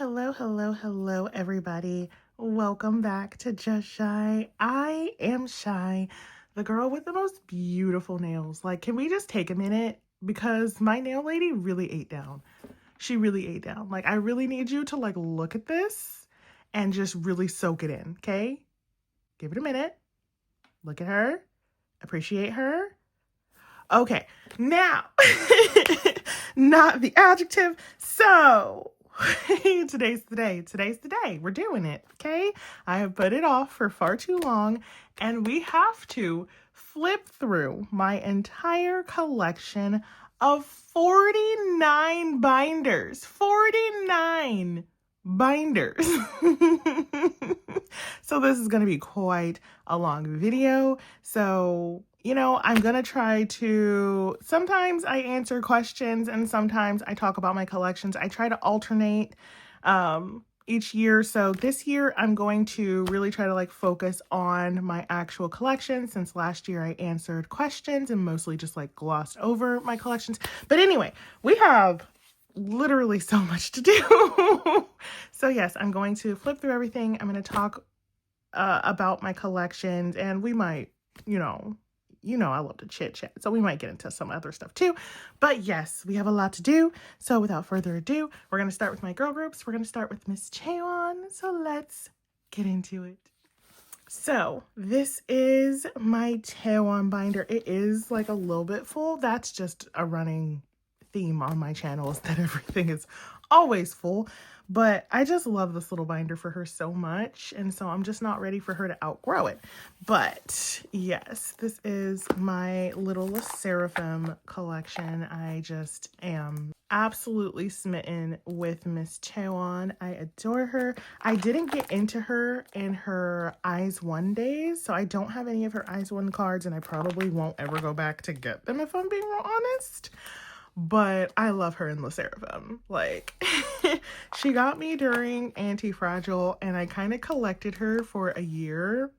Hello, everybody. Welcome back to Just Shy. I am Shy, the girl with the most beautiful nails. Like, can we just take a minute? Because my nail lady really ate down. She really ate down. Like, I really need you to, like, look at this and just really soak it in, okay? Give it a minute. Look at her. Appreciate her. Okay, now, not the adjective. So, today's the day. We're doing it, okay? I have put it off for far too long, and we have to flip through my entire collection of 49 binders. 49 binders. So this is going to be quite a long video. So, I'm going to try to, sometimes I answer questions and sometimes I talk about my collections. I try to alternate each year. So this year I'm going to really try to focus on my actual collection, since last year I answered questions and mostly just glossed over my collections. But anyway, we have literally so much to do. So yes, I'm going to flip through everything. I'm going to talk about my collections, and we might, I love to chit chat, so we might get into some other stuff too. But yes, we have a lot to do. So without further ado, we're going to start with my girl groups. We're going to start with Miss Chaewon. So let's get into it. So this is my Taeyoung binder. It is a little bit full. That's just a running theme on my channel, is that everything is always full. But I just love this little binder for her so much, and so I'm just not ready for her to outgrow it. But yes, this is my little Le Seraphim collection. I just am absolutely smitten with Miss Chaewon. I adore her. I didn't get into her in her Eyes One days, so I don't have any of her Eyes One cards, and I probably won't ever go back to get them if I'm being real honest. But I love her in Le Seraphim. She got me during Anti-Fragile, and I kind of collected her for a year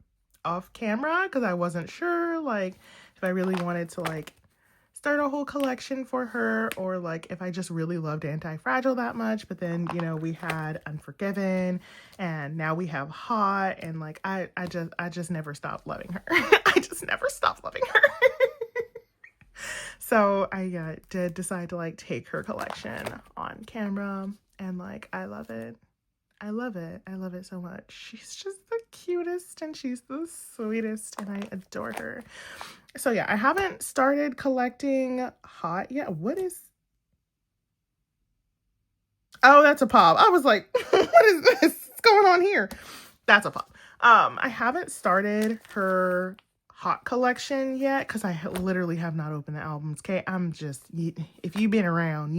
off camera because I wasn't sure if I really wanted to start a whole collection for her, or if I just really loved Anti-Fragile that much. But then we had Unforgiven, and now we have Hot, and I just never stopped loving her. I just never stopped loving her. So I did decide to take her collection on camera, and I love it. I love it so much. She's just the cutest and she's the sweetest, and I adore her. So yeah, I haven't started collecting Hot yet. What is... Oh, that's a pop. I was like, what is this? What's going on here? That's a pop. I haven't started her Hot collection yet because I literally have not opened the albums. Okay, I'm just, if you've been around,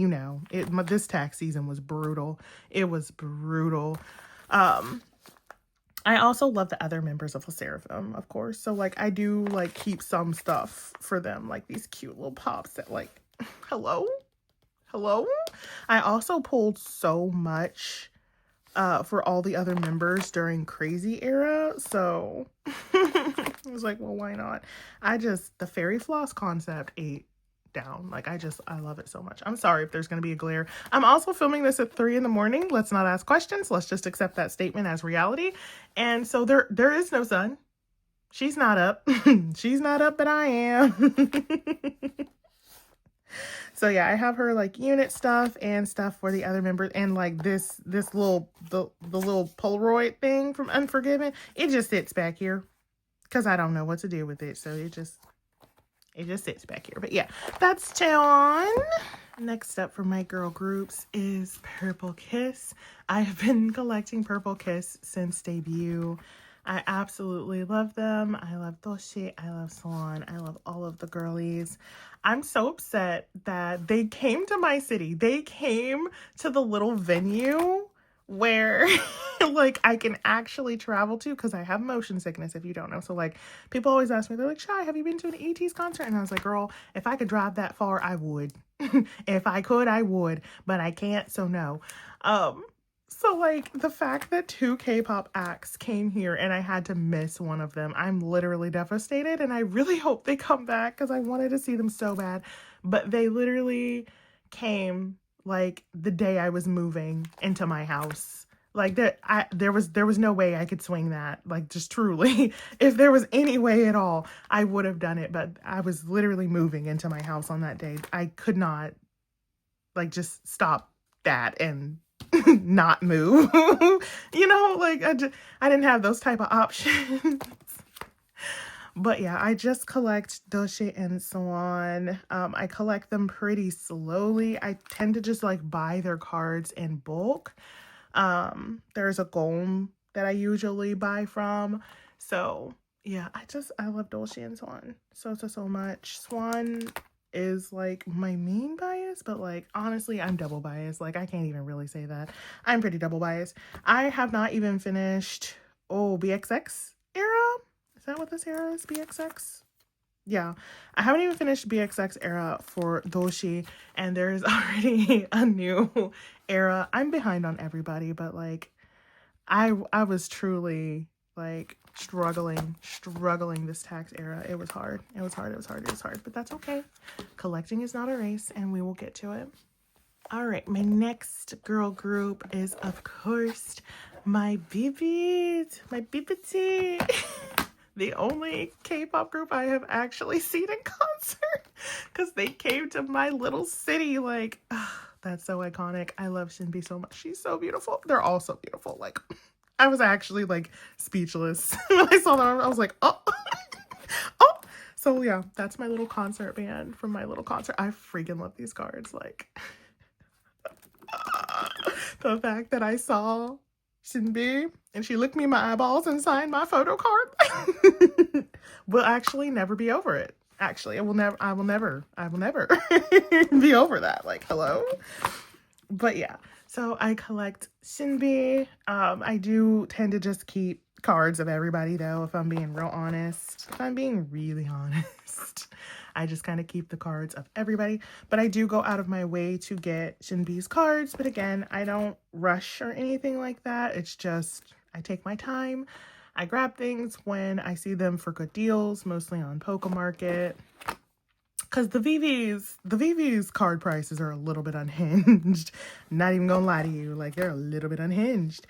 this tax season was brutal. It was brutal. I also love the other members of Le Seraphim, of course. So I do keep some stuff for them, these cute little pops that hello. I also pulled so much for all the other members during Crazy era, so I was like, well, why not? The fairy floss concept ate down. I love it so much. I'm sorry if there's going to be a glare. I'm also filming this at 3 in the morning. Let's not ask questions. Let's just accept that statement as reality. And so there is no sun. She's not up. She's not up, but I am. So yeah, I have her unit stuff and stuff for the other members, and this little the little Polaroid thing from Unforgiven. It just sits back here because I don't know what to do with it, so it just sits back here. But yeah, that's Chaewon. Next up for my girl groups is Purple Kiss. I have been collecting Purple Kiss since debut. I absolutely love them. I love Doshi. I love Salon. I love all of the girlies. I'm so upset that they came to my city. They came to the little venue where I can actually travel to, because I have motion sickness, if you don't know. So people always ask me, they're like, Shy, have you been to an Ateez concert? And I was like, girl, if I could drive that far, I would. If I could, I would, but I can't, so no. So the fact that 2 K-pop acts came here and I had to miss one of them, I'm literally devastated, and I really hope they come back because I wanted to see them so bad. But they literally came like the day I was moving into my house. Like there was no way I could swing that. Like, just truly, if there was any way at all, I would have done it. But I was literally moving into my house on that day. I could not, like, just stop that and not move. You know, like I didn't have those type of options. But yeah, I just collect Doshi and Chaewon. I collect them pretty slowly. I tend to just like buy their cards in bulk. There's a Gom that I usually buy from. So yeah, I love Doshi and Chaewon so much. Swan is like my main bias, but like honestly, I'm double biased. Like, I can't even really say that. I'm pretty double biased. I have not even finished BXX era. Is that what this era is? BXX? Yeah, I haven't even finished BXX era for Doshi, and there's already a new era. I'm behind on everybody, but like I was truly like struggling this tax era. It was hard. It was hard, but that's okay. Collecting is not a race, and we will get to it. All right, my next girl group is, of course, my viviz, my bibiti. The only K-pop group I have actually seen in concert, because they came to my little city. Like, that's so iconic. I love Shinbi so much. She's so beautiful. They're all so beautiful. Like, I was actually like speechless when I saw them. I was like, oh, oh. So yeah, that's my little concert band from my little concert. I freaking love these cards. Like, the fact that I saw Shinbi and she looked me in my eyeballs and signed my photo card will actually never be over it. Actually, I will never be over that. Like, hello. But yeah, so I collect Shinbi. I do tend to just keep cards of everybody, though, if I'm being real honest. If I'm being really honest, I just kind of keep the cards of everybody. But I do go out of my way to get Shinbi's cards. But again, I don't rush or anything like that. It's just, I take my time. I grab things when I see them for good deals, mostly on Pokemarket. Because the viviz card prices are a little bit unhinged. Not even gonna lie to you. Like, they're a little bit unhinged.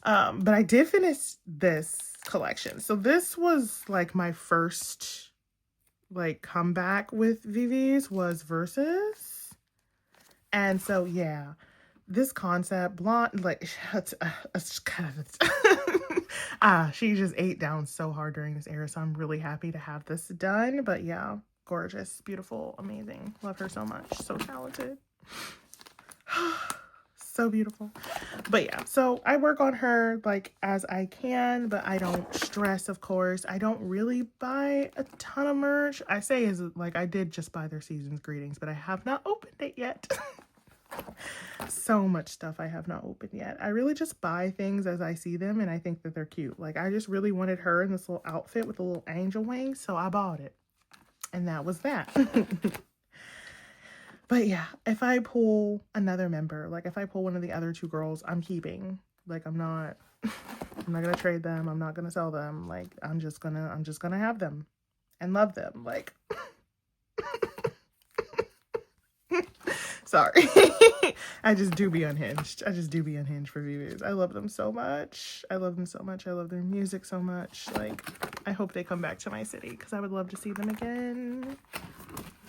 But I did finish this collection. So this was like my first like comeback with viviz was Versus. And so yeah, this concept, blonde, like, she just ate down so hard during this era. So I'm really happy to have this done. But yeah, gorgeous, beautiful, amazing. Love her so much. So talented. So beautiful. But yeah, so I work on her like as I can, but I don't stress, of course. I don't really buy a ton of merch. I say is like I did just buy their season's greetings, but I have not opened it yet. So much stuff I have not opened yet. I really just buy things as I see them and I think that they're cute. Like, I just really wanted her in this little outfit with a little angel wing, so I bought it. And that was that. But yeah, if I pull another member, like if I pull one of the other two girls, I'm keeping. Like, I'm not gonna trade them. I'm not gonna sell them. Like, I'm just gonna have them and love them. Like, sorry. I just do be unhinged. I just do be unhinged for viviz. I love them so much. I love them so much. I love their music so much. Like, I hope they come back to my city because I would love to see them again.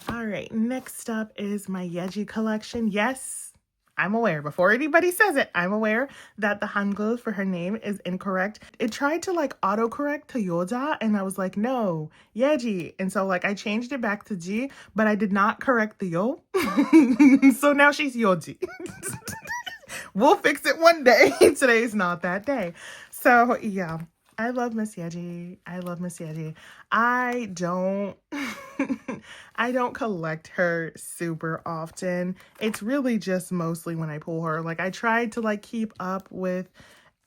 All right, next up is my yeji collection. Yes, I'm aware, before anybody says it, I'm aware that the hangul for her name is incorrect. It tried to like autocorrect to yoja, and I was like, no, yeji. And so like I changed it back to ji, but I did not correct the yo. So now she's yoji. We'll fix it one day. Today's not that day. So yeah, I love Miss Yeji. I love Miss Yeji. I don't collect her super often. It's really just mostly when I pull her. Like, I tried to like keep up with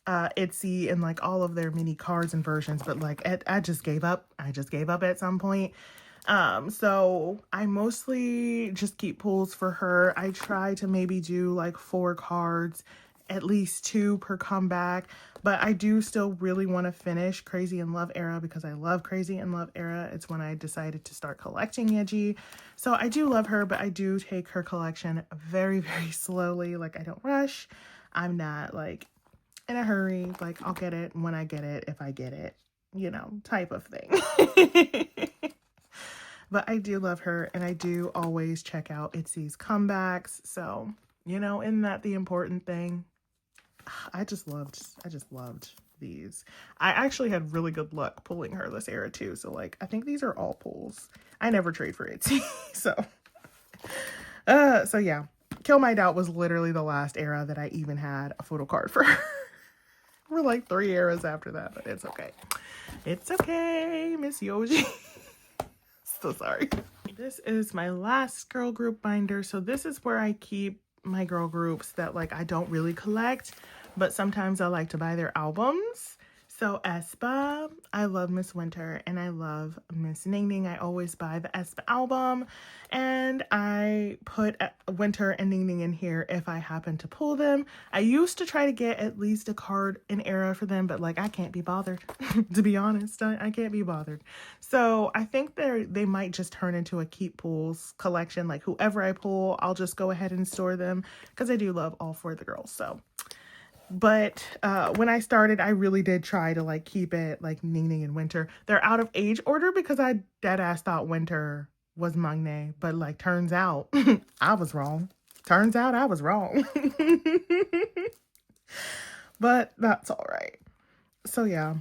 Etsy and like all of their mini cards and versions, but like I just gave up. I just gave up at some point. So I mostly just keep pulls for her. I try to maybe do like 4 cards at least 2 per comeback. But I do still really want to finish Crazy in Love era because I love Crazy in Love era. It's when I decided to start collecting yeji. So I do love her, but I do take her collection very, very slowly. Like, I don't rush. I'm not like in a hurry. Like, I'll get it when I get it, if I get it, you know, type of thing. But I do love her, and I do always check out Itzy's comebacks. So, you know, isn't that the important thing? I just loved these. I actually had really good luck pulling her this era too. So like, I think these are all pulls. I never trade for Itzy. So yeah. Kill My Doubt was literally the last era that I even had a photo card for her. We're like 3 eras after that, but it's okay. It's okay, Miss Yoji. So sorry. This is my last girl group binder. So this is where I keep my girl groups that like I don't really collect, but sometimes I like to buy their albums. So aespa, I love Miss Winter and I love Miss Ning Ning. I always buy the aespa album, and I put Winter and Ning Ning in here if I happen to pull them. I used to try to get at least a card in era for them, but like I can't be bothered. To be honest, I can't be bothered. So I think they might just turn into a keep pulls collection. Like whoever I pull, I'll just go ahead and store them because I do love all 4 of the girls. So. But when I started, I really did try to like keep it like Ning Ning and Winter. They're out of age order because I dead ass thought Winter was Mangne, but like turns out I was wrong. Turns out I was wrong. But that's all right. So yeah,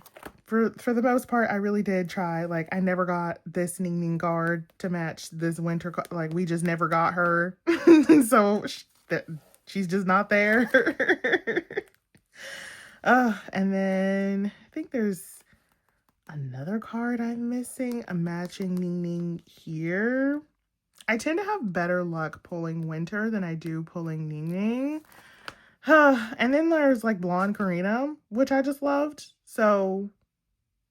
for the most part, I really did try. Like I never got this Ning Ning guard to match this Winter. Like we just never got her. So she's just not there. And then I think there's another card I'm missing, a matching Ning Ning here. I tend to have better luck pulling Winter than I do pulling Ning Ning. And then there's like Blonde Karina, which I just loved. So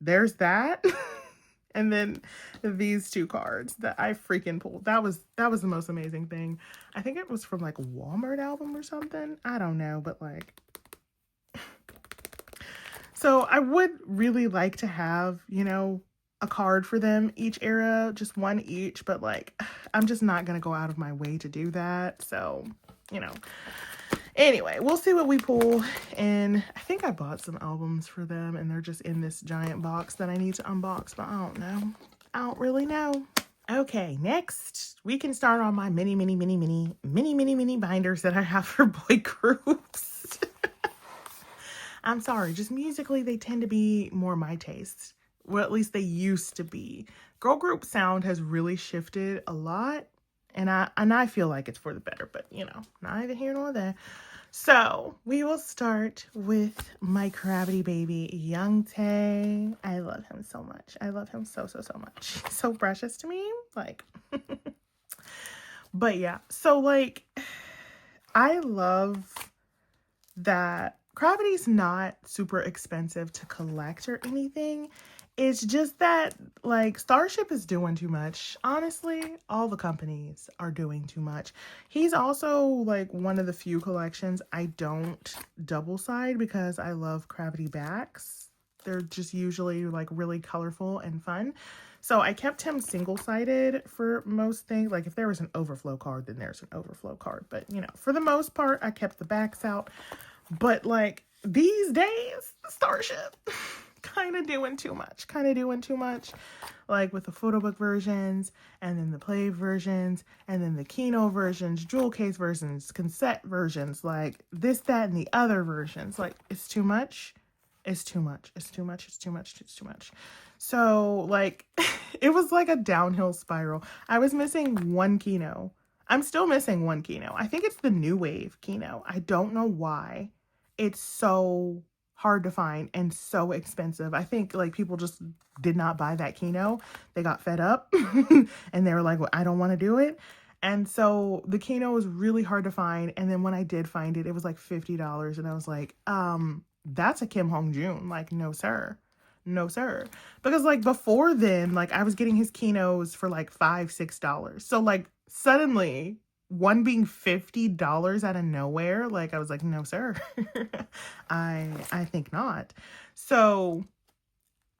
there's that. And then these 2 cards that I freaking pulled. That was the most amazing thing. I think it was from like a Walmart album or something. I don't know, but like. So I would really like to have, you know, a card for them each era, just 1 each, but like, I'm just not going to go out of my way to do that. So, you know, anyway, we'll see what we pull. And I think I bought some albums for them and they're just in this giant box that I need to unbox, but I don't know. I don't really know. Okay, next we can start on my mini binders that I have for boy groups. I'm sorry, just musically, they tend to be more my taste. Well, at least they used to be. Girl group sound has really shifted a lot, and I feel like it's for the better, but you know, neither here nor there. So we will start with my Gravity baby, Young Tae. I love him so much. I love him so much. He's so precious to me. Like, but yeah, so like, I love that Gravity's not super expensive to collect or anything. It's just that like Starship is doing too much. Honestly, all the companies are doing too much. He's also like one of the few collections I don't double side because I love Gravity backs. They're just usually like really colorful and fun. So I kept him single-sided for most things. Like if there was an overflow card, then there's an overflow card. But you know, for the most part, I kept the backs out. But like these days, Starship kind of doing too much. Like with the photo book versions, and then the play versions, and then the Kino versions, jewel case versions, cassette versions, like this, that, and the other versions. Like it's too much. It's too much. So like it was like a downhill spiral. I was missing 1 Kino. I'm still missing 1 Kino. I think it's the New Wave Kino. I don't know why. It's so hard to find and so expensive. I think like people just did not buy that Kino. They got fed up and they were like, well, I don't want to do it. And so the Kino was really hard to find. And then when I did find it, it was like $50. And I was like, that's a Kim Hongjoong. Like, no, sir. No, sir. Because like before then, like I was getting his Kinos for like $5, $6. So like suddenly one being $50 out of nowhere. Like, I was like, no, sir. I think not. So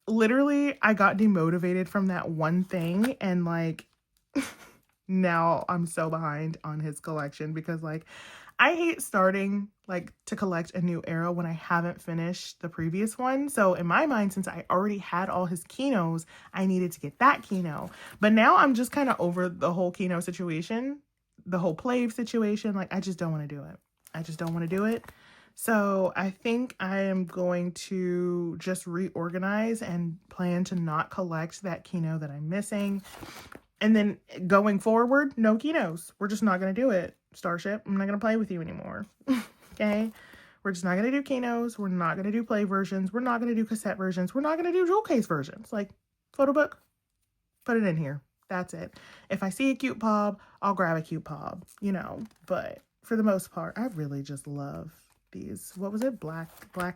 literally, I got demotivated from that one thing, and like now I'm so behind on his collection because like I hate starting like to collect a new era when I haven't finished the previous one. So in my mind, since I already had all his Kinos, I needed to get that Kino. But now I'm just kind of over the whole Kino situation, the whole Plave situation. Like, I just don't want to do it. I just don't want to do it. So I think I am going to just reorganize and plan to not collect that Kino that I'm missing. And then going forward, no Kinos. We're just not going to do it. Starship, I'm not going to play with you anymore. Okay? We're just not going to do Kinos. We're not going to do play versions. We're not going to do cassette versions. We're not going to do jewel case versions. Like, photo book, put it in here. That's it. If I see a cute pob, I'll grab a cute pob, you know. But for the most part, I really just love these. What was it? Black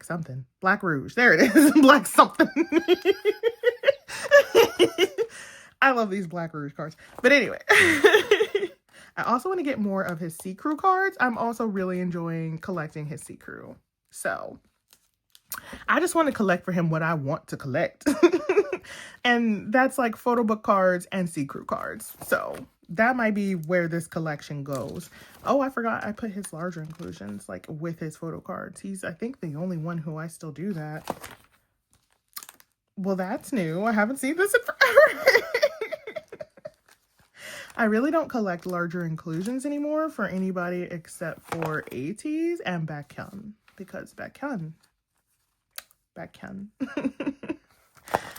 something. Black Rouge. There it is. Black something. I love these Black Rouge cards. But anyway, I also want to get more of his Sea Crew cards. I'm also really enjoying collecting his Sea Crew. So I just want to collect for him what I want to collect. And that's like photo book cards and Sea Crew cards. So that might be where this collection goes. Oh, I forgot I put his larger inclusions like with his photo cards. He's, I think, the only one who I still do that. Well, that's new. I haven't seen this in forever. I really don't collect larger inclusions anymore for anybody except for Ateez and BAEKHYUN, because BAEKHYUN.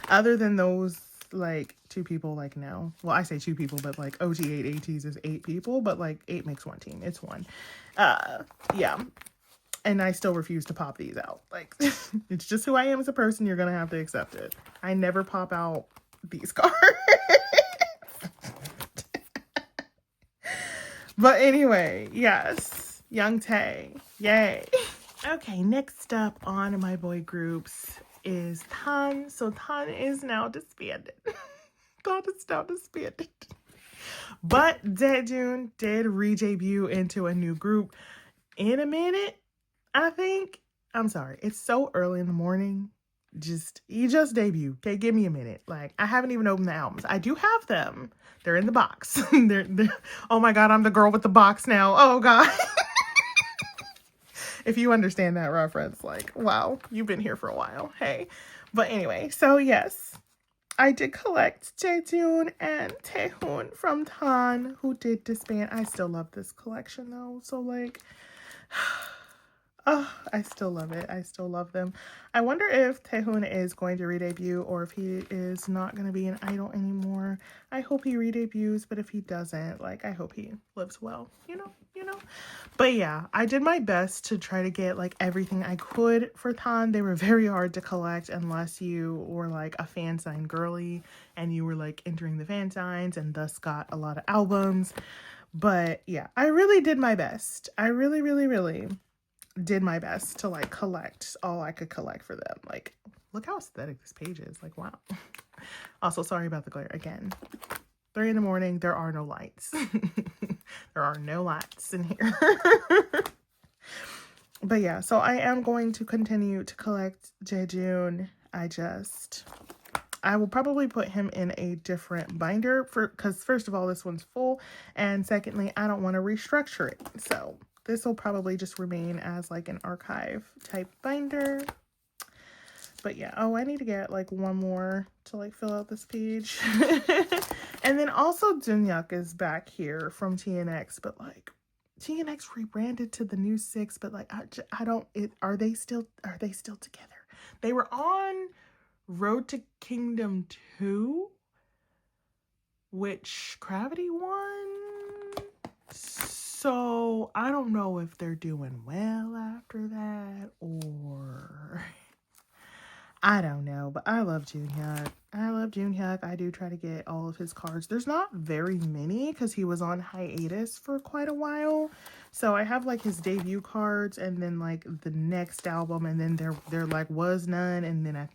Other than those, like, 2 people, like, no. Well, I say 2 people, but, like, OG8 Ateez is 8 people, but, like, 8 makes one team. It's one. Yeah. And I still refuse to pop these out. Like, it's just who I am as a person. You're going to have to accept it. I never pop out these cards. But anyway, yes, Young Tae, yay. Okay, next up on my boy groups is Tan. So Tan is now disbanded. Tan is now disbanded. But Daejun did re-debut into a new group in a minute, I think. I'm sorry, it's so early in the morning. He just debuted. Okay, give me a minute. Like, I haven't even opened the albums. I do have them. They're in the box. they're, oh my God, I'm the girl with the box now. Oh God. If you understand that reference, like, wow, you've been here for a while. Hey. But anyway, so yes, I did collect Jaejoon and Taeyoung from Tan, who did disband. I still love this collection though. So like, oh, I still love it. I still love them. I wonder if Taeyoung is going to re-debut or if he is not going to be an idol anymore. I hope he re-debuts, but if he doesn't, like, I hope he lives well, you know. But yeah, I did my best to try to get like everything I could for Tan. They were very hard to collect unless you were like a fan sign girly and you were like entering the fan signs and thus got a lot of albums. But yeah, I really did my best. I really did my best to like collect all I could collect for them. Like, look how aesthetic this page is. Like, wow. Also, sorry about the glare again. 3 in the morning, there are no lights. There are no lights in here. But yeah, so I am going to continue to collect Jaejoon. I will probably put him in a different binder because first of all, this one's full. And secondly, I don't want to restructure it. So this will probably just remain as like an archive type binder. But yeah, oh, I need to get like one more to like fill out this page. And then also Junghyuk is back here from TNX, but like TNX rebranded to the new 6, but like I don't, are they still together? They were on Road to Kingdom 2, which Gravity won. So I don't know if they're doing well after that or I don't know, but I love Junghyuk. I do try to get all of his cards. There's not very many because he was on hiatus for quite a while. So I have like his debut cards and then like the next album and then there like was none. And then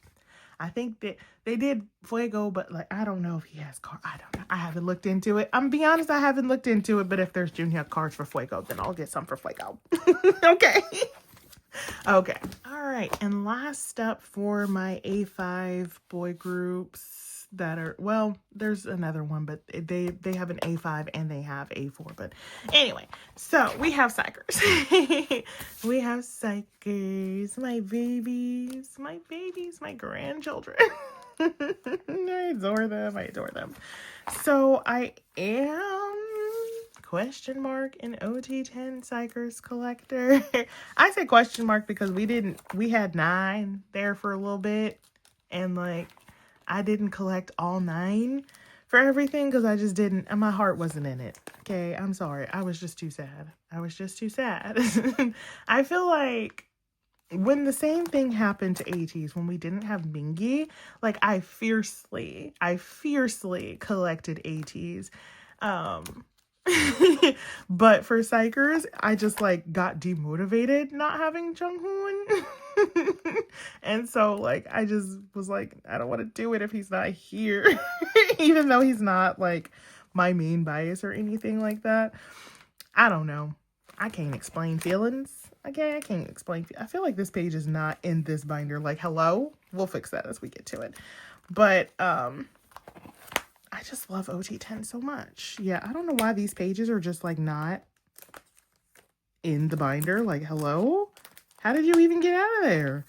I think that they did Fuego, but like, I don't know if he has cards. I don't know. I haven't looked into it. I'm be honest, I haven't looked into it, but if there's junior cards for Fuego, then I'll get some for Fuego. Okay. Okay. All right. And last up for my A5 boy groups that are, well, there's another one, but they have an A5 and they have A4. But anyway, so we have XIKERS. We have XIKERS, my babies, my grandchildren. I adore them. I adore them. So I am question mark an OT10 XIKERS collector. I say question mark because we had 9 there for a little bit, and like I didn't collect all 9 for everything because I just didn't, and my heart wasn't in it. Okay, I'm sorry. I was just too sad. I was just too sad. I feel like when the same thing happened to Ateez, when we didn't have Mingy, like I fiercely collected Ateez. But for XIKERS, I just like got demotivated not having Junghoon. And so like I just was like, I don't want to do it if he's not here. Even though he's not like my main bias or anything like that. I don't know. I can't explain feelings. Okay, I can't explain. I feel like this page is not in this binder. Like, hello? We'll fix that as we get to it. But I just love OT10 so much. Yeah, I don't know why these pages are just like not in the binder. Like, hello? How did you even get out of there?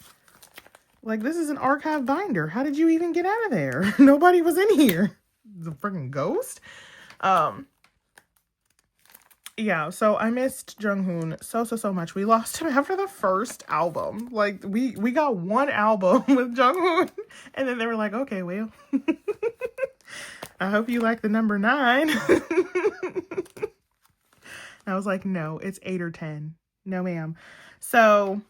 Like, this is an archive binder. How did you even get out of there? Nobody was in here. The freaking ghost? Yeah, so I missed Junghoon so much. We lost him after the first album. Like, we got 1 album with Junghoon, and then they were like, okay, well, I hope you like the number 9. I was like, no, it's 8 or 10. No, ma'am. So,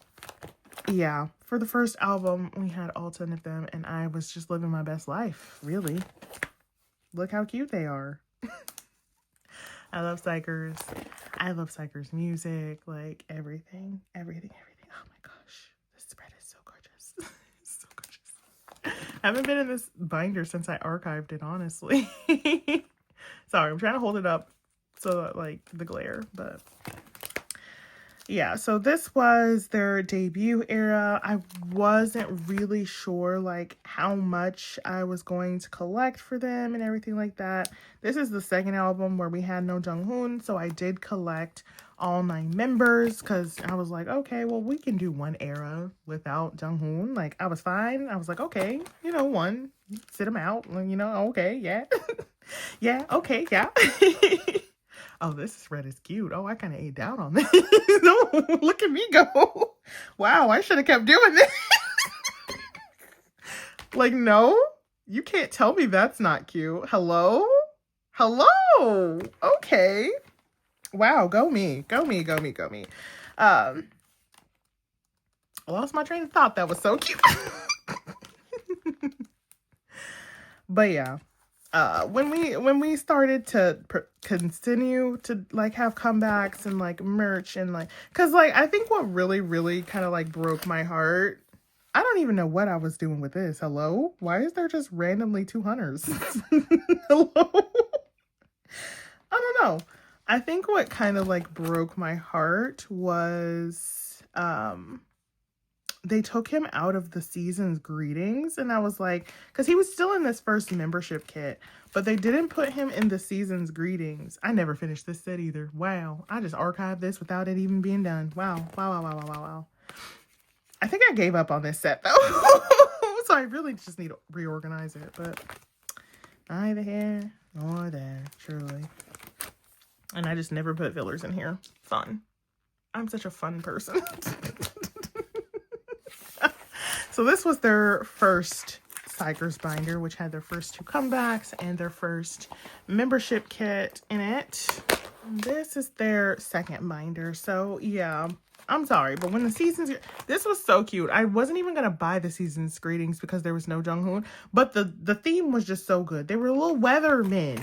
yeah, for the first album, we had all 10 of them, and I was just living my best life, really. Look how cute they are. I love XIKERS. I love XIKERS music, like everything. Oh my gosh, this spread is so gorgeous. It's so gorgeous. I haven't been in this binder since I archived it, honestly. Sorry, I'm trying to hold it up so that like the glare, but yeah, so this was their debut era. I wasn't really sure like how much I was going to collect for them and everything like that. This is the second album where we had no Junghoon, so I did collect all 9 members because I was like, okay, well, we can do 1 era without Junghoon. Like, I was fine. I was like, okay, you know, 1, sit them out, you know, okay, yeah. Yeah, okay, yeah. Oh, this red is cute. Oh, I kind of ate down on this. No, look at me go. Wow, I should have kept doing this. Like, no, you can't tell me that's not cute. Hello? Hello? Okay. Wow, go me. Go me, go me, go me. I lost my train of thought. That was so cute. But yeah. When we started to continue to like have comebacks and like merch and like, cause like I think what really kind of like broke my heart, I don't even know what I was doing with this. Hello? Why is there just randomly 2 hunters? Hello? I don't know. I think what kind of like broke my heart was they took him out of the season's greetings, and I was like, because he was still in this first membership kit, but they didn't put him in the season's greetings. I never finished this set either. Wow, I just archived this without it even being done. Wow. I think I gave up on this set though. So I really just need to reorganize it, but neither here nor there, truly. And I just never put fillers in here. Fun. I'm such a fun person. So this was their first XIKERS binder, which had their first 2 comebacks and their first membership kit in it. This is their second binder. So yeah, I'm sorry, but when the seasons, this was so cute. I wasn't even gonna buy the season's greetings because there was no Junghoon, but the theme was just so good. They were little weathermen.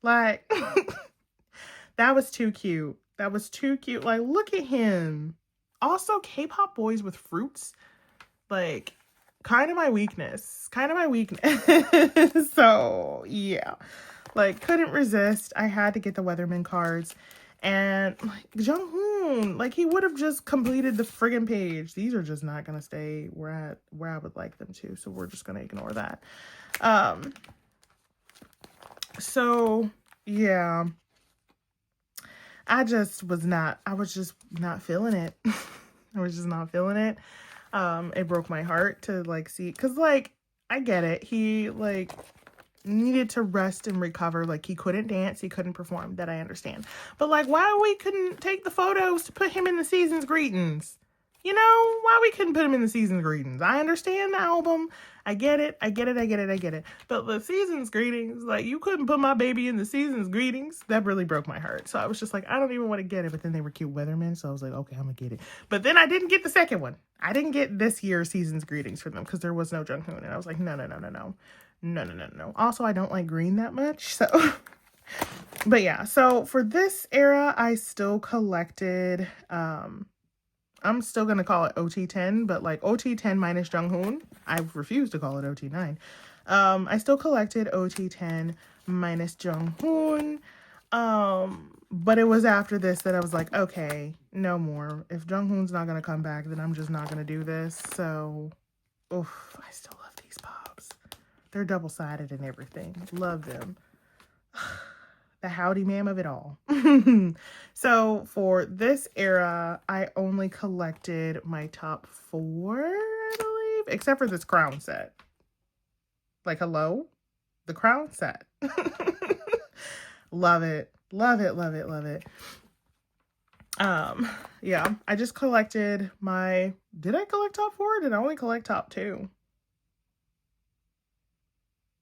Like, that was too cute. That was too cute. Like, look at him. Also, K-pop boys with fruits. Like, kind of my weakness. Kind of my weakness. So, yeah. Like, couldn't resist. I had to get the Weatherman cards. And, like, Jung-hoon, like, he would have just completed the friggin' page. These are just not going to stay where I would like them to. So, we're just going to ignore that. So, yeah. I was just not feeling it. I was just not feeling it. It broke my heart to, like, see, because, like, I get it. He, like, needed to rest and recover. Like, he couldn't dance, he couldn't perform. That I understand. But, like, why we couldn't take the photos to put him in the season's greetings? You know, why we couldn't put him in the season's greetings? I understand the album. I get it. But the season's greetings, like, you couldn't put my baby in the season's greetings. That really broke my heart. So I was just like, I don't even want to get it. But then they were cute weathermen. So I was like, okay, I'm going to get it. But then I didn't get the second one. I didn't get this year's season's greetings for them because there was no Jung-hoon. And I was like, no. Also, I don't like green that much. So, but yeah. So for this era, I still collected, I'm still going to call it OT10, but like OT10 minus Jung-hoon. I refuse to call it OT9. I still collected OT10 minus Jung-hoon. But it was after this that I was like, okay, no more. If Jung-hoon's not going to come back, then I'm just not going to do this. So, oof, I still love these pops. They're double-sided and everything. Love them. The howdy ma'am of it all. So for this era, I only collected my top 4, I believe, except for this crown set. Like, hello? The crown set. Love it. Yeah, I just collected my, did I collect top 4 or did I only collect top 2?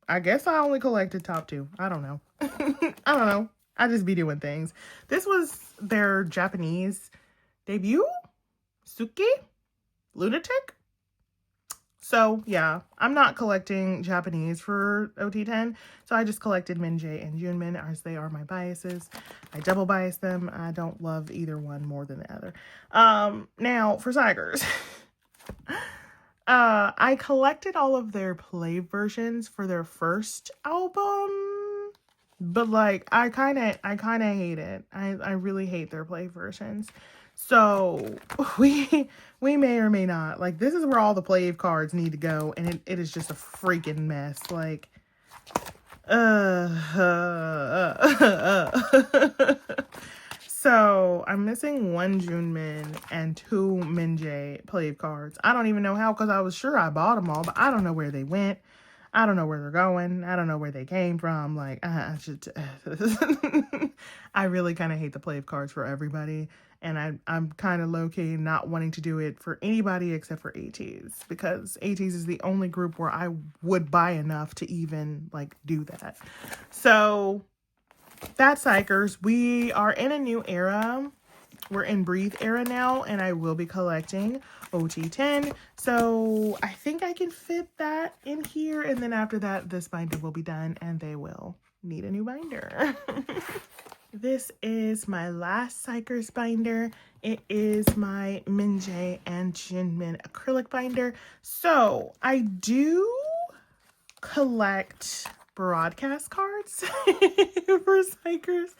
I guess I only collected top 2. I don't know. I don't know. I just be doing things. This was their Japanese debut? Suki? Lunatic? So, yeah. I'm not collecting Japanese for OT10. So, I just collected Minjae and Junmin as they are my biases. I double bias them. I don't love either one more than the other. Now, for XIKERS. I collected all of their play versions for their first album, but like I kind of hate it. I really hate their play versions. So we may or may not, like, this is where all the play cards need to go, and it is just a freaking mess. Like, So I'm missing 1 Junmin and 2 Minjae play cards. I don't even know how, because I was sure I bought them all, but I don't know where they went. I don't know where they're going. I don't know where they came from. Like, I really kind of hate the play cards for everybody. And I'm kind of low-key not wanting to do it for anybody except for Ateez, because Ateez is the only group where I would buy enough to even, like, do that. So that's XIKERS. We are in a new era. We're in Breathe era now, and I will be collecting OT10. So I think I can fit that in here, and then after that, this binder will be done, and they will need a new binder. This is my last XIKERS binder. It is my Minjae and Junmin acrylic binder. So I do collect broadcast cards for XIKERS,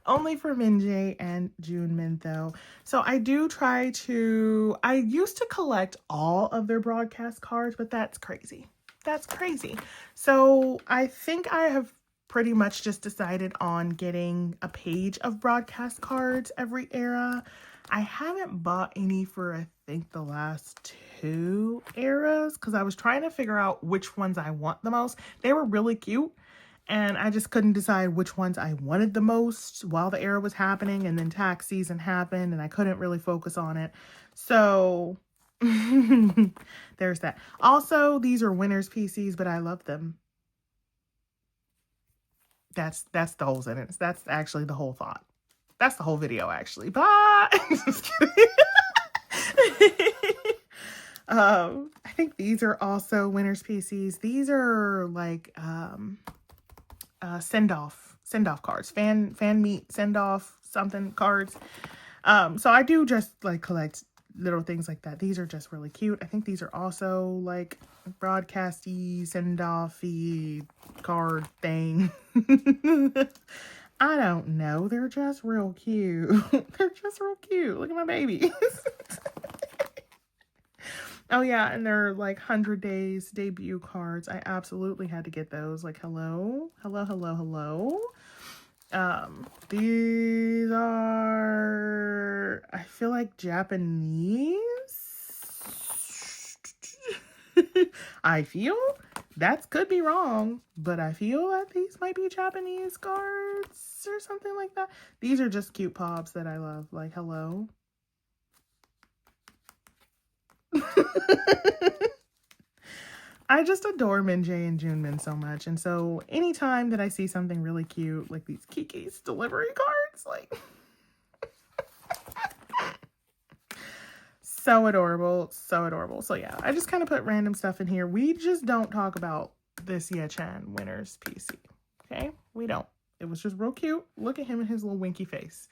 only for Minjae and Junmin though. So I do try to, I used to collect all of their broadcast cards, but that's crazy. That's crazy. So I think I have pretty much just decided on getting a page of broadcast cards every era. I haven't bought any for, I think, the last 2 eras, because I was trying to figure out which ones I want the most. They were really cute, and I just couldn't decide which ones I wanted the most while the era was happening, and then tax season happened, and I couldn't really focus on it. So there's that. Also, these are winners PCs, but I love them. That's the whole sentence. That's actually the whole thought. That's the whole video, actually. Bye. Just kidding. I think these are also winners PCs. These are like send-off cards, fan meet send-off something cards. So I do just like collect little things like that. These are just really cute. I think these are also like broadcasty, send-offy card thing. I don't know. They're just real cute. They're just real cute. Look at my babies. Oh yeah, and they're like 100 days debut cards. I absolutely had to get those. Like, hello, hello, hello, hello. These are, I feel like Japanese. I feel that could be wrong, but I feel that these might be Japanese cards or something like that. These are just cute pops that I love. Like, hello. I just adore Minjae and Junmin so much. And so anytime that I see something really cute, like these Kiki's delivery cards, like so adorable, so adorable. So yeah, I just kind of put random stuff in here. We just don't talk about this Ye-chan winner's PC. Okay, we don't. It was just real cute. Look at him and his little winky face.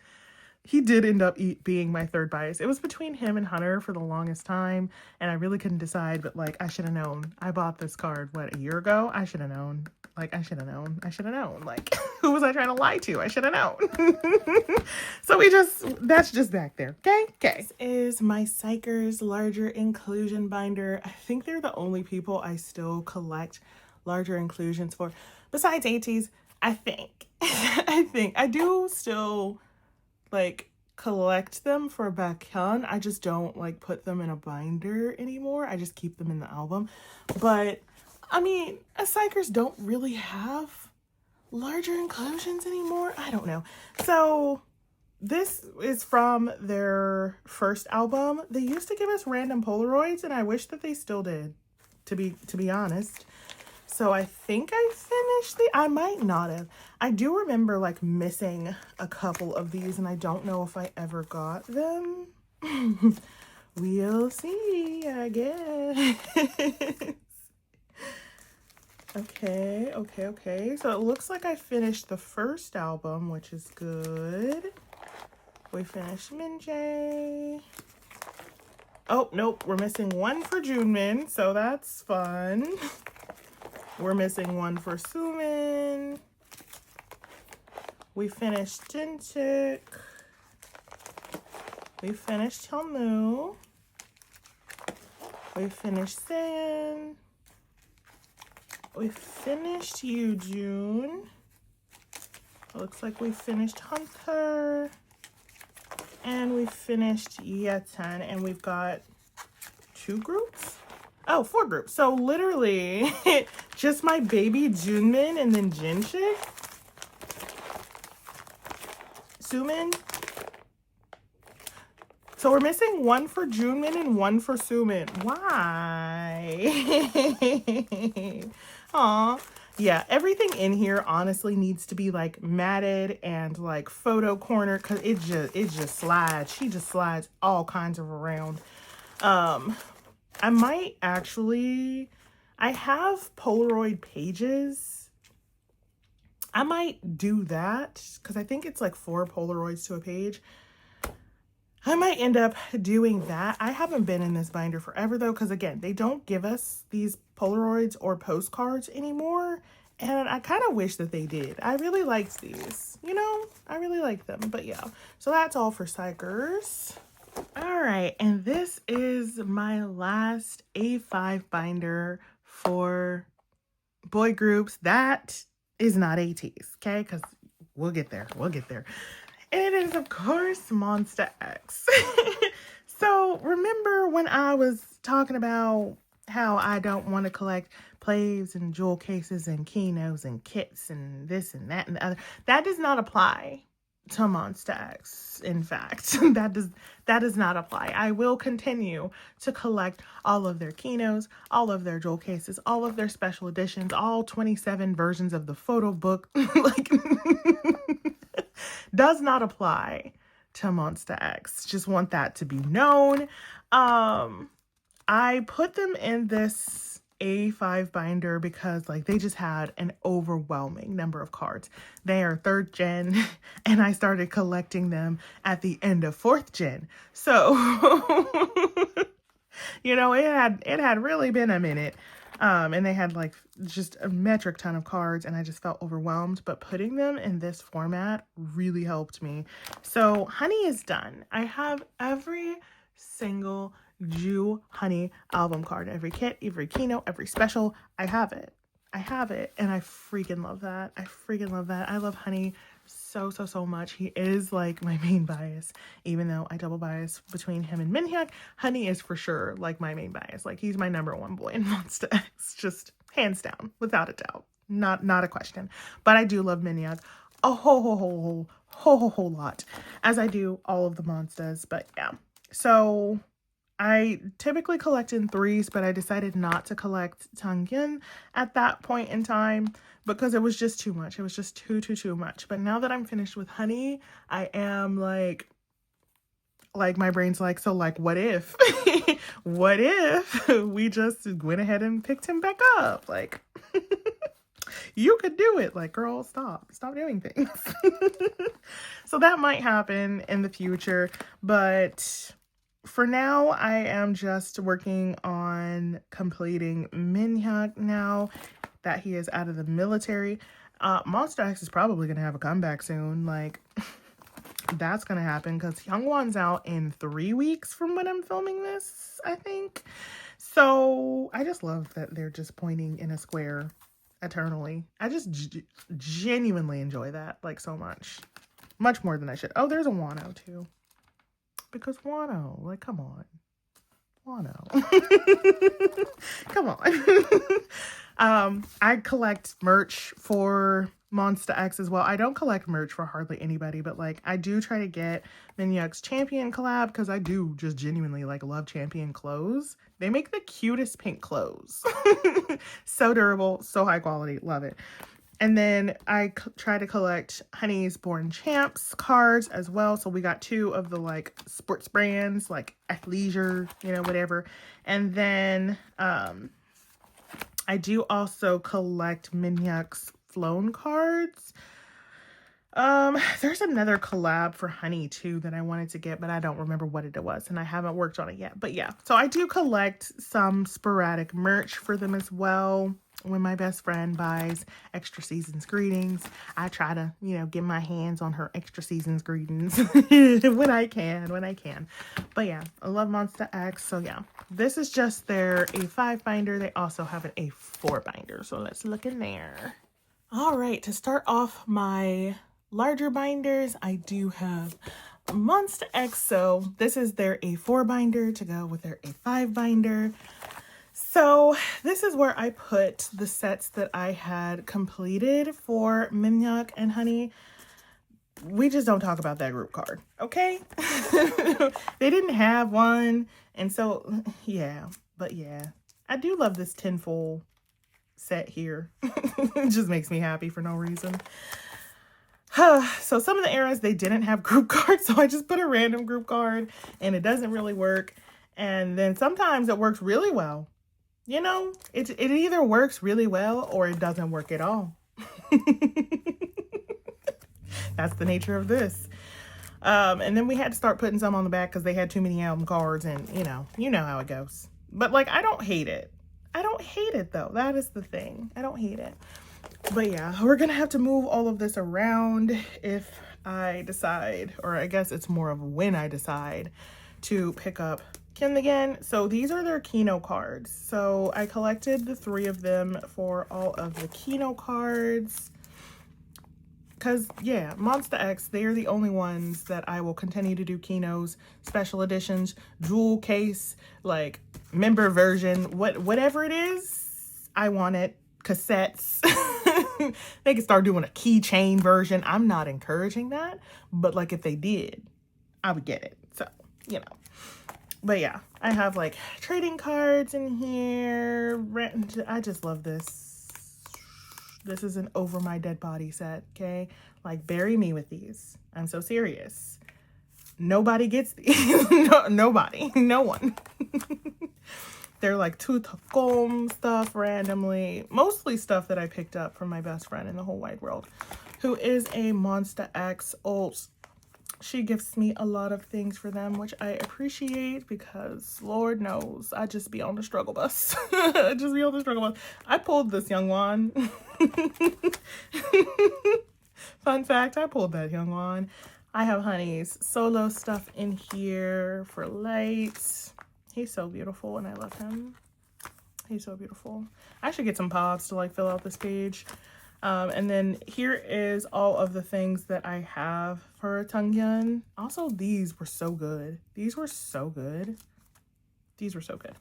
He did end up being my third bias. It was between him and Hunter for the longest time, and I really couldn't decide, but like, I should have known. I bought this card, what, a year ago? I should have known. Like, I should have known. I should have known. Like, who was I trying to lie to? I should have known. So that's just back there. Okay? Okay. This is my XIKERS larger inclusion binder. I think they're the only people I still collect larger inclusions for. Besides Ateez, I think. I do still like collect them for BAEKHYUN. I just don't like put them in a binder anymore. I just keep them in the album. But I mean, XIKERS don't really have larger inclusions anymore. I don't know. So this is from their first album. They used to give us random Polaroids, and I wish that they still did, to be honest. So I think I finished I might not have. I do remember like missing a couple of these, and I don't know if I ever got them. We'll see, I guess. Okay. So it looks like I finished the first album, which is good. We finished Minjae. Oh, nope. We're missing one for Junmin, so that's fun. We're missing one for Sumin. We finished Jinchik. We finished Hyunwoo. We finished Saeun. We finished Yoojun. Looks like we finished Hunter. And we finished Yetan. And we've got 2 groups? Oh, 4 groups. So literally just my baby Junmin and then Jinchik. Sumin. So we're missing one for Junmin and one for Sumin. Why? Aw. Yeah, everything in here honestly needs to be like matted and like photo corner, because it just slides. She just slides all kinds of around. I might actually, I have Polaroid pages. I might do that because I think it's like 4 Polaroids to a page. I might end up doing that. I haven't been in this binder forever though, because again, they don't give us these Polaroids or postcards anymore. And I kind of wish that they did. I really liked these, you know, I really like them. But yeah, so that's all for XIKERS. All right, and this is my last A5 binder for boy groups. That is not Ateez, okay? Because we'll get there. And it is, of course, MONSTA X. So remember when I was talking about how I don't want to collect plays and jewel cases and keynotes and kits and this and that and the other? That does not apply to MONSTA X. In fact, that does not apply. I will continue to collect all of their keynotes, all of their jewel cases, all of their special editions, all 27 versions of the photo book. Like, does not apply to MONSTA X. Just want that to be known. I put them in this A5 binder because like they just had an overwhelming number of cards. They are 3rd gen and I started collecting them at the end of 4th gen. So, you know, it had really been a minute. And they had like just a metric ton of cards and I just felt overwhelmed, but putting them in this format really helped me. So Honey is done. I have every single Ju Honey album card, every kit, every keynote, every special. I have it. And I freaking love that. I love Honey so much. He is like my main bias, even though I double bias between him and Minhyuk. Honey is for sure like my main bias. Like he's my #1 boy in MONSTA X, just hands down, without a doubt, not a question. But I do love Minhyuk a whole lot, as I do all of the MONSTAs. But yeah, so I typically collect in 3s, but I decided not to collect Taeyoung at that point in time because it was just too much. It was just too much. But now that I'm finished with Honey, I am like my brain's like, so like, what if, what if we just went ahead and picked him back up? Like, you could do it. Like, girl, stop doing things. So that might happen in the future, but for now, I am just working on completing Minhyuk now that he is out of the military. MONSTA X is probably going to have a comeback soon. Like, that's going to happen because Hyungwon's out in 3 weeks from when I'm filming this, I think. So I just love that they're just pointing in a square eternally. I just genuinely enjoy that, like, so much. Much more than I should. Oh, there's a Wano, too. Because Wano, like, come on. Wano. Come on. I collect merch for MONSTA X as well. I don't collect merch for hardly anybody, but like I do try to get Minhyuk's Champion collab because I do just genuinely like love Champion clothes. They make the cutest pink clothes. So durable, so high quality, love it. And then I try to collect Honey's Born Champs cards as well. So we got 2 of the like sports brands, like athleisure, you know, whatever. And then I do also collect Minhyuk's Flown cards. There's another collab for Honey too that I wanted to get, but I don't remember what it was and I haven't worked on it yet. But yeah, so I do collect some sporadic merch for them as well. When my best friend buys Extra Seasons greetings, I try to, you know, get my hands on her Extra Seasons greetings when I can. But yeah, I love MONSTA X. So yeah, this is just their A5 binder. They also have an A4 binder. So let's look in there. All right, to start off my larger binders, I do have MONSTA X. So this is their A4 binder to go with their A5 binder. So this is where I put the sets that I had completed for Minhyuk and Honey. We just don't talk about that group card, okay? They didn't have one, and so, yeah. But yeah, I do love this tinfoil set here. It just makes me happy for no reason. So some of the eras, they didn't have group cards, so I just put a random group card, and it doesn't really work. And then sometimes it works really well. You know, it either works really well or it doesn't work at all. That's the nature of this. And then we had to start putting some on the back because they had too many album cards and, you know how it goes. But, like, I don't hate it. I don't hate it, though. That is the thing. I don't hate it. But, yeah, we're going to have to move all of this around if I decide, or I guess it's more of when I decide to pick up Kim again. So these are their Kino cards. So I collected the 3 of them for all of the Kino cards. Because, yeah, MONSTA X, they're the only ones that I will continue to do Kinos, special editions, jewel case, like member version, whatever it is, I want it. Cassettes. They can start doing a keychain version. I'm not encouraging that, but like if they did, I would get it. So, you know. But yeah, I have like trading cards in here. I just love this. This is an Over My Dead Body set, okay? Like, bury me with these. I'm so serious. Nobody gets these. Nobody. No one. They're like tooth stuff randomly. Mostly stuff that I picked up from my best friend in the whole wide world, who is a MONSTA X Ult. She gifts me a lot of things for them, which I appreciate because Lord knows I just be on the struggle bus. I just be on the struggle bus. I pulled this Youngwon. Fun fact, I pulled that Youngwon. I have Honey's solo stuff in here for lights. He's so beautiful and I love him. He's so beautiful. I should get some pops to like fill out this page. And then here is all of the things that I have for Taeyoung. Also, these were so good. These were so good. These were so good.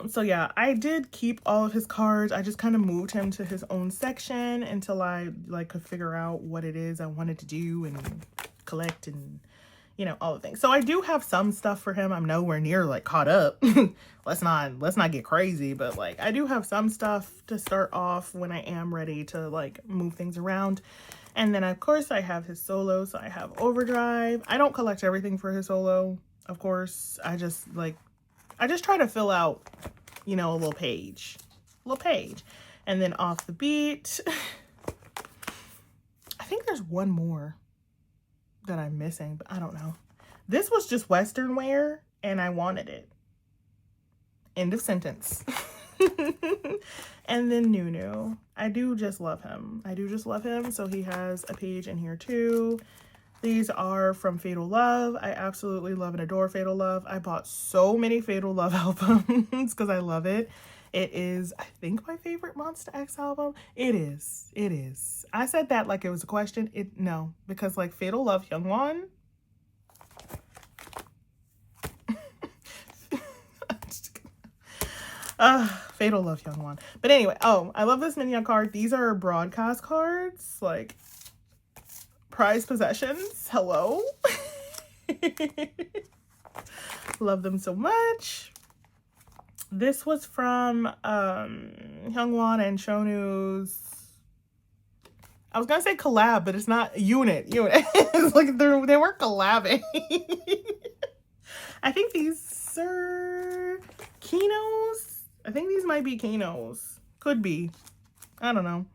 So yeah, I did keep all of his cards. I just kind of moved him to his own section until I like could figure out what it is I wanted to do and collect and, you know, all the things. So I do have some stuff for him. I'm nowhere near like caught up. let's not get crazy, but like I do have some stuff to start off when I am ready to like move things around. And then of course I have his solo. So I have Overdrive. I don't collect everything for his solo, of course. I just try to fill out, you know, a little page. And then Off the Beat. I think there's one more that I'm missing, but I don't know. This was just Western wear and I wanted it. End of sentence. And then Nunu. I do just love him. So he has a page in here too. These are from Fatal Love. I absolutely love and adore Fatal Love. I bought so many Fatal Love albums because I love it. It is, I think, my favorite MONSTA X album. It is. I said that like it was a question. No, because like Fatal Love Youngwon. Fatal Love Youngwon. But anyway, oh, I love this Minhyuk card. These are broadcast cards, like prized possessions. Hello. Love them so much. This was from Hyungwon and Shonu's, I was gonna say collab, but it's not unit. It's like they weren't collabing. I think these are Kinos. I think these might be Kinos. Could be. I don't know.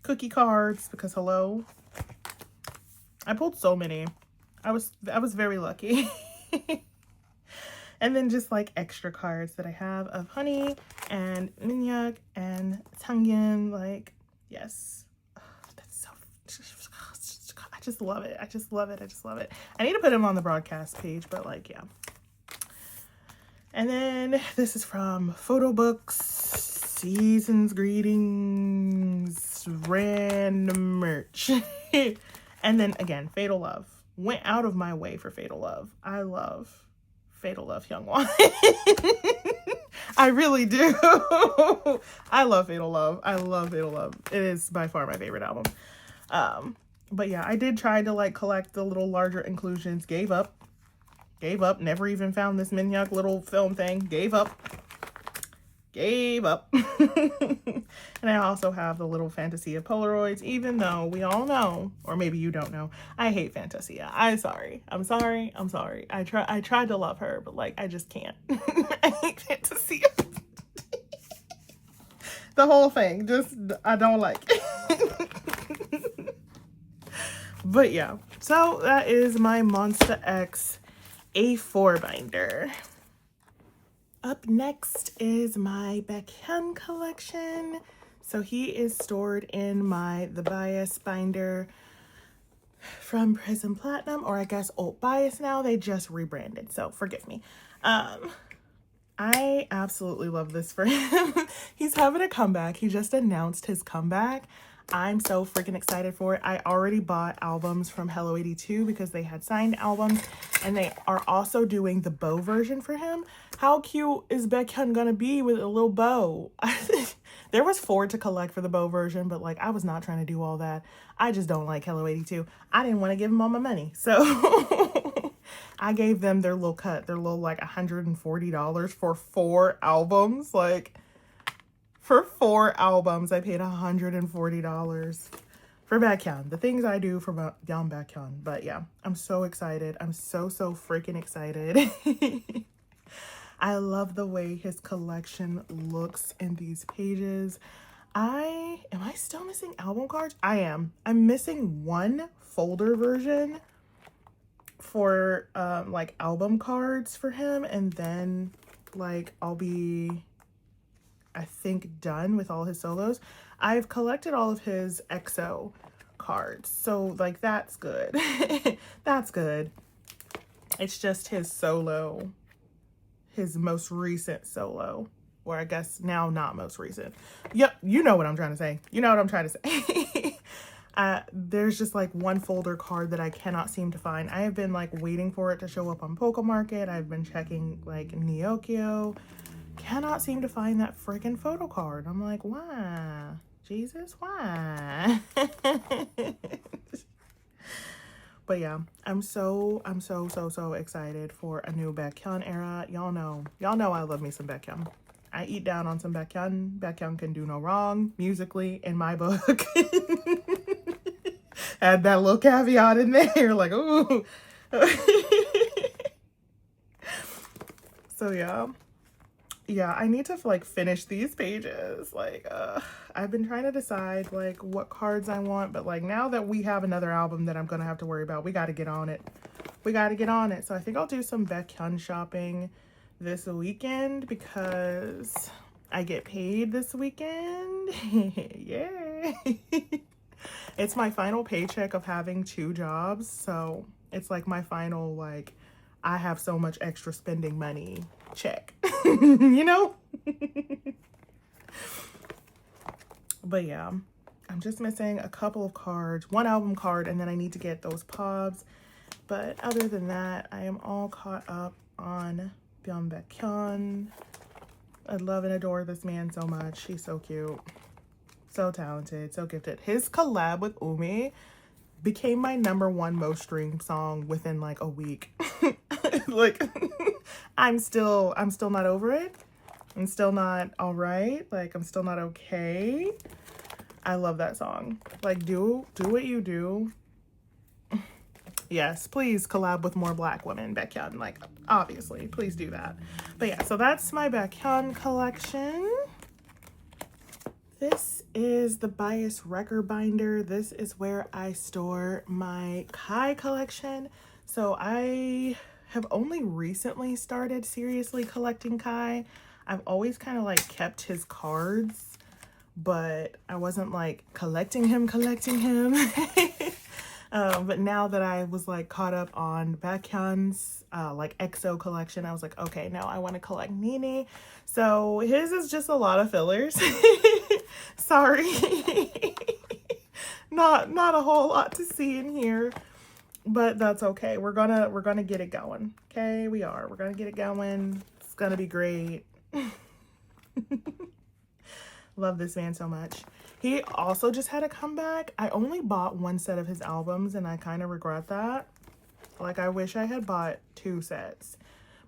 Cookie cards, because hello. I pulled so many. I was very lucky. And then just like extra cards that I have of Honey and Minhyuk and Taeyoung. Like, yes. Oh, that's so, I just love it. I just love it. I need to put him on the broadcast page, but like, yeah. And then this is from Photo Books, Season's Greetings, random merch. And then again, Fatal Love. Went out of my way for Fatal Love. I love Fatal Love Hyungwon. I really do. I love Fatal Love. I love Fatal Love. It is by far my favorite album. But yeah, I did try to like collect the little larger inclusions. Gave up. Never even found this Minhyuk little film thing. Gave up. And I also have the little Fantasia Polaroids, even though we all know, or maybe you don't know, I hate Fantasia. I'm sorry. I tried to love her, but like I just can't. I hate Fantasia. The whole thing, just I don't like it. But yeah, so that is my MONSTA X A4 binder. Up next is my BAEKHYUN collection. So he is stored in the bias binder from Prism Platinum, or I guess Alt Bias now. They just rebranded, so forgive me. I absolutely love this for him. He's having a comeback. He just announced his comeback. I'm so freaking excited for it. I already bought albums from Hello 82 because they had signed albums, and they are also doing the bow version for him. How cute is BAEKHYUN gonna be with a little bow? There was 4 to collect for the bow version, but like I was not trying to do all that. I just don't like Hello 82. I didn't want to give them all my money, so I gave them their little cut, their little like $140 for 4 albums. Like, for 4 albums, I paid $140 for BAEKHYUN. The things I do for Young BAEKHYUN. But yeah, I'm so excited. I'm so freaking excited. I love the way his collection looks in these pages. Am I still missing album cards? I am. I'm missing one folder version for like album cards for him, and then like I'll be, I think, done with all his solos. I've collected all of his EXO cards, so like that's good. That's good. It's just his solo, his most recent solo, or I guess now not most recent. Yep, you know what I'm trying to say. You know what I'm trying to say. There's just like one folder card that I cannot seem to find. I have been like waiting for it to show up on Poke Market. I've been checking like Neokyo. Cannot seem to find that freaking photo card. I'm like, why? Jesus, why? But yeah, I'm so excited for a new BAEKHYUN era. Y'all know I love me some BAEKHYUN. I eat down on some BAEKHYUN. BAEKHYUN can do no wrong musically in my book. Add that little caveat in there, like, ooh. So yeah, I need to like finish these pages. Like, I've been trying to decide like what cards I want, but like now that we have another album that I'm gonna have to worry about, we got to get on it. We got to get on it. So I think I'll do some BAEKHYUN shopping this weekend because I get paid this weekend. Yay. It's my final paycheck of having 2 jobs. So it's like my final, like, I have so much extra spending money check, you know? But yeah, I'm just missing a couple of cards, 1 album card, and then I need to get those POBs. But other than that, I am all caught up on BAEKHYUN. I love and adore this man so much. He's so cute, so talented, so gifted. His collab with Umi became my #1 most streamed song within like a week. Like, I'm still not over it. I'm still not all right. Like, I'm still not okay. I love that song. Like, do what you do. Yes, please collab with more Black women, BAEKHYUN. Like, obviously, please do that. But yeah, so that's my BAEKHYUN collection. This is the Bias record binder. This is where I store my Kai collection. So I have only recently started seriously collecting Kai. I've always kind of like kept his cards, but I wasn't like collecting him. But now that I was like caught up on BAEKHYUN's like EXO collection, I was like, okay, now I want to collect Nini. So his is just a lot of fillers. Sorry. Not a whole lot to see in here, but that's okay. We're gonna get it going. Okay, we're gonna get it going. It's gonna be great. Love this man so much. He also just had a comeback. I only bought 1 set of his albums and I kind of regret that. Like, I wish I had bought 2 sets.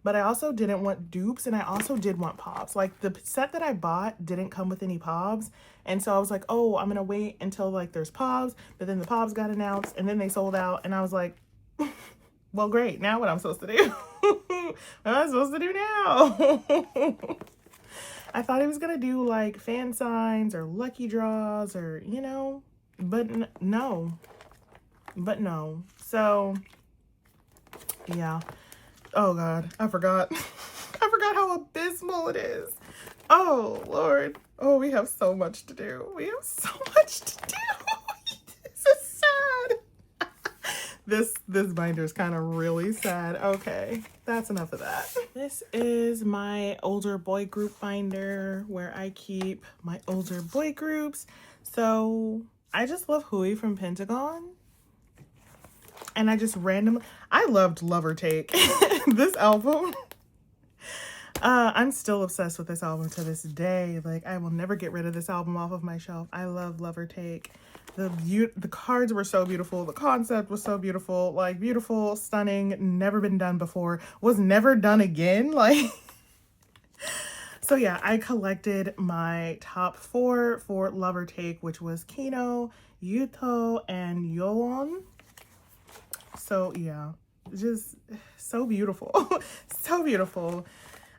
But I also didn't want dupes and I also did want POBs. Like, the set that I bought didn't come with any POBs. And so I was like, oh, I'm going to wait until like there's POBs. But then the POBs got announced and then they sold out. And I was like, well, great. Now what I'm supposed to do? What am I supposed to do now? I thought he was going to do like fan signs or lucky draws or, you know, but no. So, yeah. Oh, God. I forgot. I forgot how abysmal it is. Oh, Lord. Oh, we have so much to do. We have so much to do. This is sad. This binder is kind of really sad. Okay, that's enough of that. This is my older boy group binder where I keep my older boy groups. So I just love Hui from Pentagon. And I just I loved Lover Take. This album. I'm still obsessed with this album to this day. Like, I will never get rid of this album off of my shelf. I love Lover Take. The cards were so beautiful. The concept was so beautiful. Like, beautiful, stunning, never been done before. Was never done again. Like, so yeah, I collected my top 4 for Lover Take, which was Kino, Yuto, and Chaewon. So yeah, just so beautiful. So beautiful.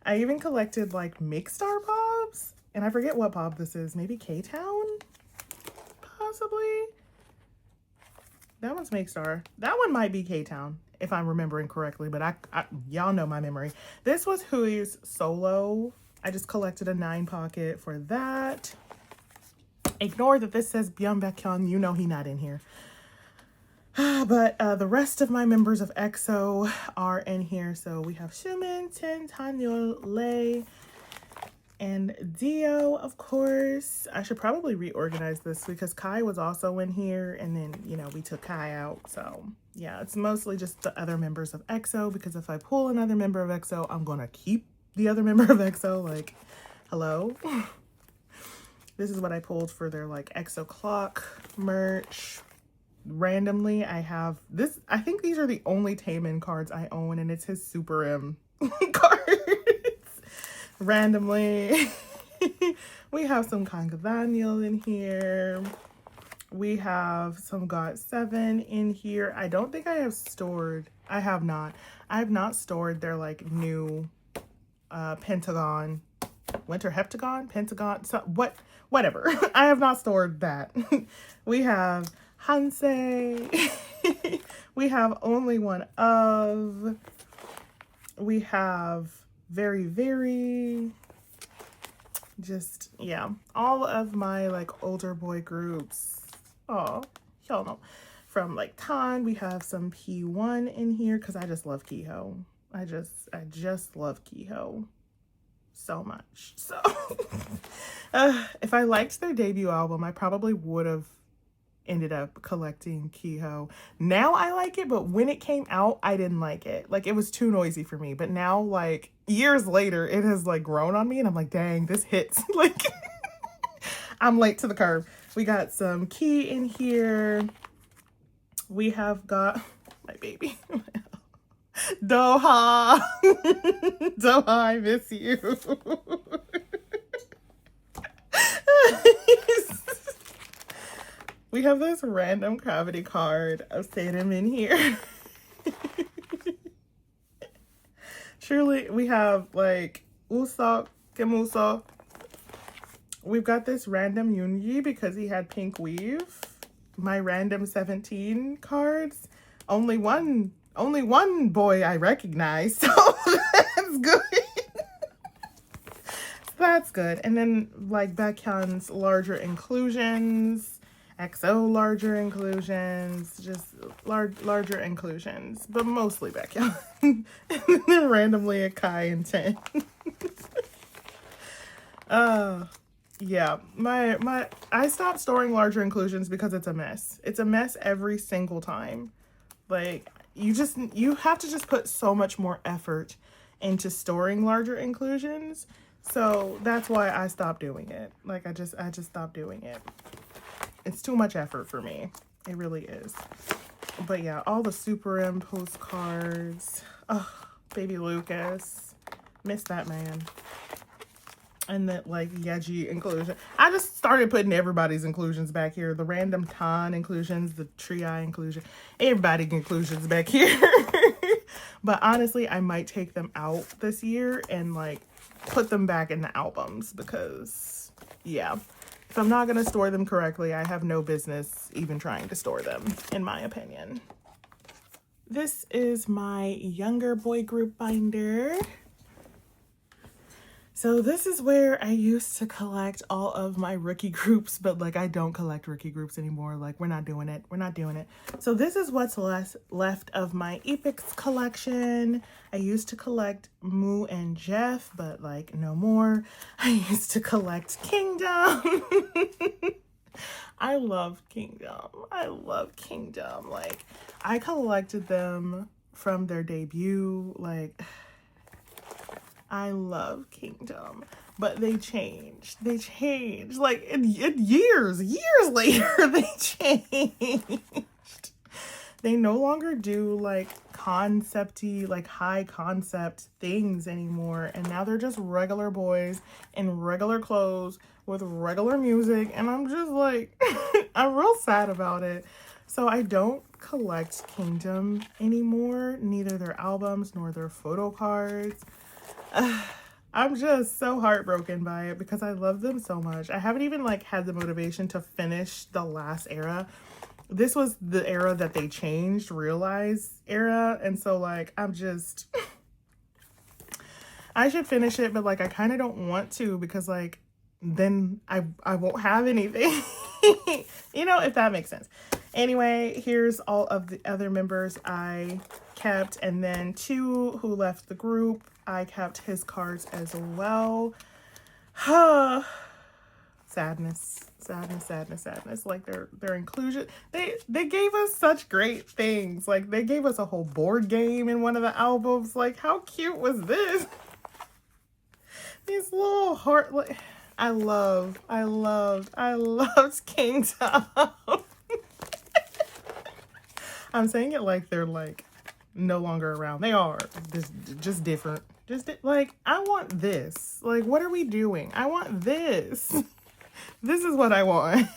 I even collected like Mixstar Pobs, and I forget what Pob this is. Maybe K-Town, possibly. That one's Mixstar. That one might be K-Town, if I'm remembering correctly, but y'all know my memory. This was Hui's Solo. I just collected a 9 pocket for that. Ignore that this says BAEKHYUN. You know he not in here. But the rest of my members of EXO are in here. So we have Xiumin, Tin, Tanyeol, Lei, and Dio, of course. I should probably reorganize this because Kai was also in here, and then, you know, we took Kai out. So yeah, it's mostly just the other members of EXO, because if I pull another member of EXO, I'm gonna keep the other member of EXO. Like, hello. This is what I pulled for their like EXO clock merch. Randomly, I have this. I think these are the only Taemin cards I own, and it's his Super M cards. Randomly. We have some Kangha Daniel in here. We have some GOT7 in here. I don't think I have stored. I have not stored their like new Pentagon, Winter Heptagon, Pentagon, so whatever. I have not stored that. We have Hansei. We have Only One Of. We have Very Very. Just, yeah, all of my like older boy groups. Oh, y'all know. From like Tan, we have some P1 in here because I just love Kiho. I just love Kiho so much. So if I liked their debut album, I probably would have ended up collecting Kiho. Now I like it, but when it came out, I didn't like it. Like, it was too noisy for me. But now, like, years later, it has like grown on me, and I'm like, dang, this hits. Like, I'm late to the curve. We got some Key in here. We have got my baby. Doha. Doha, I miss you. We have this random gravity card of Satum in here. Surely we have like Usopp, Kemuso. We've got this random Yoongi because he had pink weave. My random 17 cards. Only one boy I recognize, so that's good. That's good. And then like BAEKHYUN's larger inclusions. EXO larger inclusions, just larger inclusions, but mostly BAEKHYUN. And then randomly a Kai and Ten. Yeah, I stopped storing larger inclusions because it's a mess. It's a mess every single time. Like, you have to just put so much more effort into storing larger inclusions. So that's why I stopped doing it. Like, I just stopped doing it. It's too much effort for me. It really is. But yeah, all the Super M postcards. Oh, baby Lucas. Miss that man. And that like yeji inclusion. I just started putting everybody's inclusions back here. The random Tan inclusions, the Tri inclusion, everybody's inclusions back here. But honestly, I might take them out this year and like put them back in the albums because yeah. If I'm not going to store them correctly, I have no business even trying to store them, in my opinion. This is my younger boy group binder. So this is where I used to collect all of my rookie groups, but like I don't collect rookie groups anymore. Like, we're not doing it. We're not doing it. So this is what's left of my Epics collection. I used to collect Moo and Jeff, but like no more. I used to collect Kingdom. I love Kingdom. I love Kingdom. Like, I collected them from their debut. Like, I love Kingdom, but they changed. They changed. Like, in years later, they changed. They no longer do, like, concept-y, like, high concept things anymore. And now they're just regular boys in regular clothes with regular music. And I'm just, like, I'm real sad about it. So I don't collect Kingdom anymore. Neither their albums nor their photo cards. I'm just so heartbroken by it because I love them so much. I haven't even like had the motivation to finish the last era. This was the era that they changed, Realize era. And so like, I'm just, I should finish it, but like, I kind of don't want to because like, then I won't have anything, you know, if that makes sense. Anyway, here's all of the other members I kept, and then 2 who left the group, I kept his cards as well. Sadness, sadness, sadness, sadness. Like their inclusion, they gave us such great things. Like they gave us a whole board game in one of the albums. Like how cute was this? These little heart, like I loved Kingdom. I'm saying it like they're like no longer around. They are just different. Like I want this. Like what are we doing? I want this. This is what I want.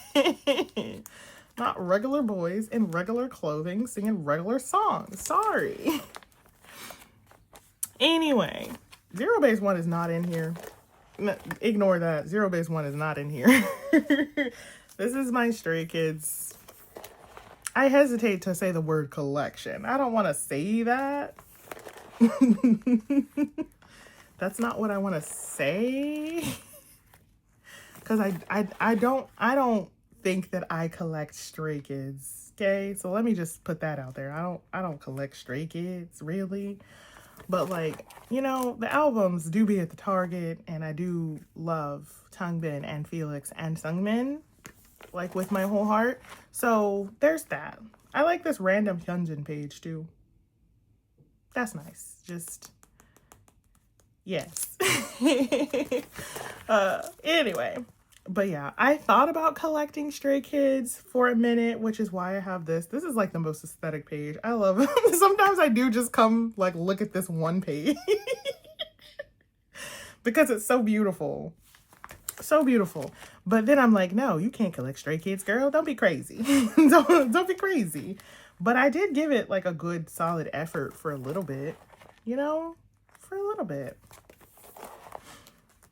Not regular boys in regular clothing singing regular songs. Sorry. Anyway, Zero Base 1 is not in here. Ignore that. Zero Base 1 is not in here. This is my Stray Kids. I hesitate to say the word collection. I don't want to say that. That's not what I want to say. Because I don't think that I collect Stray Kids. Okay, so let me just put that out there. I don't collect Stray Kids, really. But like, you know, the albums do be at the Target, and I do love Tangbin and Felix and Sungmin, like with my whole heart. So there's that. I like this random Hyunjin page too. That's nice. Just, yes. Anyway. But yeah, I thought about collecting Stray Kids for a minute, which is why I have this. This is like the most aesthetic page. I love it. Sometimes I do just come like look at this one page because it's so beautiful. So beautiful. But then I'm like, no, you can't collect Stray Kids, girl. Don't be crazy. Don't be crazy. But I did give it like a good solid effort for a little bit, you know, for a little bit.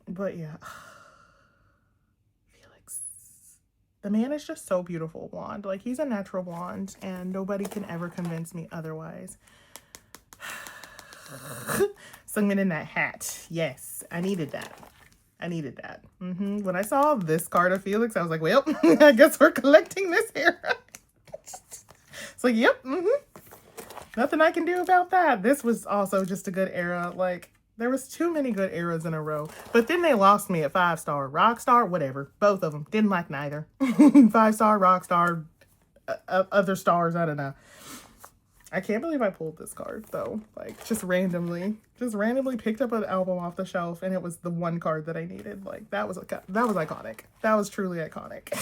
But yeah. The man is just so beautiful blonde. Like, he's a natural blonde, and nobody can ever convince me otherwise. Sungmin in that hat. Yes, I needed that. I needed that. When I saw this card of Felix, I was like, well, I guess we're collecting this era. It's like, yep, nothing I can do about that. This was also just a good era. Like, there was too many good eras in a row. But then they lost me at 5-star. Rockstar, whatever. Both of them. Didn't like neither. 5-star, Rockstar, other stars, I don't know. I can't believe I pulled this card, though. Like, just randomly picked up an album off the shelf, and it was the one card that I needed. Like, that was iconic. That was truly iconic.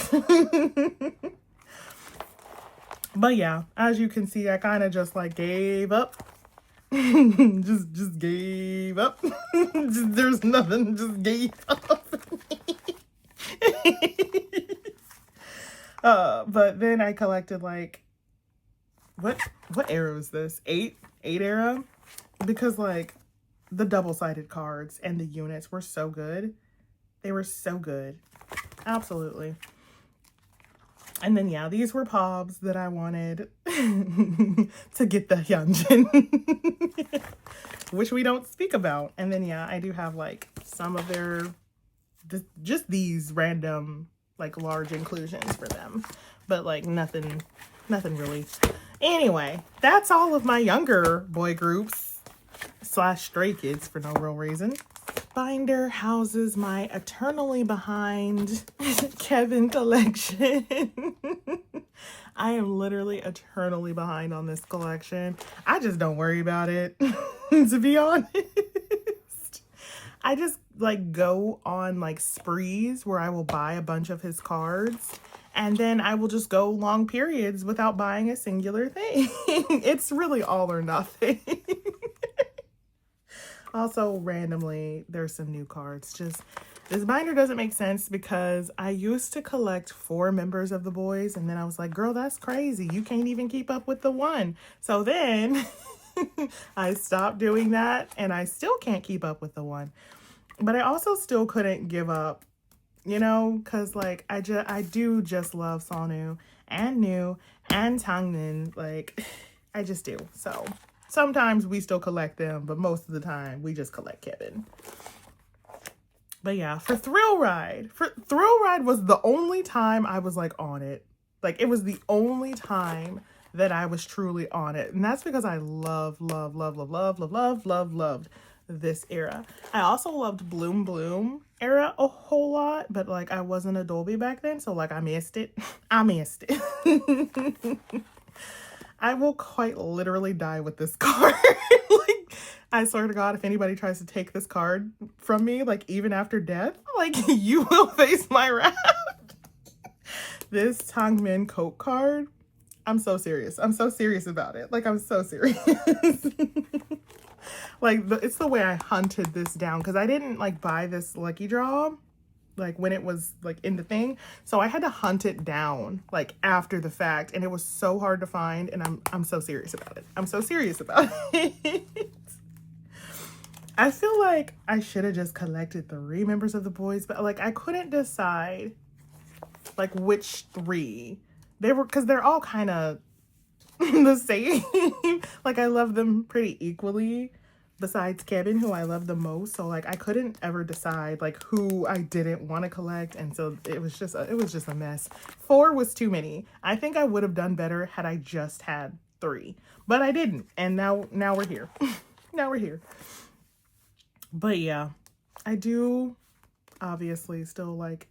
But yeah, as you can see, I kind of just, like, gave up. just gave up. There's nothing, just gave up. But then I collected like, what era was this? 8 era? Because like the double-sided cards and the units were so good. They were so good. Absolutely. And then, yeah, these were pobs that I wanted to get the Hyunjin, which we don't speak about. And then, yeah, I do have, like, some of their, just these random, like, large inclusions for them. But, like, nothing really. Anyway, that's all of my younger boy groups / Stray Kids for no real reason. Binder houses my eternally behind Kevin collection. I am literally eternally behind on this collection. I just don't worry about it, to be honest. I just like go on like sprees where I will buy a bunch of his cards, and then I will just go long periods without buying a singular thing. It's really all or nothing. Also, randomly, there's some new cards. Just, this binder doesn't make sense because I used to collect 4 members of the boys, and then I was like, girl, that's crazy. You can't even keep up with the one. So then I stopped doing that, and I still can't keep up with the one. But I also still couldn't give up, you know, because like I do just love Sonu and New and Tangmin. Like I just do. So sometimes we still collect them, but most of the time we just collect Kevin. But yeah, for Thrill Ride was the only time I was like on it. Like it was the only time that I was truly on it. And that's because I loved this era. I also loved Bloom Bloom era a whole lot, but like I wasn't a Dolby back then, so like I missed it. I missed it. I will quite literally die with this card. Like, I swear to God, if anybody tries to take this card from me, like even after death, like you will face my wrath. This Tangmin Coke card, I'm so serious. I'm so serious about it. Like I'm so serious. Like it's the way I hunted this down because I didn't like buy this lucky draw like when it was like in the thing, so I had to hunt it down like after the fact, and it was so hard to find, and I'm so serious about it. I'm so serious about it. I feel like I should have just collected 3 members of the boys, but like I couldn't decide like which 3 they were because they're all kind of the same. Like I love them pretty equally, besides Kevin, who I love the most. So like I couldn't ever decide like who I didn't want to collect, and so it was just a mess. 4 was too many. I think I would have done better had I just had 3, but I didn't, and now we're here. Now we're here. But yeah, I do obviously still like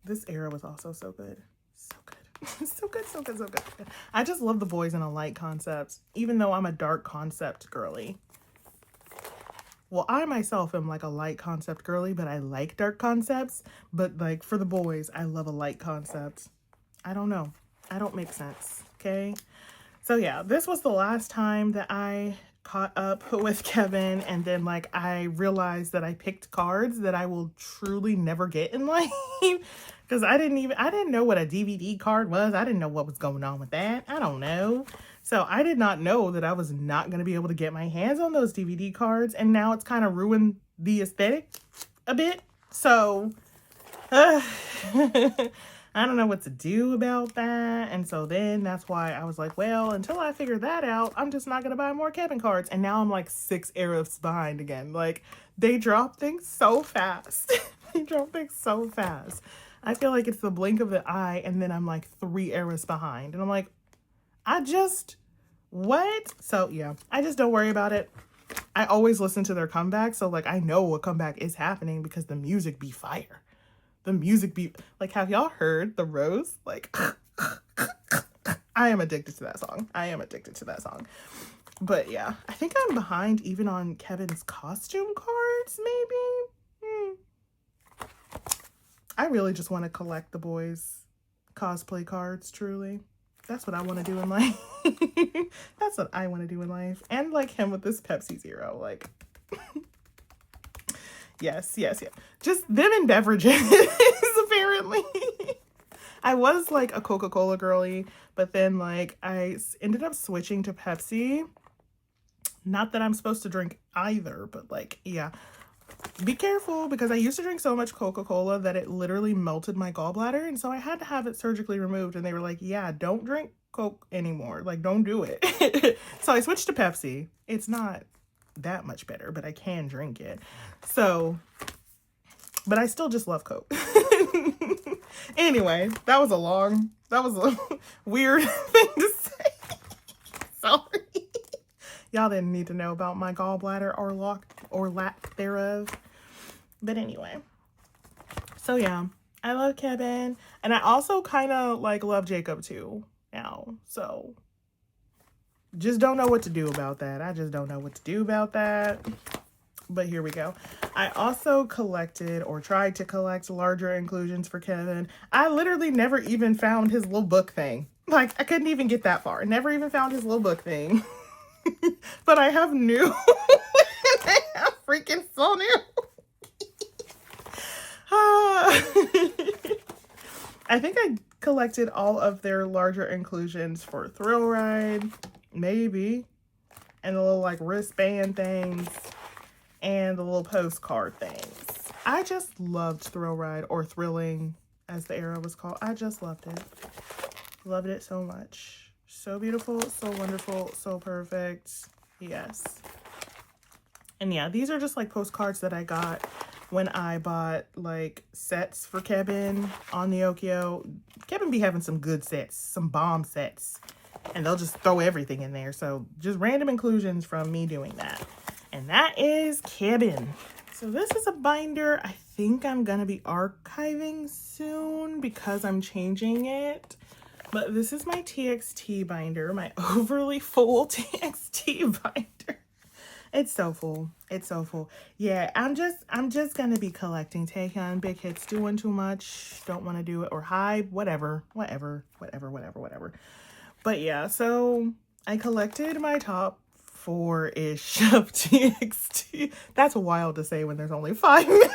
this era was also so good. So good. So good, so good, so good. I just love the boys in a light concept, even though I'm a dark concept girly. Well, I myself am like a light concept girly, but I like dark concepts. But like for the boys, I love a light concept. I don't know. I don't make sense. Okay. So yeah, this was the last time that I caught up with Kevin. And then like I realized that I picked cards that I will truly never get in life. Because I didn't know what a DVD card was. I didn't know what was going on with that. I don't know. So I did not know that I was not going to be able to get my hands on those DVD cards. And now it's kind of ruined the aesthetic a bit. So I don't know what to do about that. And so then that's why I was like, well, until I figure that out, I'm just not going to buy more Kevin cards. And now I'm like 6 eras behind again. Like they drop things so fast. They drop things so fast. I feel like it's the blink of the eye, and then I'm like 3 eras behind. And I'm like, what? So yeah, I just don't worry about it. I always listen to their comeback. So like, I know a comeback is happening because the music be fire. The music be like, have y'all heard the Rose? Like, I am addicted to that song. I am addicted to that song. But yeah, I think I'm behind even on Kevin's costume cards, maybe. I really just want to collect the boys' cosplay cards, truly. That's what I want to do in life. That's what I want to do in life. And like him with this Pepsi Zero. Like, yes. Just them and beverages, apparently. I was like a Coca-Cola girly, but then like I ended up switching to Pepsi. Not that I'm supposed to drink either, but like, yeah. Be careful, because I used to drink so much Coca-Cola that it literally melted my gallbladder, and so I had to have it surgically removed, and they were like, yeah, don't drink Coke anymore, like don't do it. So I switched to Pepsi. It's not that much better, but I can drink it. So, but I still just love Coke. Anyway, that was a weird thing to say. Sorry. Y'all didn't need to know about my gallbladder or lack thereof. But anyway. So yeah, I love Kevin. And I also kind of like love Jacob too now. So just don't know what to do about that. I just don't know what to do about that. But here we go. I also collected or tried to collect larger inclusions for Kevin. I literally never even found his little book thing. Like I couldn't even get that far. Never even found his little book thing. But I have new. I have freaking so new. I think I collected all of their larger inclusions for Thrill Ride, maybe, and the little like wristband things and the little postcard things. I just loved Thrill Ride, or Thrilling as the era was called. I just loved it. Loved it so much. So beautiful, so wonderful, so perfect. Yes. And yeah, these are just like postcards that I got when I bought like sets for Kevin on the Okio. Kevin be having some good sets, some bomb sets, and they'll just throw everything in there. So just random inclusions from me doing that. And that is Kevin. So this is a binder I think I'm gonna be archiving soon because I'm changing it. But this is my TXT binder, my overly full TXT binder. It's so full. It's so full. Yeah, I'm just gonna be collecting Taehyung, big hits, doing too much, don't want to do it, or Hybe, whatever. But yeah, so I collected my top 4-ish of TXT. That's wild to say when there's only 5 members.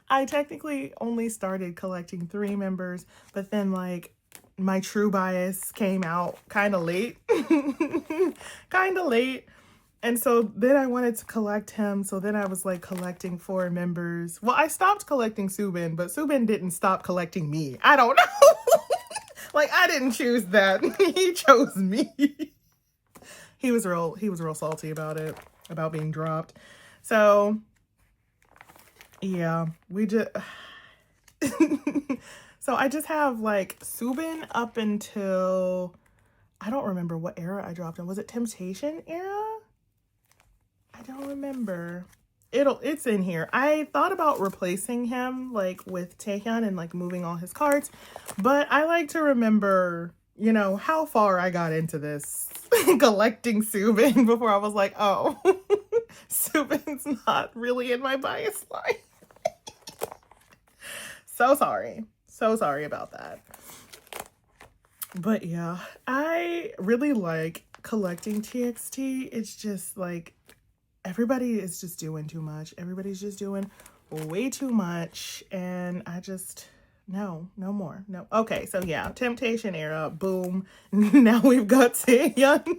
I technically only started collecting 3 members, but then like my true bias came out kind of late. And so then I wanted to collect him. So then I was like collecting 4 members. Well, I stopped collecting Subin, but Subin didn't stop collecting me. I don't know. Like, I didn't choose that. He chose me. He was real salty about it, about being dropped. So yeah, we just so I just have like Subin up until, I don't remember what era I dropped him. Was it Temptation era? I don't remember. It's in here. I thought about replacing him like with Taehyung and like moving all his cards, but I like to remember, you know, how far I got into this collecting Subin before I was like, oh, Subin's not really in my bias line. So sorry about that. But yeah, I really like collecting TXT. It's just like everybody is just doing too much. Everybody's just doing way too much, and I just, no more. No. Okay, so yeah, Temptation era, boom. Now we've got Taeyoung.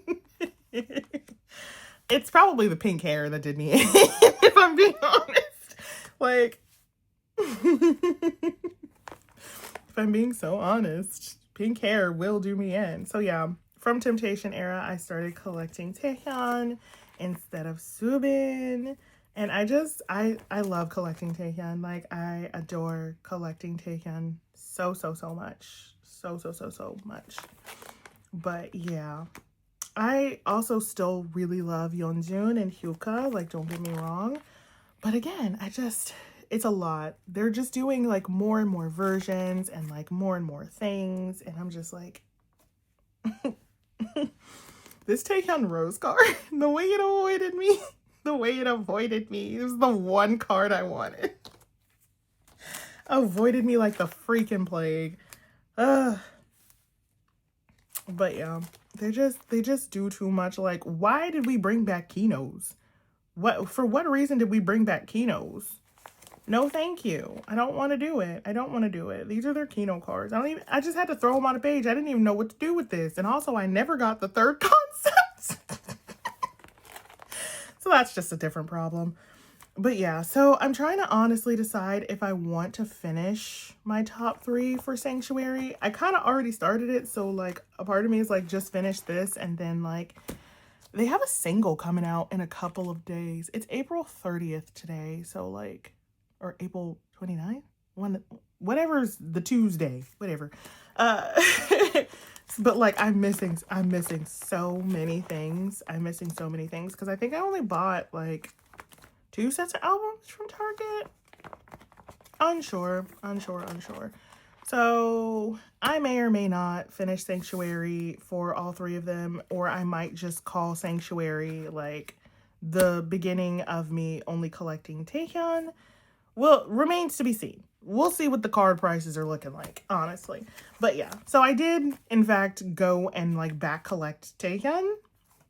It's probably the pink hair that did me in, if I'm being honest. Like, if I'm being so honest, pink hair will do me in. So yeah, from Temptation era, I started collecting Taehyung instead of Subin. And I love collecting Taehyung. Like, I adore collecting Taehyung so much. So much. But yeah, I also still really love Yeonjun and Hyuka, like, don't get me wrong. But again, it's a lot. They're just doing like more and more versions and like more and more things. And I'm just like, this Taehyung Rose card, the way it avoided me, it was the one card I wanted. Avoided me like the freaking plague. But yeah, they just do too much. Like, why did we bring back Kinos? For what reason did we bring back Kinos? No, thank you. I don't want to do it. These are their Kino cards. I just had to throw them on a page. I didn't even know what to do with this. And also, I never got the third concept. So that's just a different problem. But yeah, so I'm trying to honestly decide if I want to finish my top 3 for Sanctuary. I kind of already started it. So like a part of me is like, just finish this. And then like, they have a single coming out in a couple of days. It's April 30th today. So like, or April 29th? Whatever's the Tuesday, whatever. But like, I'm missing so many things. Because I think I only bought like 2 sets of albums from Target. Unsure. So I may or may not finish Sanctuary for all 3 of them, or I might just call Sanctuary like the beginning of me only collecting Taehyung. Well, remains to be seen. We'll see what the card prices are looking like, honestly. But yeah, so I did, in fact, go and like back collect Taehyung.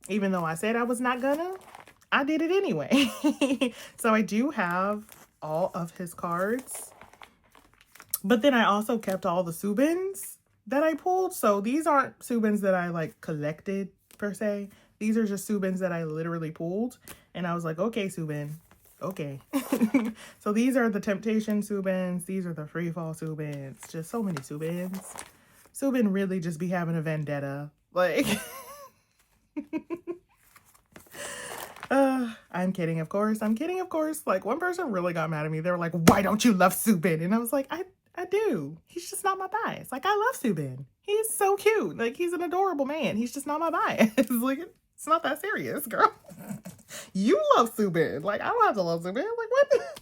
Even though I said I was not gonna, I did it anyway. So I do have all of his cards. But then I also kept all the Subins that I pulled. So these aren't Subins that I like collected per se. These are just Subins that I literally pulled. And I was like, okay, Subin, Okay. So these are the Temptation Subins. These are the Free Fall Subins. Just so many Subins. Subin really just be having a vendetta. Like, I'm kidding, of course. I'm kidding, of course. Like, one person really got mad at me. They were like, why don't you love Subin? And I was like, I do. He's just not my bias. Like, I love Subin. He's so cute. Like, he's an adorable man. He's just not my bias. Like, it's not that serious, girl. You love Subin. Like, I don't have to love Subin. Like, what?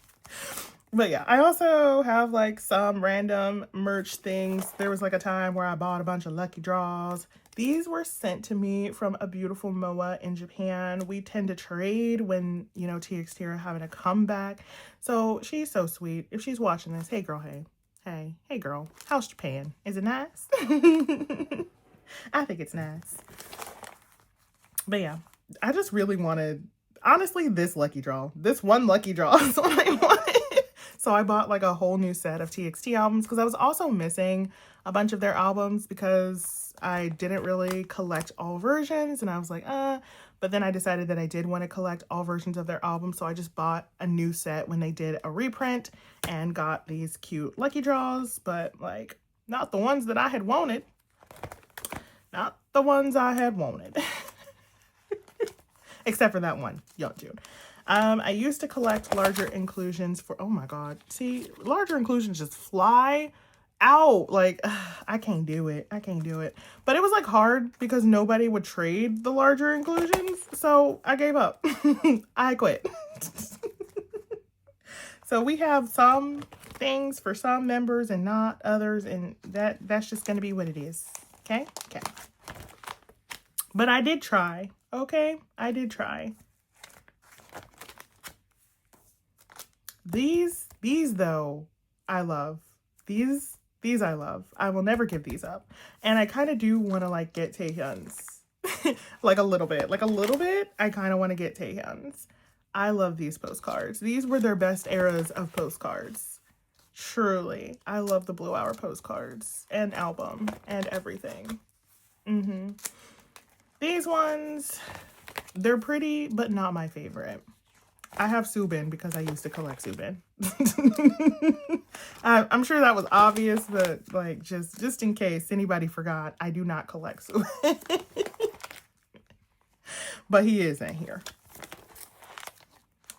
But yeah, I also have like some random merch things. There was like a time where I bought a bunch of lucky draws. These were sent to me from a beautiful Moa in Japan. We tend to trade when, you know, TXT are having a comeback. So she's so sweet. If she's watching this, hey girl, hey. Hey girl, how's Japan? Is it nice? I think it's nice. But yeah, I just really wanted, honestly, this lucky draw. This one lucky draw is what I wanted. So I bought like a whole new set of TXT albums because I was also missing a bunch of their albums because I didn't really collect all versions, and I was like, but then I decided that I did want to collect all versions of their albums, so I just bought a new set when they did a reprint and got these cute lucky draws, but like not the ones that I had wanted. Not the ones I had wanted. Except for that one, Young June. I used to collect larger inclusions for, oh my god, see, larger inclusions just fly out. Like, I can't do it. I can't do it. But it was like hard because nobody would trade the larger inclusions, so I gave up. I quit. So we have some things for some members and not others, and that's just gonna be what it is. Okay? Okay. But I did try. Okay? I did try. These though, I love. These I love. I will never give these up. And I kind of do want to like get Taehyun's. Like a little bit. I kind of want to get Taehyun's. I love these postcards. These were their best eras of postcards. Truly. I love the Blue Hour postcards and album and everything. These ones, they're pretty, but not my favorite. I have Subin because I used to collect Subin. I'm sure that was obvious, but like just in case anybody forgot, I do not collect Subin. But he is in here.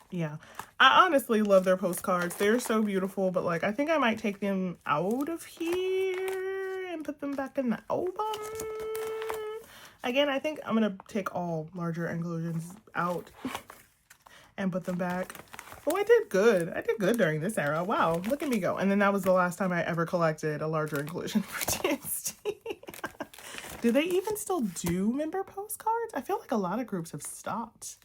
Yeah. I honestly love their postcards. They're so beautiful, but like I think I might take them out of here and put them back in the album. Again, I think I'm going to take all larger inclusions out and put them back. Oh, I did good. I did good during this era. Wow, look at me go. And then that was the last time I ever collected a larger inclusion for TXT. Do they even still do member postcards? I feel like a lot of groups have stopped.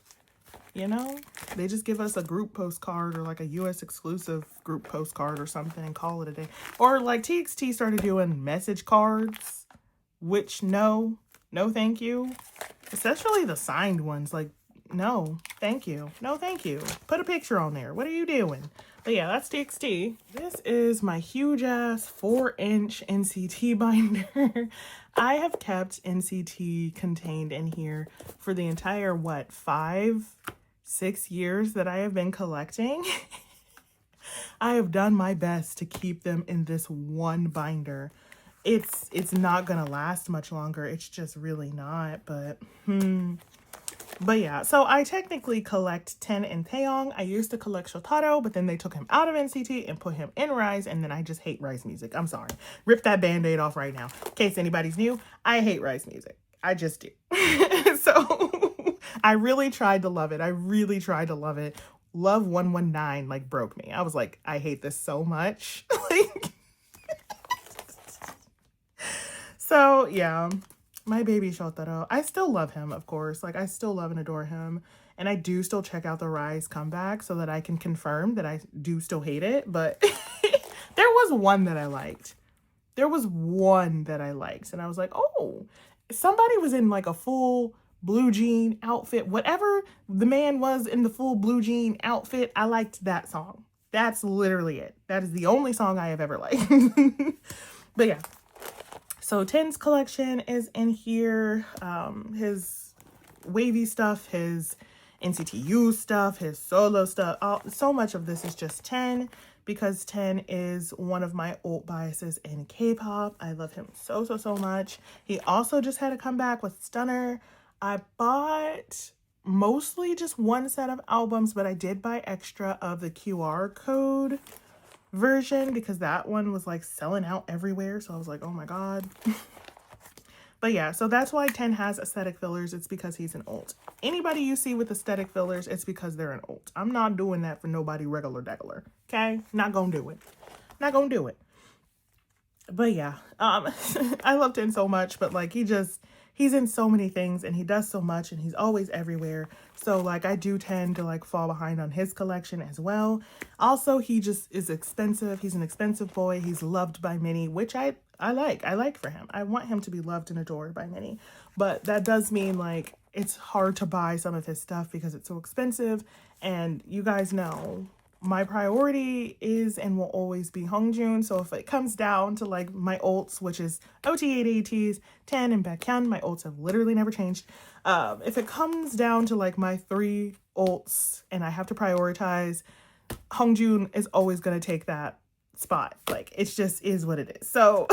You know? They just give us a group postcard or like a US exclusive group postcard or something and call it a day. Or like TXT started doing message cards, which no thank you. Especially the signed ones. Like, no, thank you. No, thank you. Put a picture on there. What are you doing? But yeah, that's TXT. This is my huge ass 4-inch NCT binder. I have kept NCT contained in here for the entire, what, 5-6 years that I have been collecting. I have done my best to keep them in this one binder. It's not gonna last much longer. It's just really not, but yeah, so I technically collect Ten and Taeyoung. I used to collect Shotaro, but then they took him out of NCT and put him in Rise, and then I just hate Rise music. I'm sorry. Rip that band-aid off right now. In case anybody's new, I hate Rise music. I just do. So I really tried to love it. I really tried to love it. Love 119 like broke me. I was like, I hate this so much. Like, so yeah, my baby Shotaro. I still love him, of course. Like, I still love and adore him. And I do still check out the Rise comeback so that I can confirm that I do still hate it. But there was one that I liked. There was one that I liked. And I was like, oh, somebody was in like a full blue jean outfit. Whatever the man was in the full blue jean outfit, I liked that song. That's literally it. That is the only song I have ever liked. But yeah. So Ten's collection is in here. His wavy stuff, his NCTU stuff, his solo stuff. So much of this is just 10 because 10 is one of my old biases in K-pop. I love him so, so, so much. He also just had a comeback with Stunner. I bought mostly just one set of albums, but I did buy extra of the QR code version because that one was like selling out everywhere. So I was like, oh my God. But yeah, so that's why 10 has aesthetic fillers. It's because he's an alt. Anybody you see with aesthetic fillers, it's because they're an alt. I'm not doing that for nobody regular. Okay? Not gonna do it. Not gonna do it. But yeah, I love 10 so much, but like he's in so many things and he does so much and he's always everywhere. So like I do tend to like fall behind on his collection as well. Also, he just is expensive. He's an expensive boy. He's loved by many, which I like for him. I want him to be loved and adored by many. But that does mean like it's hard to buy some of his stuff because it's so expensive. And you guys know my priority is and will always be Hongjoong. So if it comes down to like my ults, which is OT8 Ateez, 10, and BAEKHYUN, my ults have literally never changed. If it comes down to like my 3 ults and I have to prioritize, Hongjoong is always going to take that spot. Like it just is what it is. So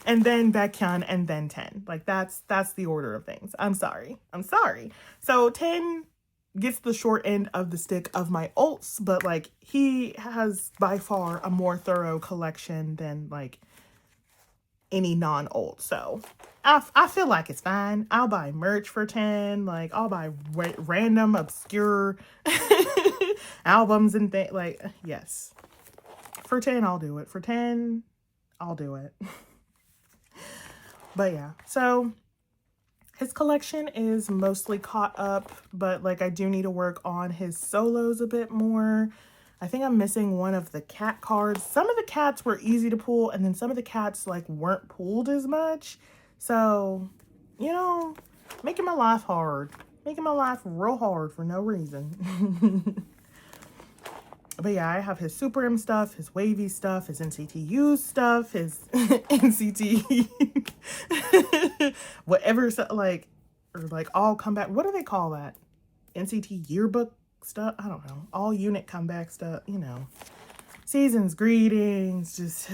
and then BAEKHYUN and then 10. Like that's the order of things. I'm sorry. So 10 gets the short end of the stick of my ults, but like he has by far a more thorough collection than like any non-ult. So I feel like it's fine. I'll buy merch for 10. Like I'll buy random obscure albums and things. Like yes, for 10 I'll do it. For 10 I'll do it. But yeah, so his collection is mostly caught up, but like I do need to work on his solos a bit more. I think I'm missing one of the cat cards. Some of the cats were easy to pull, and then some of the cats like weren't pulled as much. So, you know, making my life hard. Making my life real hard for no reason. But yeah, I have his Super M stuff, his Wavy stuff, his NCTU stuff, his NCT whatever, like, or like all comeback. What do they call that? NCT yearbook stuff? I don't know. All unit comeback stuff, you know. Season's greetings, just,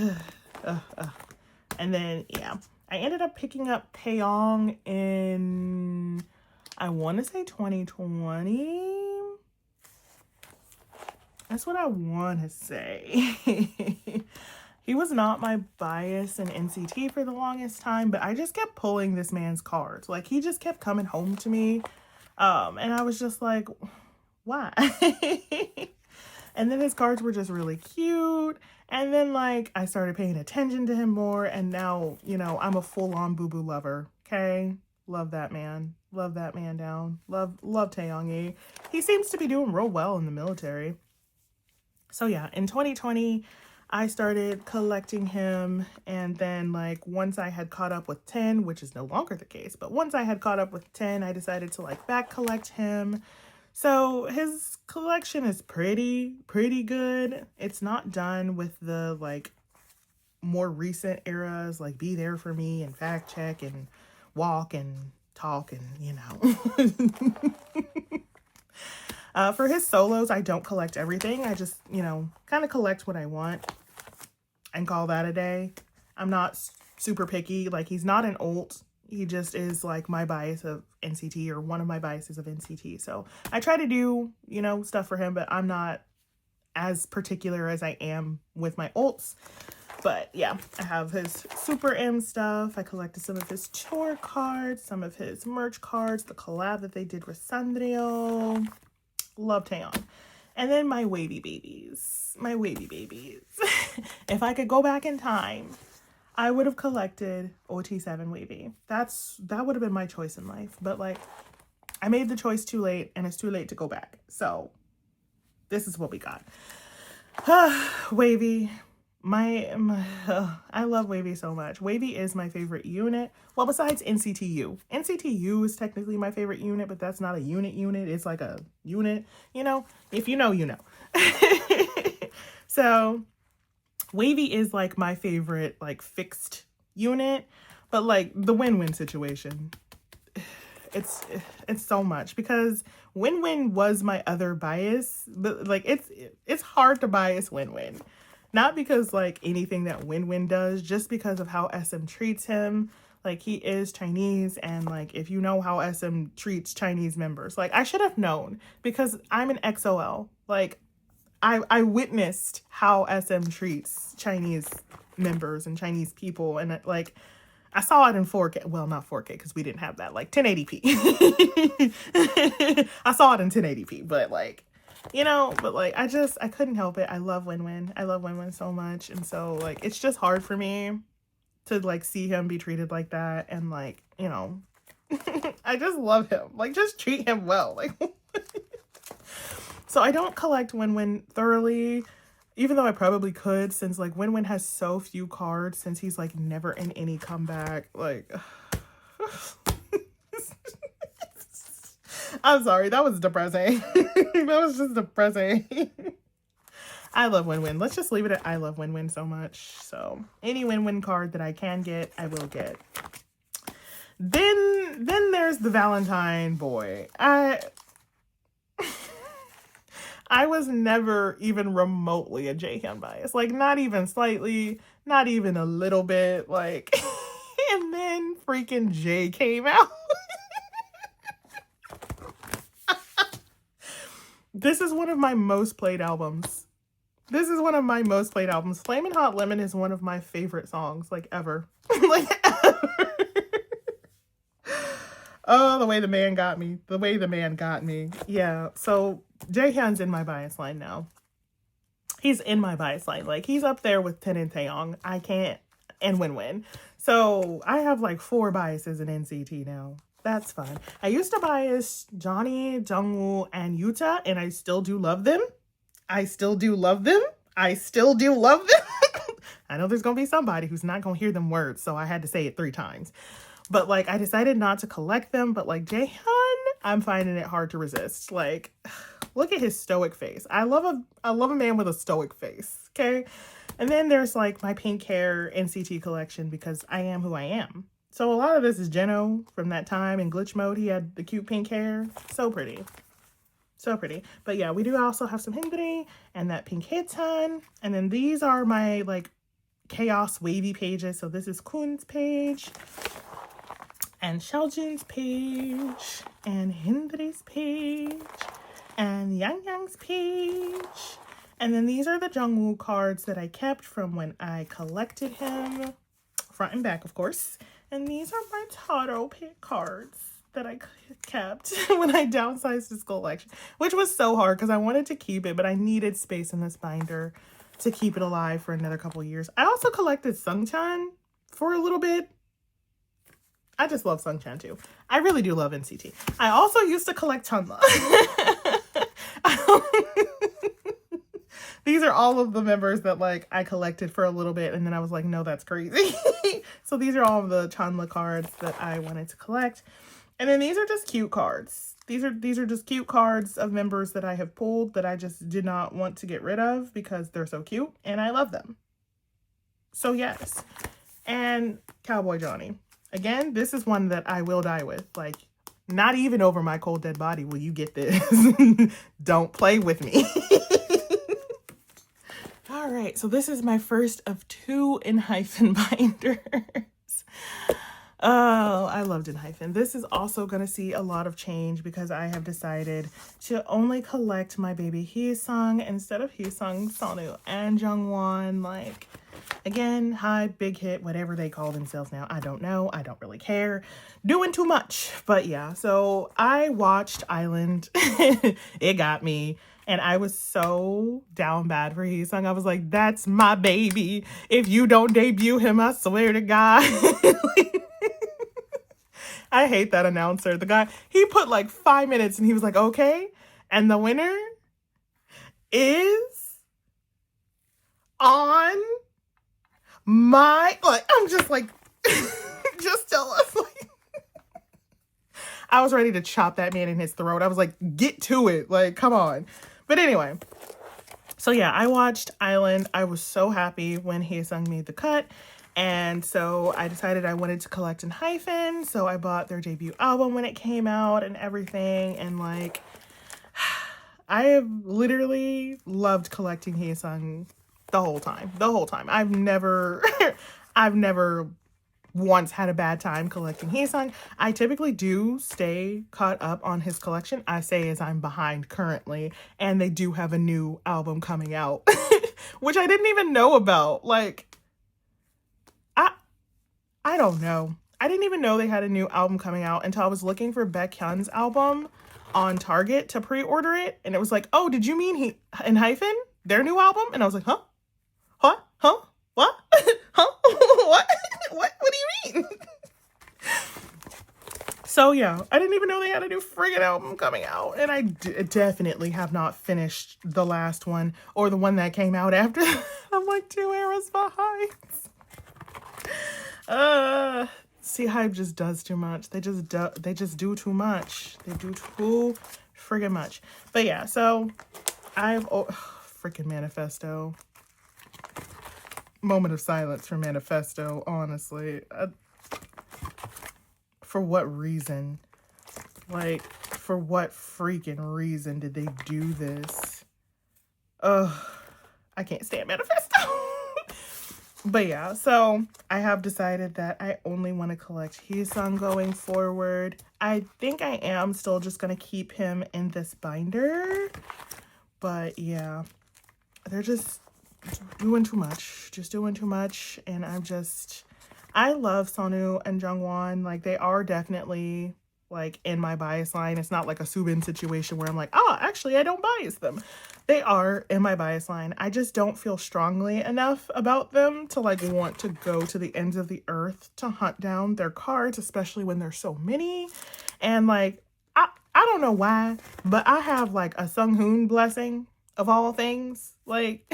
And then, yeah, I ended up picking up Taeyoung in, I want to say 2020. That's what I want to say. He was not my bias in NCT for the longest time, but I just kept pulling this man's cards. Like, he just kept coming home to me. And I was just like, why? And then his cards were just really cute. And then, like, I started paying attention to him more. And now, you know, I'm a full-on boo-boo lover, okay? Love that man. Love that man down. Love Taeyoung. He seems to be doing real well in the military. So yeah, in 2020, I started collecting him, and then like once I had caught up with 10, which is no longer the case, but once I had caught up with 10, I decided to like back collect him. So his collection is pretty good. It's not done with the like more recent eras, like Be There For Me and Fact Check and Walk and Talk and, you know. For his solos, I don't collect everything. I just, you know, kind of collect what I want and call that a day. I'm not super picky. Like, he's not an ult. He just is, like, my bias of NCT or one of my biases of NCT. So I try to do, you know, stuff for him, but I'm not as particular as I am with my ults. But, yeah, I have his Super M stuff. I collected some of his tour cards, some of his merch cards, the collab that they did with Sandrio. Love Taeyoung. And then my wavy babies. My wavy babies. If I could go back in time, I would have collected OT7 wavy. That would have been my choice in life. But like, I made the choice too late, and it's too late to go back. So this is what we got. Wavy. I love Wavy so much. Wavy is my favorite unit. Well, besides NCTU. NCTU is technically my favorite unit, but that's not a unit. It's like a unit, you know? If you know, you know. So, Wavy is like my favorite, like, fixed unit, but like the win-win situation. it's so much because Win Win was my other bias, but like it's hard to bias Win Win. Not because like anything that Win Win does, just because of how SM treats him. Like he is Chinese, and like if you know how SM treats Chinese members, like I should have known because I'm an XOL. Like I witnessed how SM treats Chinese members and Chinese people, and like I saw it in 4K. Well, not 4K because we didn't have that. Like 1080p. I saw it in 1080p, but like, you know, but like I couldn't help it. I love Win Win. I love Win Win so much, and so like it's just hard for me to like see him be treated like that, and like, you know, I just love him. Like just treat him well. Like so I don't collect Win Win thoroughly, even though I probably could, since like Win Win has so few cards, since he's like never in any comeback. Like I'm sorry, that was depressing. That was just depressing. I love Win Win. Let's just leave it at I love Win Win so much. So any Win Win card that I can get, I will get. Then there's the Valentine boy. I was never even remotely a Jaehyun bias. Like not even slightly, not even a little bit. Like and then freaking Jay came out. This is one of my most played albums. This is one of my most played albums. Flamin' Hot Lemon is one of my favorite songs, like, ever. Like, ever. Oh, the way the man got me. The way the man got me. Yeah, so Jaehyun's in my bias line now. He's in my bias line. Like, he's up there with Ten and Taeyong. I can't. And Win Win. So, I have, like, 4 biases in NCT now. That's fun. I used to bias Johnny, Jungwoo, and Yuta, and I still do love them. I still do love them. I still do love them. I know there's going to be somebody who's not going to hear them words, so I had to say it 3 times. But, like, I decided not to collect them, but, like, Jaehyun, I'm finding it hard to resist. Like, look at his stoic face. I love a man with a stoic face, okay? And then there's, like, my pink hair NCT collection because I am who I am. So a lot of this is Jeno from that time in Glitch Mode. He had the cute pink hair. So pretty. So pretty. But yeah, we do also have some Hindri and that pink Hitan. And then these are my like chaos wavy pages. So this is Kun's page and Xiaojun's page and Hindri's page and Yang Yang's page. And then these are the Jungwoo cards that I kept from when I collected him. Front and back, of course. And these are my Taro pick cards that I kept when I downsized this collection, which was so hard because I wanted to keep it, but I needed space in this binder to keep it alive for another couple years. I also collected Sungchan for a little bit. I just love Sungchan too. I really do love NCT. I also used to collect Chunla. These are all of the members that like I collected for a little bit and then I was like, no, that's crazy. So these are all of the Chanla cards that I wanted to collect. And then these are just cute cards. These are just cute cards of members that I have pulled that I just did not want to get rid of because they're so cute and I love them. So yes. And Cowboy Johnny. Again, this is one that I will die with. Like, not even over my cold dead body will you get this. Don't play with me. All right, so this is my first of 2 Enhypen binders. Oh, I loved Enhypen. This is also going to see a lot of change because I have decided to only collect my baby Hyesung instead of Hyesung, Sonu, and Jungwon. Like, again, high, big hit, whatever they call themselves now. I don't know. I don't really care. Doing too much. But yeah, so I watched Island. It got me. And I was so down bad for Hyesung. I was like, that's my baby. If you don't debut him, I swear to God. I hate that announcer. The guy, he put like 5 minutes and he was like, okay. And the winner is on my, like, I'm just like, just tell us. Like, I was ready to chop that man in his throat. I was like, get to it. Like, come on. But anyway, so yeah, I watched Island. I was so happy when Hyesung made the cut. And so I decided I wanted to collect Enhypen. So I bought their debut album when it came out and everything. And like, I have literally loved collecting Haesung the whole time. The whole time. I've never once had a bad time collecting Haesung. I typically do stay caught up on his collection. I say as I'm behind currently, and they do have a new album coming out, which I didn't even know about. Like, I don't know. I didn't even know they had a new album coming out until I was looking for BAEKHYUN's album on Target to pre-order it. And it was like, oh, did you mean Enhypen? Their new album? And I was like, huh? Huh? Huh? What? Huh? What? What do you mean? So yeah, I didn't even know they had a new friggin' album coming out. And I definitely have not finished the last one or the one that came out after that. I'm like 2 eras behind. See, Hype just does too much. They just do too much. They do too friggin' much. But yeah, so I've freaking Manifesto. Moment of silence for Manifesto, honestly. For what reason? Like, for what freaking reason did they do this? Ugh, I can't stand Manifesto. But yeah, so I have decided that I only want to collect Haesung going forward. I think I am still just going to keep him in this binder. But yeah, they're just doing too much. Just doing too much. And I love Sonu and Jungwon. Like, they are definitely like in my bias line. It's not like a Subin situation where I'm like, oh, actually I don't bias them. They are in my bias line. I just don't feel strongly enough about them to like want to go to the ends of the earth to hunt down their cards, especially when there's so many. And like, I don't know why, but I have like a Sunghoon blessing of all things. Like,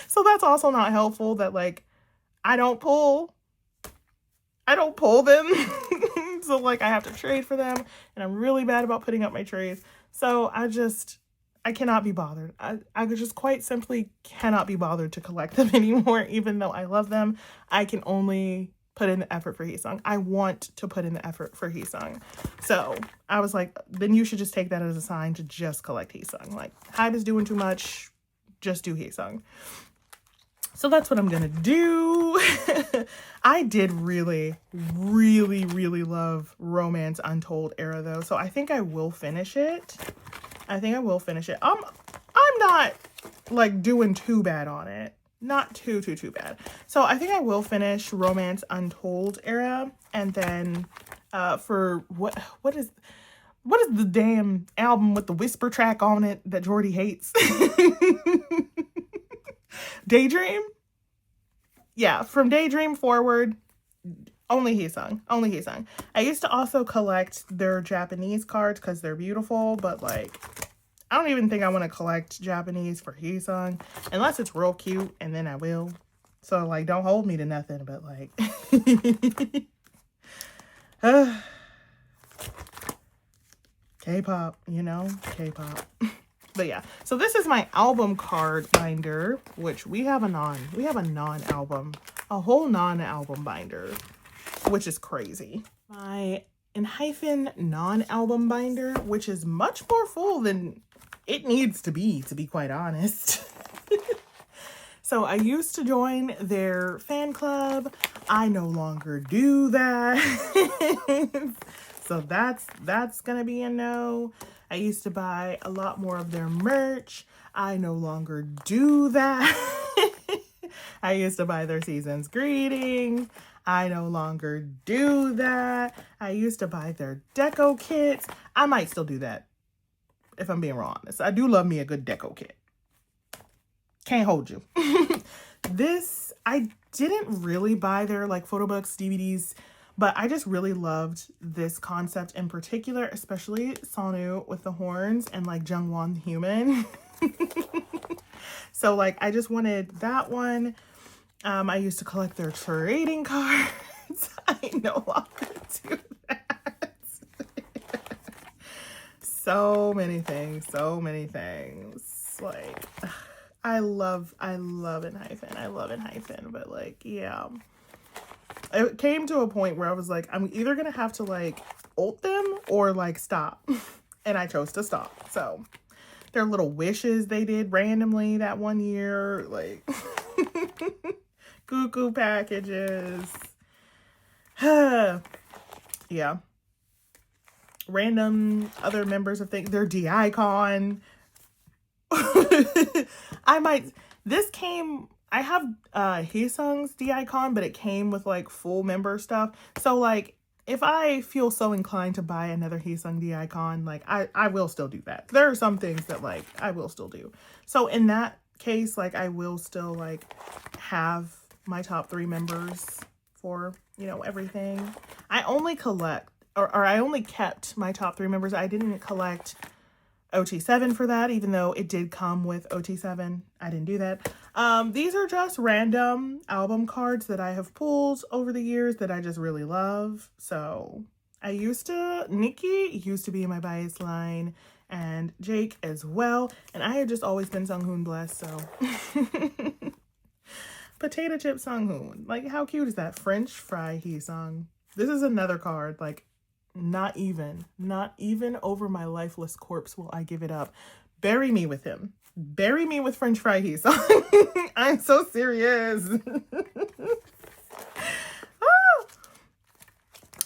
so that's also not helpful that like I don't pull them. So like I have to trade for them, and I'm really bad about putting up my trades. So I cannot be bothered. I just quite simply cannot be bothered to collect them anymore, even though I love them. I can only put in the effort for Haesung. I want to put in the effort for Haesung. So I was like, then you should just take that as a sign to just collect Haesung. Like, Hype is doing too much, just do Haesung. So that's what I'm gonna do. I did really, really, really love Romance Untold era though. So I think I will finish it. I'm not like doing too bad on it. Not too bad. So I think I will finish Romance Untold era. And then for what is the damn album with the whisper track on it that Jordy hates? Daydream? Yeah, from Daydream forward, only Haesung. I used to also collect their Japanese cards because they're beautiful, but like, I don't even think I want to collect Japanese for Haesung unless it's real cute, and then I will. So like, don't hold me to nothing, but like, K-pop, you know, K-pop. But yeah, so this is my album card binder, which we have a non-album, a whole non-album binder, which is crazy. My Enhypen non-album binder, which is much more full than it needs to be quite honest. So I used to join their fan club. I no longer do that. So that's gonna be a no. I used to buy a lot more of their merch. I no longer do that. I used to buy their season's greetings. I no longer do that. I used to buy their deco kits. I might still do that, if I'm being real honest. I do love me a good deco kit. Can't hold you. I didn't really buy their like photo books, DVDs, but I just really loved this concept in particular, especially Sonu with the horns and like Jungwon the human. So like, I just wanted that one. I used to collect their trading cards. I no longer do that. So many things. Like, I love Enhypen. I love Enhypen, but like, yeah. It came to a point where I was like, I'm either gonna have to like ult them or like stop. And I chose to stop. So their little wishes they did randomly that one year, like cuckoo packages. Yeah. Random other members of things. Their D-Icon. I have Haesung's D-Icon, but it came with like full member stuff. So like if I feel so inclined to buy another Haesung D-Icon, like I will still do that. There are some things that like I will still do. So in that case, like I will still like have my top 3 members for, you know, everything. I only collect or I only kept my top 3 members. I didn't collect OT7 for that, even though it did come with OT7. I didn't do that. These are just random album cards that I have pulled over the years that I just really love. So Nikki used to be in my bias line, and Jake as well. And I had just always been Sunghoon blessed, so. Potato chip Sunghoon. Like, how cute is that? French fry Haesung. This is another card, like, not even over my lifeless corpse will I give it up. Bury me with him. Bury me with French fry Haesung. I'm so serious.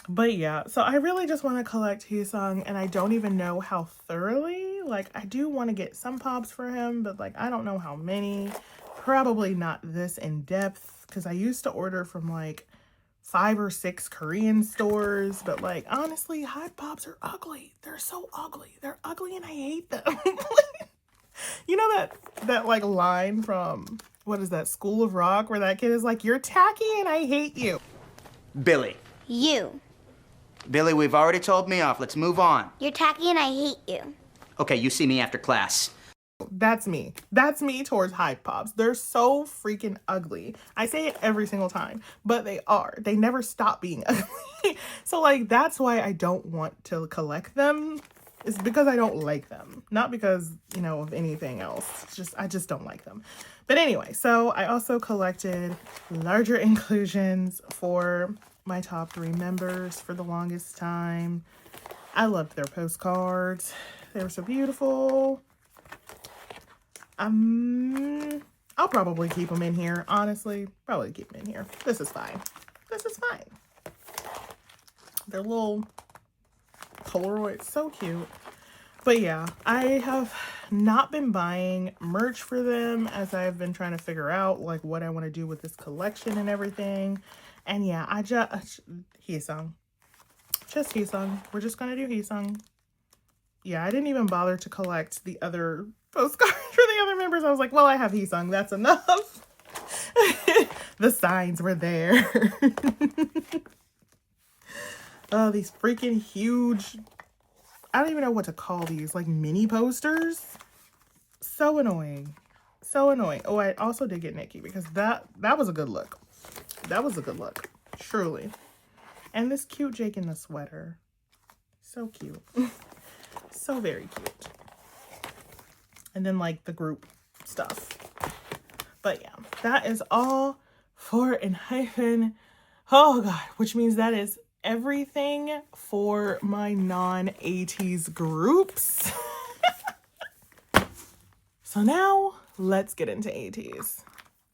But yeah, so I really just want to collect Haesung, and I don't even know how thoroughly. Like, I do want to get some pops for him, but like, I don't know how many. Probably not this in depth, because I used to order from like 5 or 6 Korean stores, but like, honestly, Hype Pops are ugly. They're so ugly. They're ugly and I hate them. You know that like line from, what is that, School of Rock, where that kid is like, you're tacky and I hate you. Billy. You. Billy, we've already told me off. Let's move on. You're tacky and I hate you. Okay, you see me after class. That's me. That's me towards Hype Pops. They're so freaking ugly. I say it every single time, but they are. They never stop being ugly. So like, that's why I don't want to collect them. It's because I don't like them. Not because, you know, of anything else. It's just, I just don't like them. But anyway, so I also collected larger inclusions for my top 3 members for the longest time. I loved their postcards. They were so beautiful. I'll probably keep them in here. Honestly, probably keep them in here. This is fine. This is fine. They're little Polaroids, so cute. But yeah, I have not been buying merch for them as I've been trying to figure out like what I want to do with this collection and everything. And yeah, I just Haesung. Just Haesung. We're just gonna do Haesung. Yeah, I didn't even bother to collect the other postcards for the other members. I was like, well, I have Haesung. That's enough. The signs were there. Oh, these freaking huge, I don't even know what to call these, like mini posters. So annoying. So annoying. Oh, I also did get Nikki because that was a good look. That was a good look. Truly. And this cute Jake in the sweater. So cute. So very cute. And then like the group stuff. But yeah, that is all for Enhypen. Oh god, which means that is everything for my non-Ateez groups. So now let's get into Ateez.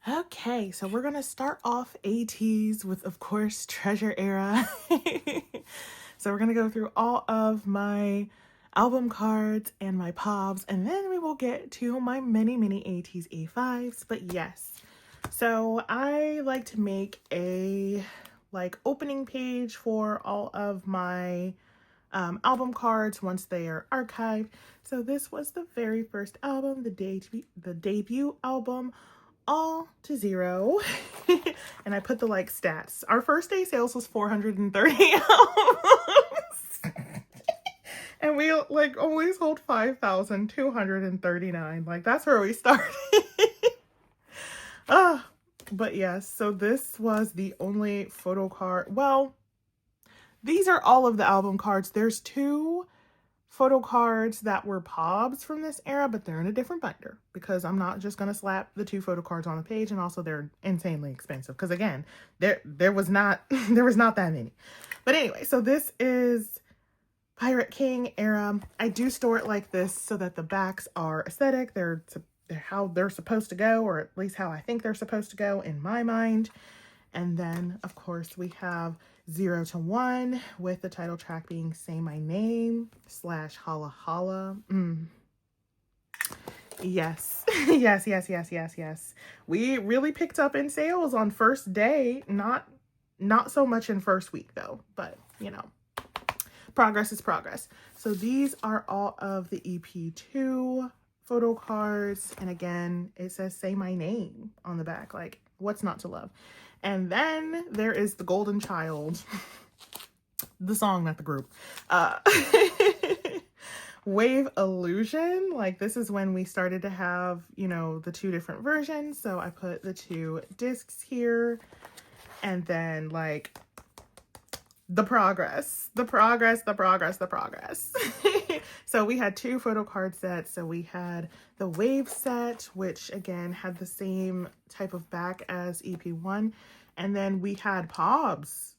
Okay, so we're gonna start off Ateez with, of course, Treasure Era. So we're gonna go through all of my album cards and my pops, and then we will get to my many Ateez A5s. But yes, so I like to make a like opening page for all of my album cards once they are archived. So this was the very first album, the debut album, All to Zero. And I put the like stats. Our first day sales was 430 albums. And we like always hold 5,239. Like that's where we started. But yes, so this was the only photo card. Well, these are all of the album cards. There's 2 photo cards that were POBs from this era, but they're in a different binder because I'm not just going to slap the 2 photo cards on the page, and also they're insanely expensive because again, there was not there was not that many. But anyway, so this is Pirate King era. I do store it like this so that the backs are aesthetic. They're how they're supposed to go, or at least how I think they're supposed to go in my mind. And then, of course, we have 0 to 1 with the title track being Say My Name / Holla Holla. Yes. yes. We really picked up in sales on first day. Not so much in first week though, but you know, progress is progress. So these are all of the EP2 photo cards. And again, it says Say My Name on the back. Like, what's not to love? And then there is the Golden Child, the song, not the group. Wave Illusion. Like, this is when we started to have, you know, the 2 different versions. So I put the 2 discs here, and then like the progress. So we had 2 photo card sets. So we had the Wave set, which again had the same type of back as EP1. And then we had POBs.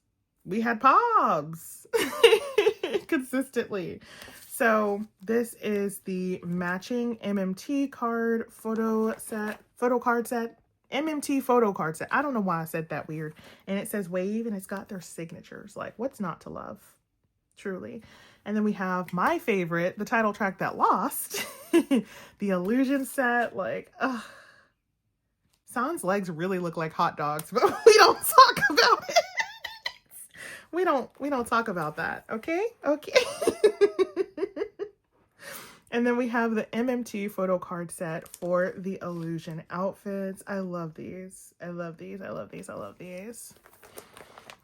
Consistently. So this is the matching MMT card photo card set. MMT photo card set. I don't know why I said that weird. And it says Wave, and it's got their signatures. Like, what's not to love? Truly. And then we have my favorite, the title track that lost, the Illusion set. Like, San's legs really look like hot dogs, but we don't talk about it. We don't talk about that. Okay. And then we have the MMT photo card set for the Illusion outfits. I love these.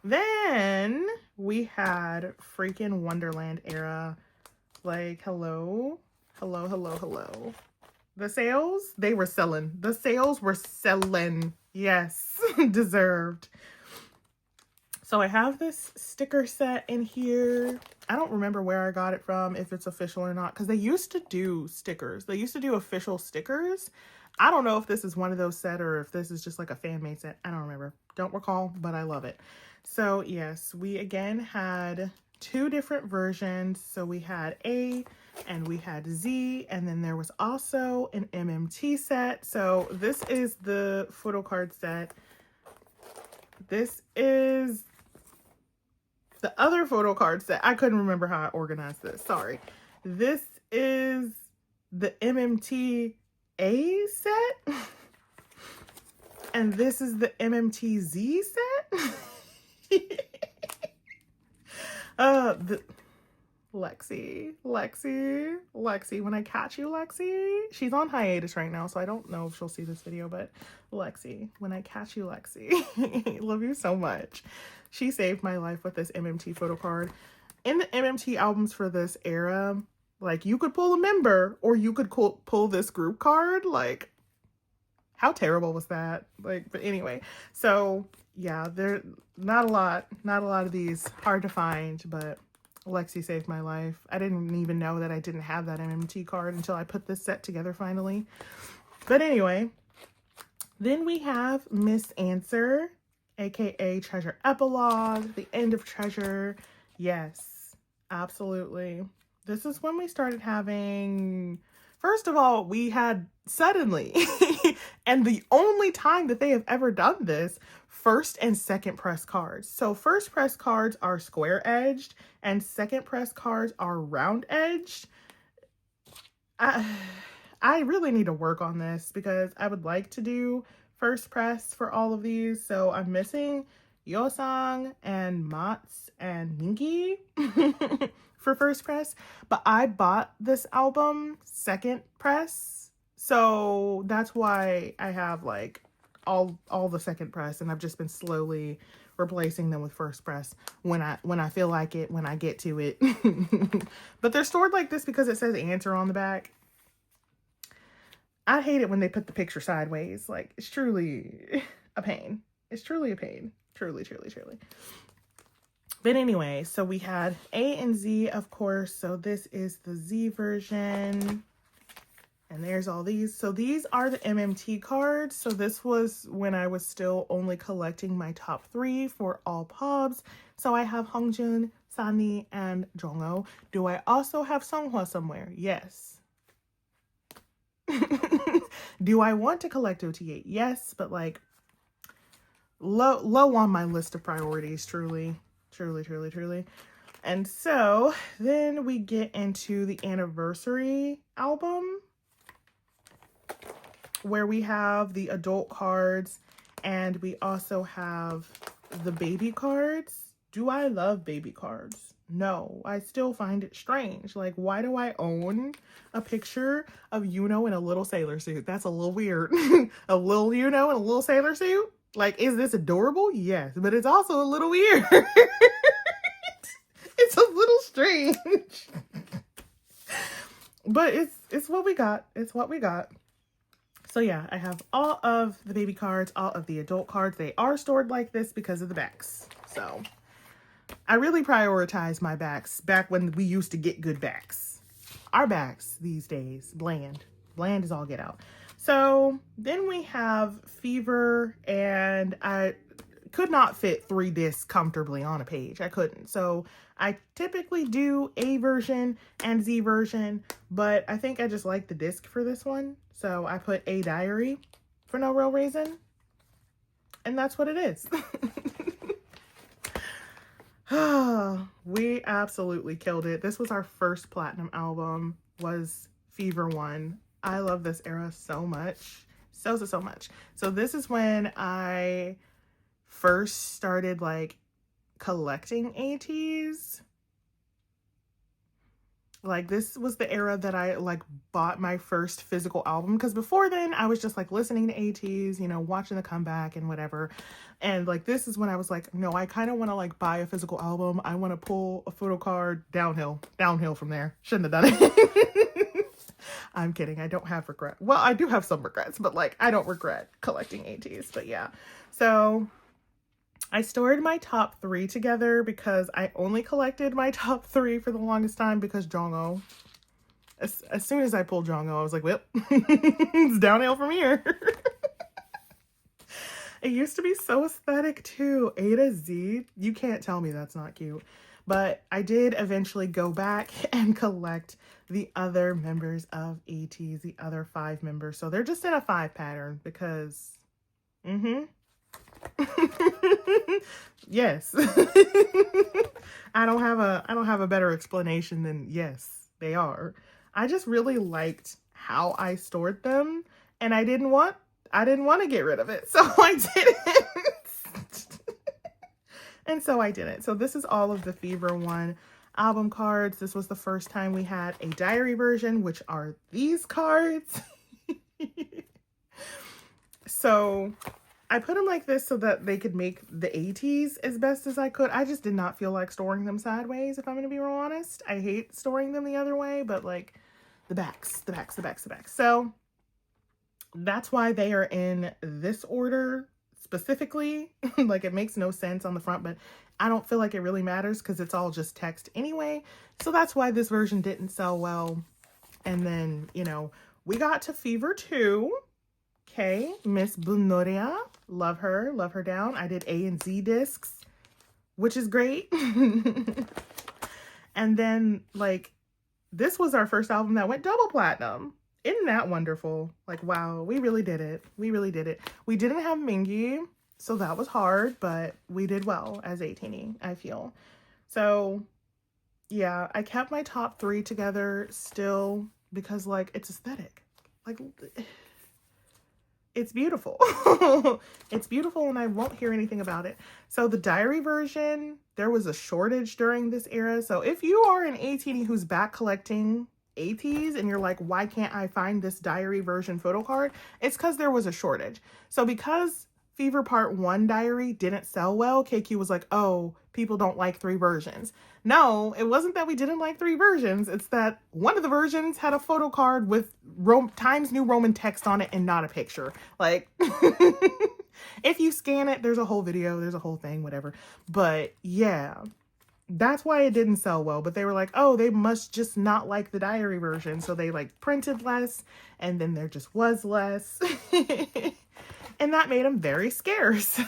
Then we had freaking Wonderland era. Like, hello. The sales, they were selling. The sales were selling. Yes, deserved. So I have this sticker set in here. I don't remember where I got it from, if it's official or not, because they used to do stickers. They used to do official stickers. I don't know if this is one of those set or if this is just like a fan-made set. I don't remember. Don't recall, but I love it. So yes, we again had 2 different versions. So we had A and we had Z, and then there was also an MMT set. So this is the photo card set. This is the other photo card set. I couldn't remember how I organized this. Sorry. This is the MMT A set. And this is the MMT Z set. Lexi, when I catch you, Lexi. She's on hiatus right now, so I don't know if she'll see this video, but Lexi, when I catch you, Lexi. Love you so much. She saved my life with this MMT photo card. In the MMT albums for this era, like, you could pull a member or you could pull this group card. Like, how terrible was that? Like, but anyway, so yeah, there not a lot of these, hard to find, but Lexi saved my life. I didn't even know that I didn't have that MMT card until I put this set together finally. But anyway, then we have Miss Answer, aka Treasure Epilogue, the end of Treasure. Yes, absolutely. This is when we started having, first of all, we had suddenly, and the only time that they have ever done this, first and second press cards. So first press cards are square edged and second press cards are round edged. I really need to work on this because I would like to do first press for all of these. So I'm missing Yosang and Mats and Minky for first press, but I bought this album second press. So that's why I have like all the second press, and I've just been slowly replacing them with first press when I feel like it, when I get to it. But they're stored like this because it says Answer on the back. I hate it when they put the picture sideways. Like, it's truly a pain. It's truly a pain. Truly. But anyway, so we had A and Z, of course. So this is the Z version. And there's all these. So these are the MMT cards. So this was when I was still only collecting my top 3 for all pubs. So I have Hongjoong, Sunny, and Jongho. Do I also have Songhwa somewhere? Yes. Do I want to collect OT8? Yes, but like low on my list of priorities, truly. And so then we get into the anniversary album, where we have the adult cards and we also have the baby cards. Do I love baby cards? No, I still find it strange. Like, why do I own a picture of Yuno in a little sailor suit? That's a little weird. A little Yuno in a little sailor suit? Like, is this adorable? Yes, but it's also a little weird. It's a little strange. But it's what we got. It's what we got. So yeah, I have all of the baby cards, all of the adult cards. They are stored like this because of the backs. So I really prioritize my backs back when we used to get good backs. Our backs these days, bland. Bland is all get out. So then we have Fever, and I could not fit 3 discs comfortably on a page. I couldn't. So I typically do A version and Z version, but I think I just like the disc for this one. So I put A Diary for no real reason. And that's what it is. We absolutely killed it. This was our first platinum album, was Fever 1. I love this era so much. So much. So this is when I first started like collecting Ateez. Like, this was the era that I like bought my first physical album, because before then I was just like listening to Ateez, you know, watching the comeback and whatever. And like, this is when I was like, no, I kind of want to like buy a physical album. I want to pull a photo card downhill from there. Shouldn't have done it. I'm kidding. I don't have regret. Well, I do have some regrets, but like, I don't regret collecting Ateez. But yeah, so I stored my top 3 together because I only collected my top 3 for the longest time because Jongho. As soon as I pulled Jongho, I was like, well, it's downhill from here. It used to be so aesthetic too. A to Z. You can't tell me that's not cute. But I did eventually go back and collect the other members of Ateez, the other 5 members. So they're just in a 5 pattern because, yes. I don't have a better explanation than yes, they are. I just really liked how I stored them, and I didn't want to get rid of it. So I didn't. And so I didn't. So this is all of the Fever 1 album cards. This was the first time we had a diary version, which are these cards. So I put them like this so that they could make the Ateez as best as I could. I just did not feel like storing them sideways, if I'm going to be real honest. I hate storing them the other way, but like the backs. So that's why they are in this order specifically. Like, it makes no sense on the front, but I don't feel like it really matters because it's all just text anyway. So that's why this version didn't sell well. And then, you know, we got to Fever 2. Okay, Miss Bunoria, love her down. I did A and Z discs, which is great. And then, like, this was our first album that went double platinum. Isn't that wonderful? Like, wow, we really did it. We didn't have Mingi, so that was hard, but we did well as 18, I feel. So, yeah, I kept my top 3 together still because, like, it's aesthetic. Like, it's beautiful. It's beautiful, and I won't hear anything about it. So the diary version, there was a shortage during this era. So if you are an 18 who's back collecting Ateez and you're like, why can't I find this diary version photo card? It's because there was a shortage. So because Fever Part 1 diary didn't sell well, KQ was like, oh, people don't like 3 versions. No, it wasn't that we didn't like 3 versions. It's that one of the versions had a photo card with Times New Roman text on it and not a picture. Like, if you scan it, there's a whole video, there's a whole thing, whatever. But yeah, That's why it didn't sell well. But they were like, oh, they must just not like the diary version. So they like printed less, and then there just was less. And that made them very scarce.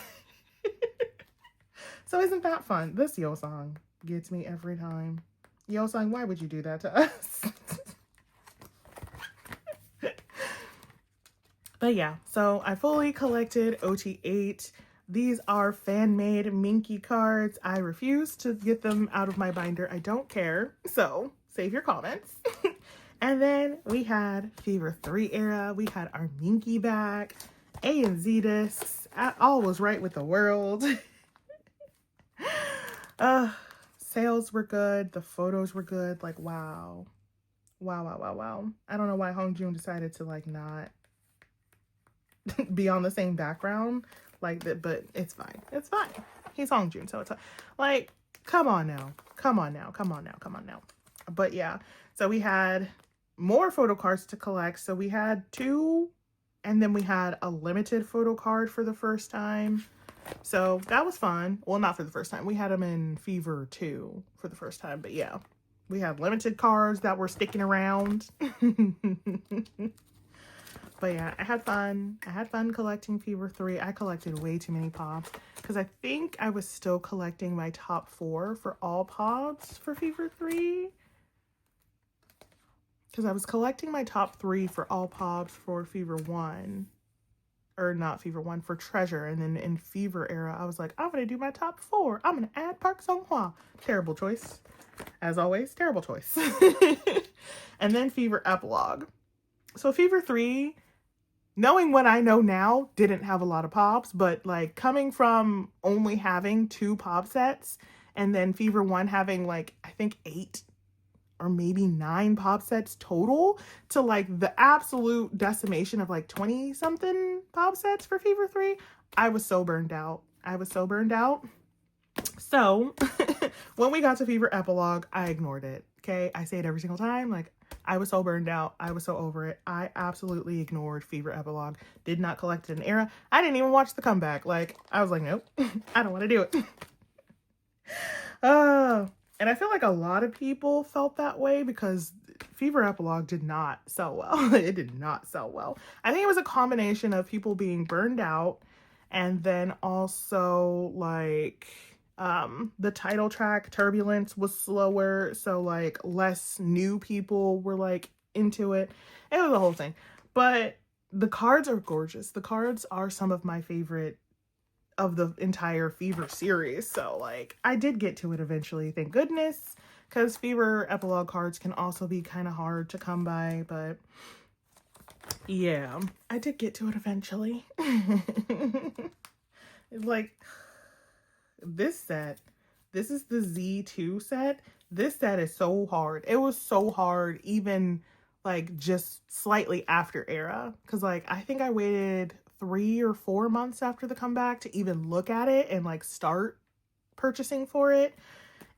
So isn't that fun? This Yeosang gets me every time. Yeosang, why would you do that to us? But yeah, so I fully collected OT8. These are fan-made Minky cards. I refuse to get them out of my binder. I don't care. So save your comments. And then we had Fever 3 era. We had our Minky back. A and Z discs. All was right with the world. Sales were good. The photos were good. Like, wow. Wow, wow, wow, wow. I don't know why Hongjoong decided to like not be on the same background like that, but it's fine. It's fine. He's Hongjoong, so it's like, come on now. Come on now. Come on now. Come on now. But yeah, so we had more photo cards to collect. So we had 2, and then we had a limited photo card for the first time. So that was fun. Well, not for the first time. We had them in Fever 2 for the first time, but yeah, we had limited cards that were sticking around. But yeah, I had fun. I had fun collecting Fever 3. I collected way too many pops because I think I was still collecting my top 4 for all pops for Fever 3. Because I was collecting my top 3 for all pops for Fever 1. Or not Fever 1, for Treasure. And then in Fever era, I was like, I'm going to do my top 4. I'm going to add Park Sung-hwa. Terrible choice. As always, terrible choice. And then Fever Epilogue. So Fever 3, knowing what I know now, didn't have a lot of pops, but like coming from only having 2 pop sets and then Fever 1 having like, I think 8 or maybe 9 pop sets total to like the absolute decimation of like 20 something pop sets for Fever 3, I was so burned out. I was so burned out. So when we got to Fever Epilogue, I ignored it. Okay. I say it every single time. Like, I was so burned out. I was so over it. I absolutely ignored Fever Epilogue. Did not collect it in era. I didn't even watch the comeback. Like, I was like, nope, I don't want to do it. And I feel like a lot of people felt that way because Fever Epilogue did not sell well. It did not sell well. I think it was a combination of people being burned out and then also like the title track Turbulence was slower, so like less new people were like into it. It was a whole thing. But the cards are gorgeous. The cards are some of my favorite of the entire Fever series. So like I did get to it eventually, thank goodness, because Fever Epilogue cards can also be kind of hard to come by, but yeah, I did get to it eventually. It's like this set, this is the Z2 set. This set is so hard. It was so hard even like just slightly after era, because like I think I waited 3 or 4 months after the comeback to even look at it and like start purchasing for it.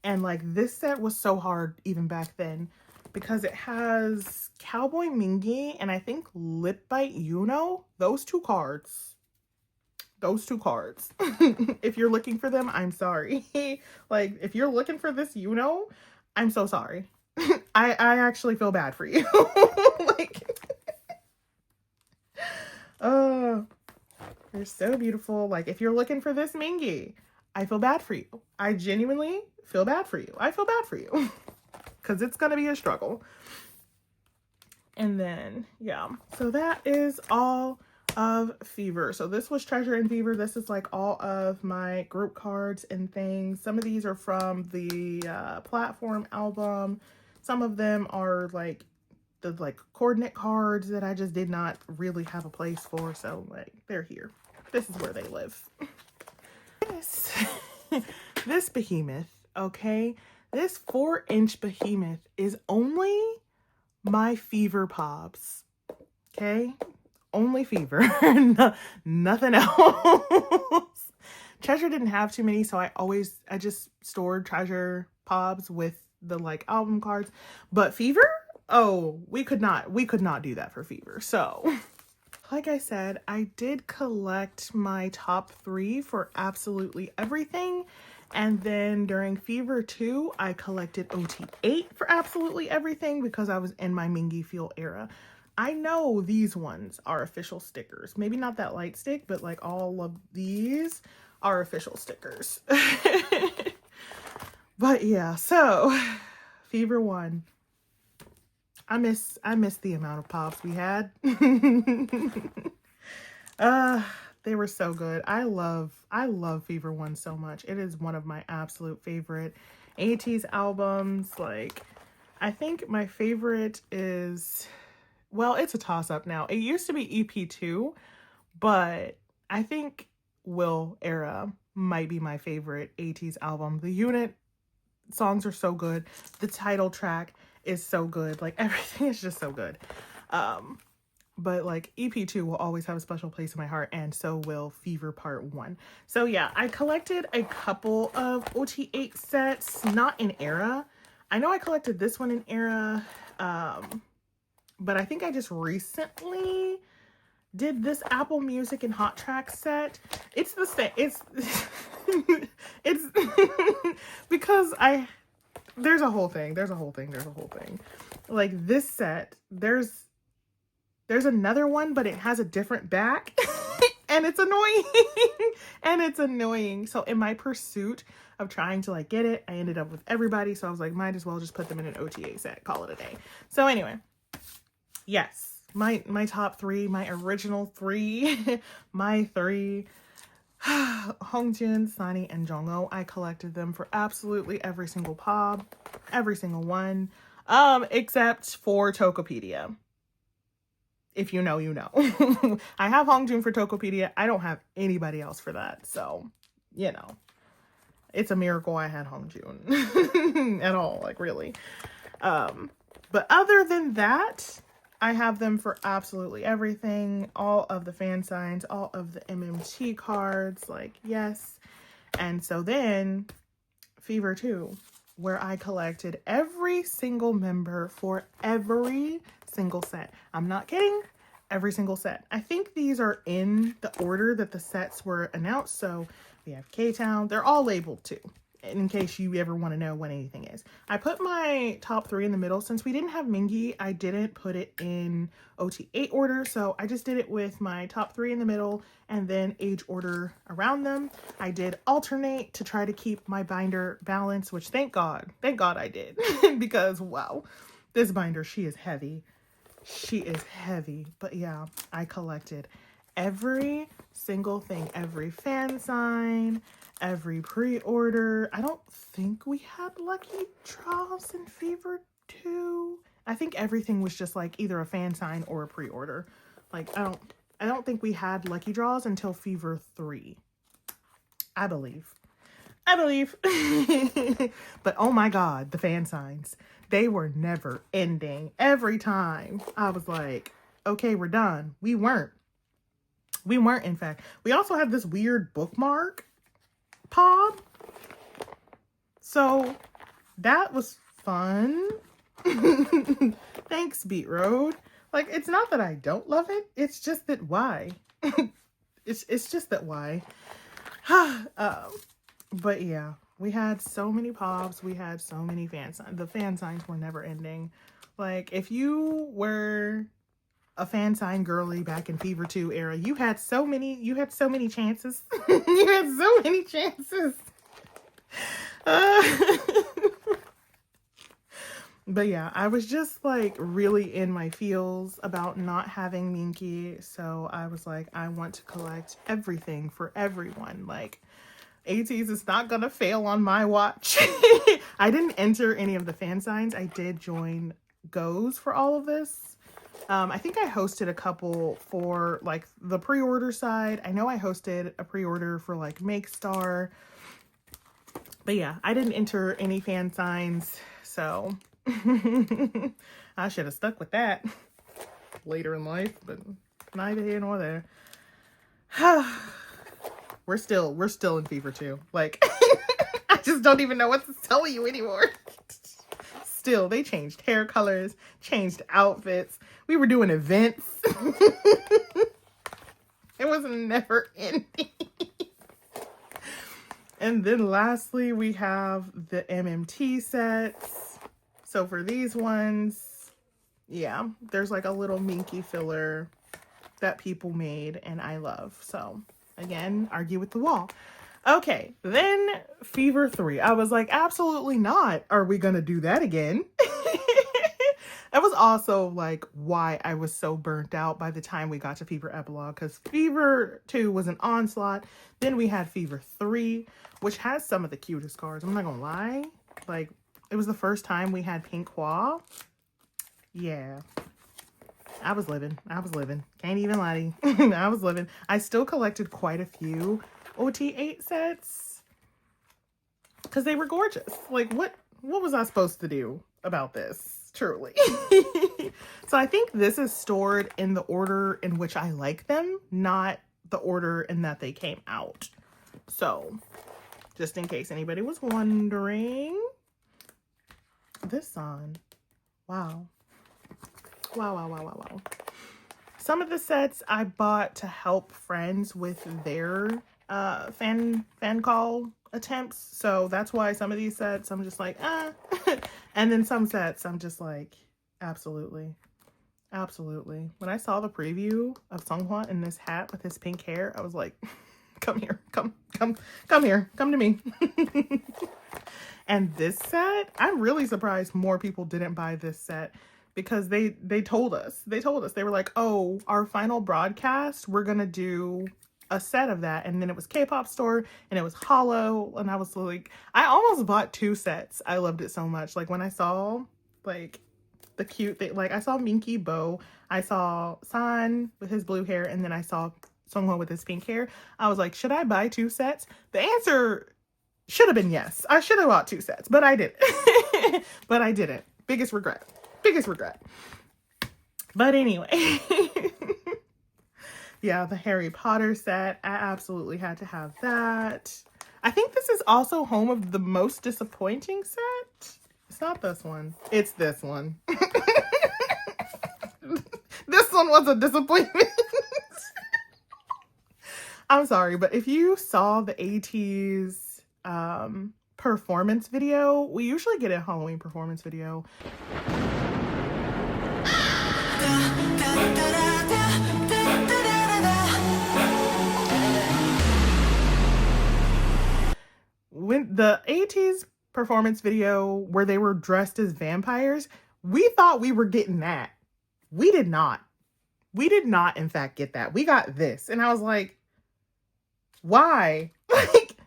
And like this set was so hard even back then because it has Cowboy Mingi and I think Lip Bite Yuno. Those two cards. If you're looking for them, I'm sorry. Like if you're looking for this Yuno, I'm so sorry. I actually feel bad for you. Like you're so beautiful. Like if you're looking for this Mingi, I feel bad for you. I genuinely feel bad for you. I feel bad for you because it's gonna be a struggle. And then yeah, so that is all of Fever. So this was Treasure and Fever. This is like all of my group cards and things. Some of these are from the platform album. Some of them are like the coordinate cards that I just did not really have a place for. So like they're here. This is where they live. This behemoth, okay? This 4-inch behemoth is only my Fever pops, okay? Only Fever, nothing else. Treasure didn't have too many, so I just stored Treasure pops with the like album cards. But Fever, oh, we could not do that for Fever. So like I said, I did collect my top 3 for absolutely everything. And then during Fever 2, I collected OT8 for absolutely everything because I was in my Mingy Feel era. I know these ones are official stickers. Maybe not that light stick, but like all of these are official stickers. But yeah, so Fever 1. I miss the amount of pops we had. They were so good. I love Fever 1 so much. It is one of my absolute favorite Ateez albums. Like, I think my favorite is, well, it's a toss-up now. It used to be EP2, but I think Will Era might be my favorite Ateez album. The unit songs are so good. The title track is so good. Like, everything is just so good. But like EP2 will always have a special place in my heart, and so will Fever Part 1. So yeah, I collected a couple of OT8 sets, not in era. I know I collected this one in era, but I think I just recently did this Apple Music and Hot Track set. It's the same. It's because there's a whole thing. Like this set, there's another one, but it has a different back and it's annoying. So in my pursuit of trying to like get it, I ended up with everybody. So I was like, might as well just put them in an OTA set, call it a day. So anyway, yes, my top 3, my original 3, my 3, Hongjoong, Sunny, and Jongho. I collected them for absolutely every single pop, every single one, except for Tokopedia. If you know, you know. I have Hongjoong for Tokopedia. I don't have anybody else for that. So, you know, it's a miracle I had Hongjoong at all, like really. But other than that, I have them for absolutely everything. All of the fan signs, all of the MMT cards, like yes. And so then Fever 2, where I collected every single member for every single set. I'm not kidding. Every single set. I think these are in the order that the sets were announced. So we have K-Town. They're all labeled too, in case you ever want to know what anything is. I put my top 3 in the middle. Since we didn't have Mingy, I didn't put it in OT8 order. So I just did it with my top 3 in the middle and then age order around them. I did alternate to try to keep my binder balanced, which thank God I did. Because wow, this binder, she is heavy. But yeah, I collected every single thing, every fan sign, every pre-order. I don't think we had lucky draws in Fever 2. I think everything was just like either a fan sign or a pre-order. Like I don't think we had lucky draws until Fever 3. I believe. But oh my God, the fan signs. They were never ending. Every time I was like, okay, we're done. We weren't, in fact. We also had this weird bookmark pod. So that was fun. Thanks, Beat Road. Like, it's not that I don't love it. It's just that why? it's just that why? But yeah, we had so many pops. We had so many fan signs. The fan signs were never ending. Like, if you were a fan sign girly back in Fever 2 era, you had so many chances. You had so many chances. But yeah, I was just like really in my feels about not having Minky. So I was like, I want to collect everything for everyone. Like, Ateez is not gonna fail on my watch. I didn't enter any of the fan signs. I did join goes for all of this. I think I hosted a couple for like the pre-order side. I know I hosted a pre-order for like Make Star. But yeah, I didn't enter any fan signs. So I should have stuck with that later in life, but neither here nor there. We're still in Fever 2. Like, I just don't even know what to tell you anymore. Still, they changed hair colors, changed outfits. We were doing events. It was never ending. And then lastly, we have the MMT sets. So for these ones, yeah, there's like a little minky filler that people made and I love. So again, argue with the wall. Okay, then Fever 3. I was like, absolutely not. Are we gonna do that again? That was also like why I was so burnt out by the time we got to Fever Epilogue, because Fever 2 was an onslaught. Then we had Fever 3, which has some of the cutest cards. I'm not gonna lie. Like, it was the first time we had Pink Hua. Yeah. I was living. Can't even lie to you. I was living. I still collected quite a few OT8 sets because they were gorgeous. Like, what was I supposed to do about this? Truly. So I think this is stored in the order in which I like them, not the order in that they came out. So just in case anybody was wondering, this song, wow. Wow. Some of the sets I bought to help friends with their fan call attempts. So that's why some of these sets I'm just like, ah. And then some sets I'm just like, absolutely. When I saw the preview of Seonghwa in this hat with his pink hair, I was like, come here. Come here. Come to me. And this set, I'm really surprised more people didn't buy this set. Because they told us, they were like, oh, our final broadcast, we're going to do a set of that. And then it was K-pop store and it was hollow. And I was like, I almost bought 2 sets. I loved it so much. Like when I saw like the cute thing, like I saw Minky Bo, I saw San with his blue hair, and then I saw Seonghwa with his pink hair. I was like, should I buy 2 sets? The answer should have been yes. I should have bought 2 sets, but I didn't. But I didn't. Biggest regret. But anyway, yeah, the Harry Potter set, I absolutely had to have that. I think this is also home of the most disappointing set. It's not this one, it's this one. This one was a disappointment. I'm sorry, but if you saw the Ateez performance video, we usually get a Halloween performance video. When the Ateez performance video where they were dressed as vampires, we thought we were getting that. We did not. In fact, get that. We got this. And I was like, why? Like,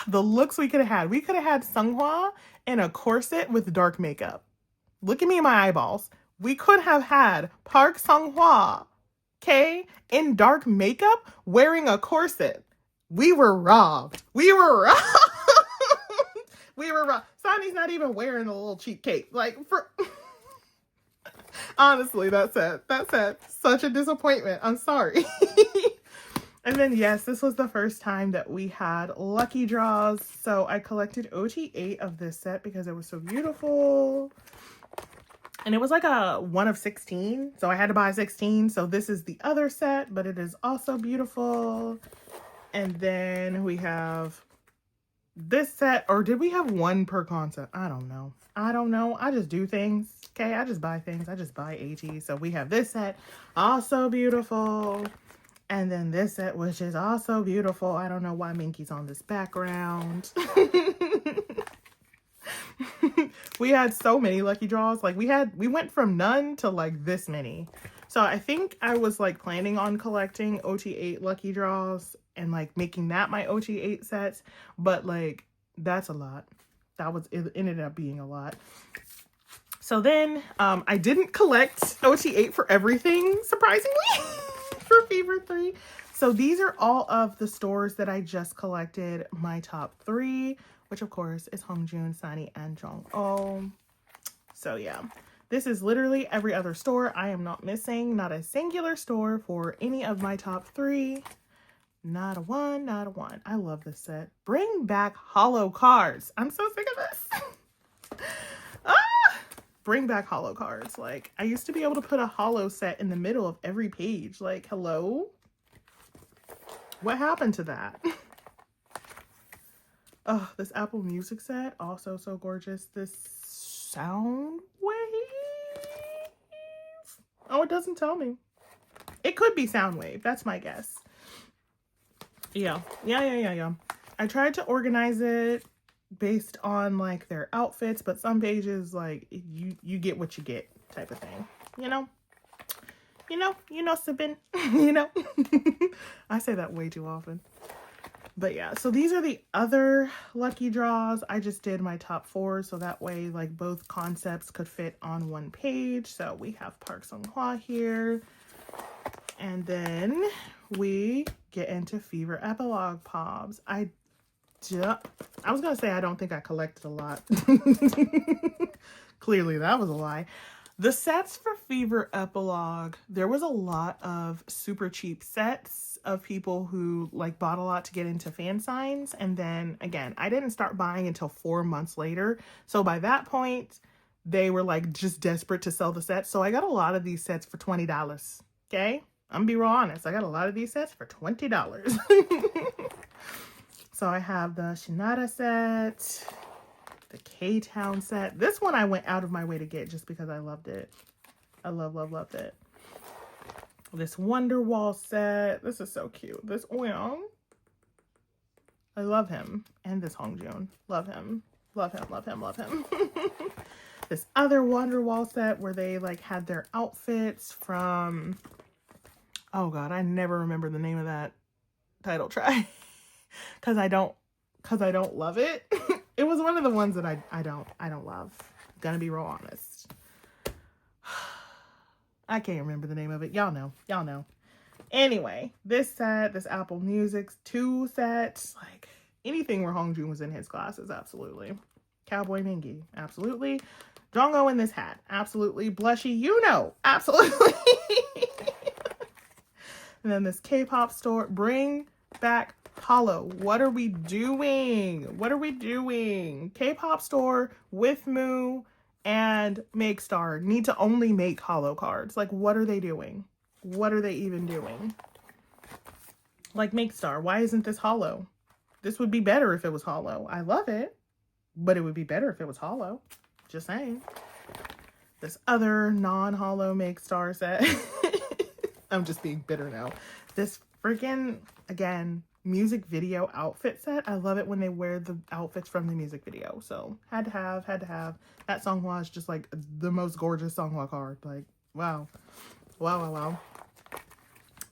the looks we could have had. We could have had Seonghwa in a corset with dark makeup. Look at me in my eyeballs. We could have had Park Seonghwa, okay, in dark makeup wearing a corset. We were robbed. We were robbed. Sonny's not even wearing a little cheap cape. Like, for honestly, that's such a disappointment. I'm sorry. And then, yes, this was the first time that we had lucky draws. So I collected OT8 of this set because it was so beautiful. And it was like a 1 of 16. So I had to buy 16. So this is the other set, but it is also beautiful. And then we have this set, or did we have 1 per concept? I don't know. I just do things. Okay, I just buy things. I just buy AT. So we have this set, also beautiful. And then this set, which is also beautiful. I don't know why Minky's on this background. We had so many lucky draws. Like we went from none to like this many. So I think I was like planning on collecting OT8 lucky draws and like making that my OT8 sets. But like, that's a lot. It ended up being a lot. So then I didn't collect OT8 for everything, surprisingly. For Fever 3. So these are all of the stores that I just collected my top 3, which of course is Hongjoong, Sunny, and Jong-oh. So yeah, this is literally every other store. I am not missing, not a singular store for any of my top 3. Not a one. I love this set. Bring back hollow cards. I'm so sick of this. Bring back hollow cards. Like, I used to be able to put a hollow set in the middle of every page. Like, hello? What happened to that? Oh, this Apple Music set, also so gorgeous. This sound wave. Oh, it doesn't tell me. It could be sound wave. That's my guess. Yeah. I tried to organize it based on like their outfits, but some pages like you get what you get type of thing. You know, sipping. You know. I say that way too often. But yeah, so these are the other lucky draws. I just did my top 4 so that way like both concepts could fit on one page. So we have Park Sung-hwa here. And then we get into Fever Epilogue Pobs. I was going to say I don't think I collected a lot. Clearly that was a lie. The sets for Fever Epilogue, there was a lot of super cheap sets of people who like bought a lot to get into fan signs. And then again, I didn't start buying until 4 months later. So by that point, they were like just desperate to sell the sets. So I got a lot of these sets for $20. Okay? I'm gonna be real honest. I got a lot of these sets for $20. So I have the Shinada set, the K-Town set. This one I went out of my way to get just because I loved it. I loved it. This Wonderwall set. This is so cute. This Oyeon. I love him. And this Hongjoong. Love him. This other Wonderwall set where they like had their outfits from... Oh God, I never remember the name of that title track. Cause I don't love it. It was one of the ones that I don't love. Gonna be real honest. I can't remember the name of it. Y'all know. Anyway, this set, this Apple Music 2 set, like anything where Hongjoong was in his classes, absolutely. Cowboy Mingy, absolutely. Jongho in this hat, absolutely. Blushy, absolutely. And then this K-pop store, bring back Hollow. What are we doing? K-pop store with Moo and Makestar need to only make Hollow cards. Like, what are they doing? What are they even doing? Like, Makestar, why isn't this Hollow? This would be better if it was Hollow. I love it, but it would be better if it was Hollow. Just saying. This other non-Hollow Makestar set. I'm just being bitter now. This freaking, again, music video outfit set. I love it when they wear the outfits from the music video. So had to have. That Songhwa is just like the most gorgeous Songhwa card. Like, wow.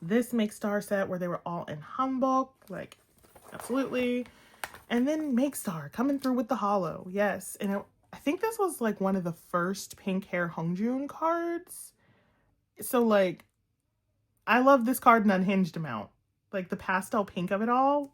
This Makestar set where they were all in hanbok. Like, absolutely. And then Makestar coming through with the Hollow. Yes. And I think this was like one of the first pink hair Hongjoong cards. So like, I love this card in Unhinged amount. Like the pastel pink of it all.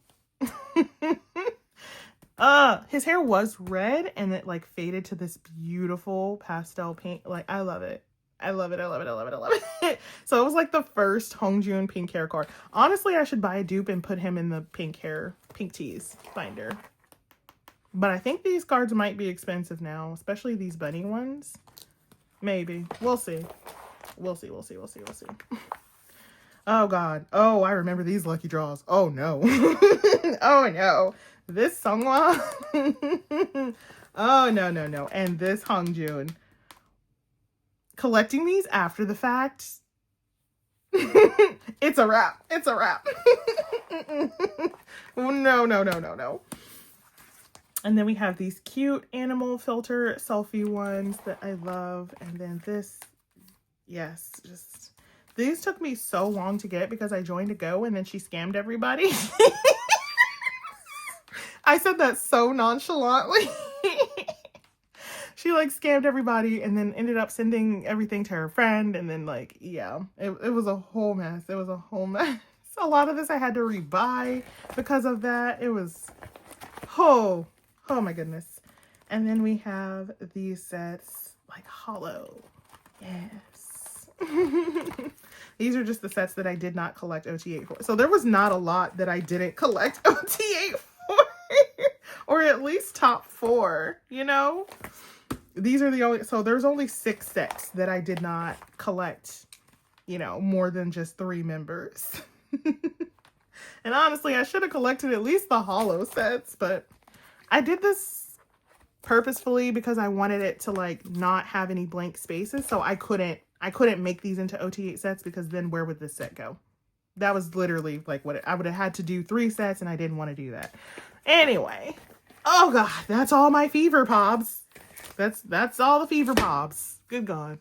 His hair was red and it like faded to this beautiful pastel pink. Like, I love it. I love it. So it was like the first Hongjoong pink hair card. Honestly, I should buy a dupe and put him in the pink tees binder. But I think these cards might be expensive now, especially these bunny ones. Maybe. We'll see. Oh God. Oh, I remember these lucky draws. Oh no. Oh no. This Songhwa. Oh no. And this Hongjoong. Collecting these after the fact. It's a wrap. No. And then we have these cute animal filter selfie ones that I love. And then this, yes, just, these took me so long to get because I joined a Go and then she scammed everybody. I said that so nonchalantly. She like scammed everybody and then ended up sending everything to her friend. And then like, yeah, it was a whole mess. A lot of this I had to rebuy because of that. It was, oh my goodness. And then we have these sets like Hollow. Yes. These are just the sets that I did not collect OT8 for. So there was not a lot that I didn't collect OT8 for. Or at least top 4, you know? These are the only, so there's only 6 sets that I did not collect, you know, more than just 3 members. And honestly, I should have collected at least the Hollow sets, but I did this purposefully because I wanted it to like not have any blank spaces. So I couldn't make these into OT8 sets because then where would this set go? That was literally like what I would have had to do 3 sets and I didn't want to do that. Anyway, oh God, that's all my fever pops. That's all the fever pops. Good God.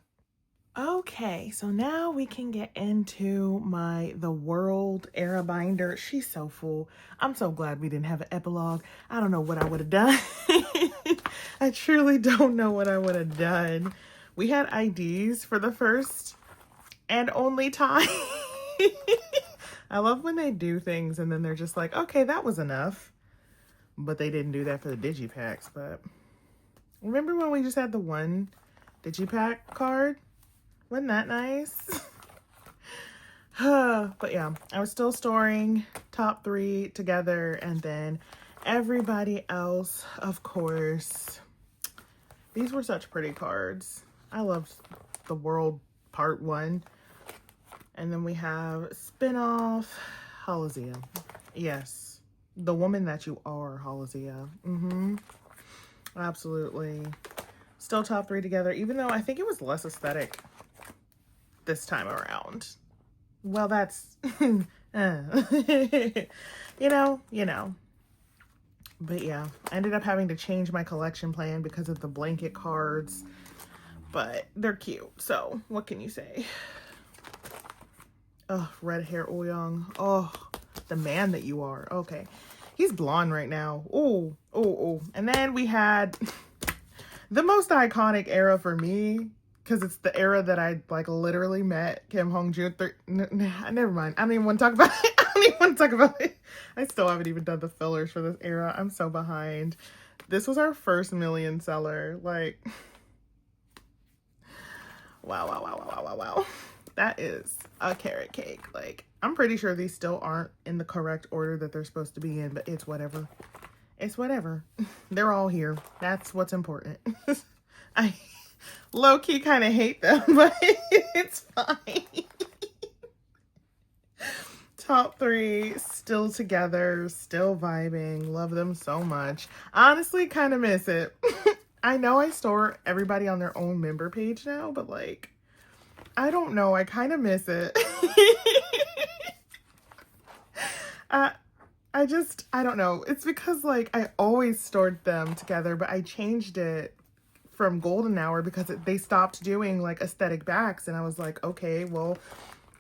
Okay, so now we can get into the World era binder. She's so full. I'm so glad we didn't have an epilogue. I don't know what I would have done. I truly don't know what I would have done. We had IDs for the first and only time. I love when they do things and then they're just like, okay, that was enough. But they didn't do that for the digipacks. But remember when we just had the one digipack card? Wasn't that nice? But yeah, I was still storing top 3 together and then everybody else, of course. These were such pretty cards. I loved the World Part 1. And then we have Spinoff, Halazia. Yes, the woman that you are, Halazia. Absolutely. Still top 3 together, even though I think it was less aesthetic this time around. Well, that's, you know. But yeah, I ended up having to change my collection plan because of the blanket cards. But they're cute, so what can you say? Oh, red hair Oyoung. Oh, the man that you are. Okay. He's blonde right now. Oh. And then we had the most iconic era for me, because it's the era that I like literally met Kim Hongjoong. Never mind. I don't even want to talk about it. I still haven't even done the fillers for this era. I'm so behind. This was our first million seller. Like, wow. That is a carrot cake. Like, I'm pretty sure these still aren't in the correct order that they're supposed to be in, but it's whatever. It's whatever. They're all here. That's what's important. I low-key kind of hate them, but it's fine. Top 3, still together, still vibing. Love them so much. Honestly, kind of miss it. I know I store everybody on their own member page now, but like, I don't know. I kind of miss it. I don't know. It's because like I always stored them together, but I changed it from golden hour because they stopped doing like aesthetic backs. And I was like, okay, well,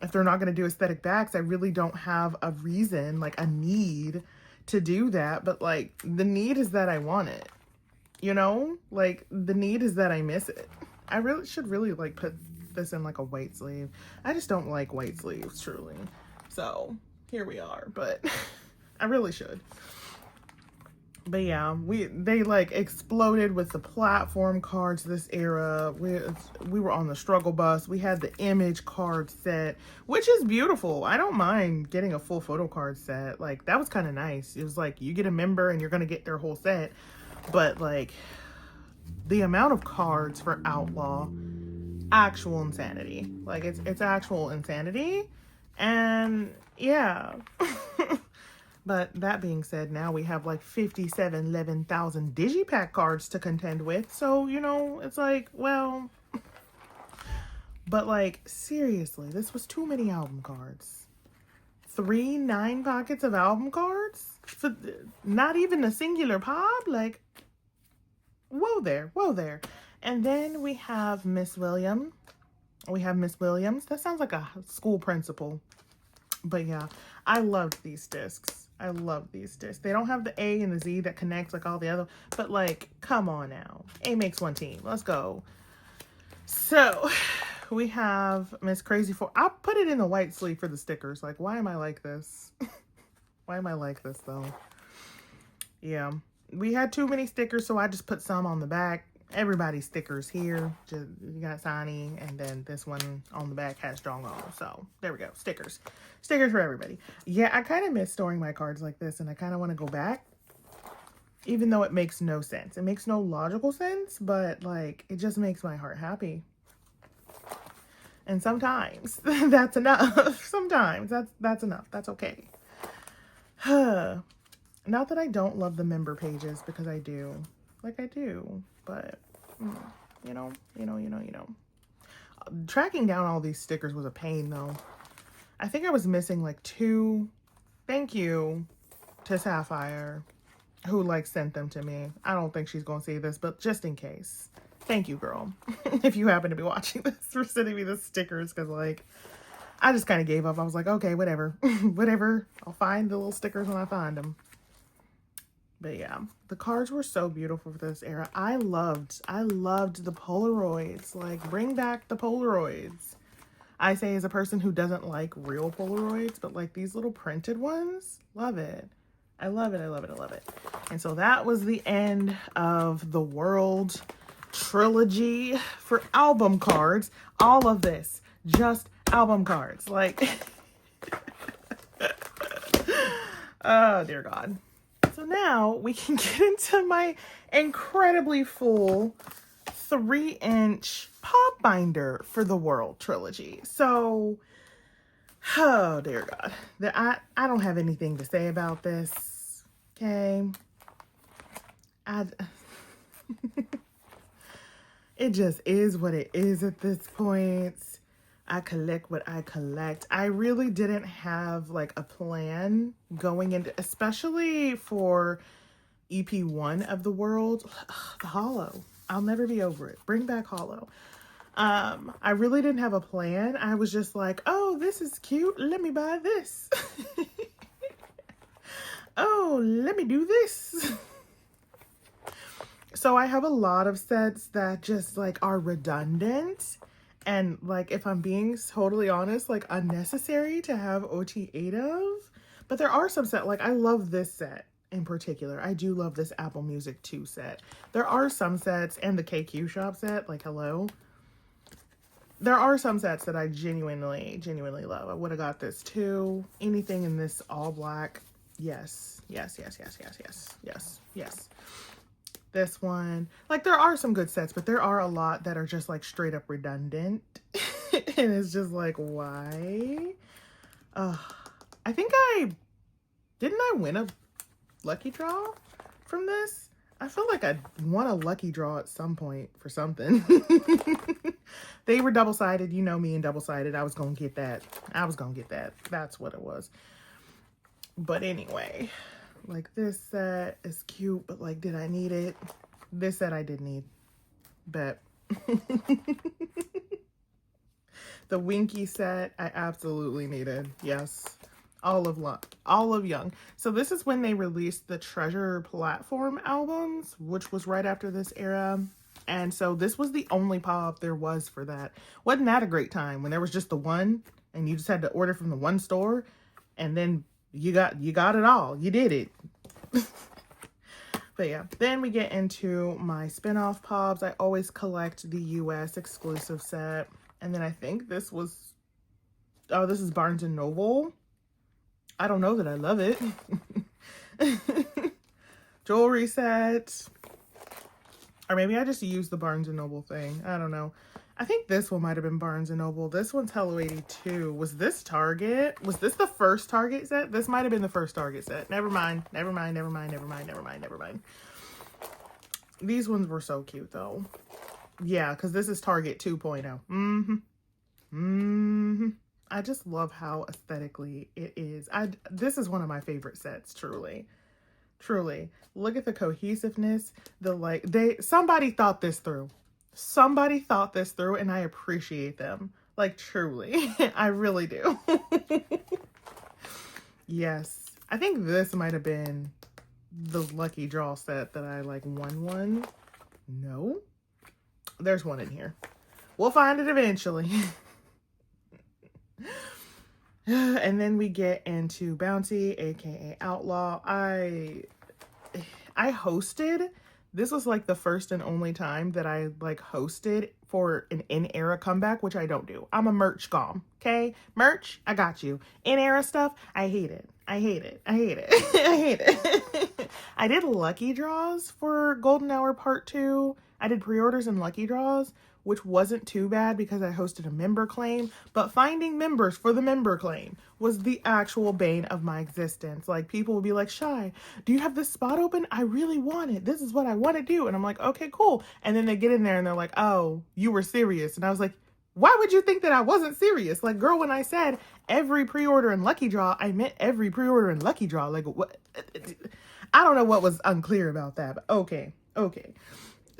if they're not going to do aesthetic backs, I really don't have a reason, like a need to do that. But like the need is that I want it, you know, like the need is that I miss it. I really should like put this in like a white sleeve. I just don't like white sleeves, truly. So here we are, but I really should. But yeah, they like exploded with the platform cards this era. We were on the struggle bus. We had the image card set, which is beautiful. I don't mind getting a full photo card set. Like, that was kind of nice. It was like, you get a member and you're going to get their whole set. But like, the amount of cards for Outlaw, actual insanity. Like, it's actual insanity. And yeah. But that being said, now we have like 11,000 digipack cards to contend with. So, you know, it's like, well, but like, seriously, this was too many album cards. 3 9 pockets of album cards for not even a singular pod. Like, whoa there. And then we have Miss Williams. That sounds like a school principal. But yeah, I loved these discs. They don't have the A and the Z that connects like all the other, but like, come on now. A makes one team. Let's go. So we have Miss Crazy 4. I'll put it in the white sleeve for the stickers. Like, why am I like this? Why am I like this though? Yeah, we had too many stickers, so I just put some on the back. Everybody's stickers here. Just, you got Sonny, and then this one on the back has Strong On. So there we go. Stickers for everybody. Yeah, I kind of miss storing my cards like this, and I kind of want to go back, even though it makes no sense. It makes no logical sense, but like, it just makes my heart happy. And sometimes that's enough. Sometimes that's enough. That's okay. Not that I don't love the member pages, because I do. Like, I do. But, you know. Tracking down all these stickers was a pain, though. I think I was missing, like, 2. Thank you to Sapphire, who, like, sent them to me. I don't think she's going to see this, but just in case. Thank you, girl. If you happen to be watching this, for sending me the stickers, because, like, I just kind of gave up. I was like, okay, whatever. Whatever. I'll find the little stickers when I find them. But yeah, the cards were so beautiful for this era. I loved the Polaroids. Like, bring back the Polaroids. I say as a person who doesn't like real Polaroids, but like these little printed ones, love it. I love it, I love it, I love it. And so that was the end of the World Trilogy for album cards. All of this, just album cards. Like, oh dear God. So now we can get into my incredibly full 3-inch pop binder for the World Trilogy. So, oh dear God, I don't have anything to say about this. Okay, it just is what it is at this point. I collect what I collect. I really didn't have like a plan going into, especially for EP1 of the World. The Hollow. I'll never be over it. Bring back Hollow. I really didn't have a plan. I was just like, oh, this is cute. Let me buy this. Oh, let me do this. So I have a lot of sets that just like are redundant. And like, if I'm being totally honest, like unnecessary to have OT8 of. But there are some sets, like I love this set in particular. I do love this Apple Music 2 set. There are some sets, and the KQ Shop set, like hello. There are some sets that I genuinely love. I would have got this too. Anything in this all black. Yes. This one, like there are some good sets, but there are a lot that are just like straight up redundant. And it's just like, why? I think didn't I win a lucky draw from this? I feel like I won a lucky draw at some point for something. They were double-sided. You know me and double-sided. I was going to get that. That's what it was. But anyway, like this set is cute, but like, did I need it? This set I did need, but the Winky set I absolutely needed. Yes. All of Young. So this is when they released the Treasure Platform albums, which was right after this era. And so this was the only pop there was for that. Wasn't that a great time when there was just the one and you just had to order from the one store and then you got it all. You did it. But yeah, then we get into my spin-off pops. I always collect the US exclusive set. And then I think this was, oh, this is Barnes & Noble. I don't know that I love it. Jewelry set. Or maybe I just used the Barnes & Noble thing. I don't know. I think this one might have been Barnes & Noble. This one's Hello 82. Was this Target? Was this the first Target set? This might have been the first Target set. Never mind. These ones were so cute, though. Yeah, because this is Target 2.0. I just love how aesthetically it is. This is one of my favorite sets, truly. Look at the cohesiveness. Somebody thought this through. And I appreciate them. Like, truly. I really do. Yes. I think this might have been the lucky draw set that I like won one. No. There's one in here. We'll find it eventually. And then we get into Bounty, aka Outlaw. I hosted. This was like the first and only time that I like hosted for an in-era comeback, which I don't do. I'm a merch gom, okay? Merch, I got you. In-era stuff, I hate it. I hate it. I did lucky draws for Golden Hour Part 2. I did pre-orders and lucky draws, which wasn't too bad because I hosted a member claim, but finding members for the member claim was the actual bane of my existence. Like, people would be like, Shy, do you have this spot open? I really want it. This is what I want to do. And I'm like, okay, cool. And then they get in there and they're like, oh, you were serious. And I was like, why would you think that I wasn't serious? Like, girl, when I said every pre-order and lucky draw, I meant every pre-order and lucky draw. Like, what? I don't know what was unclear about that, but okay.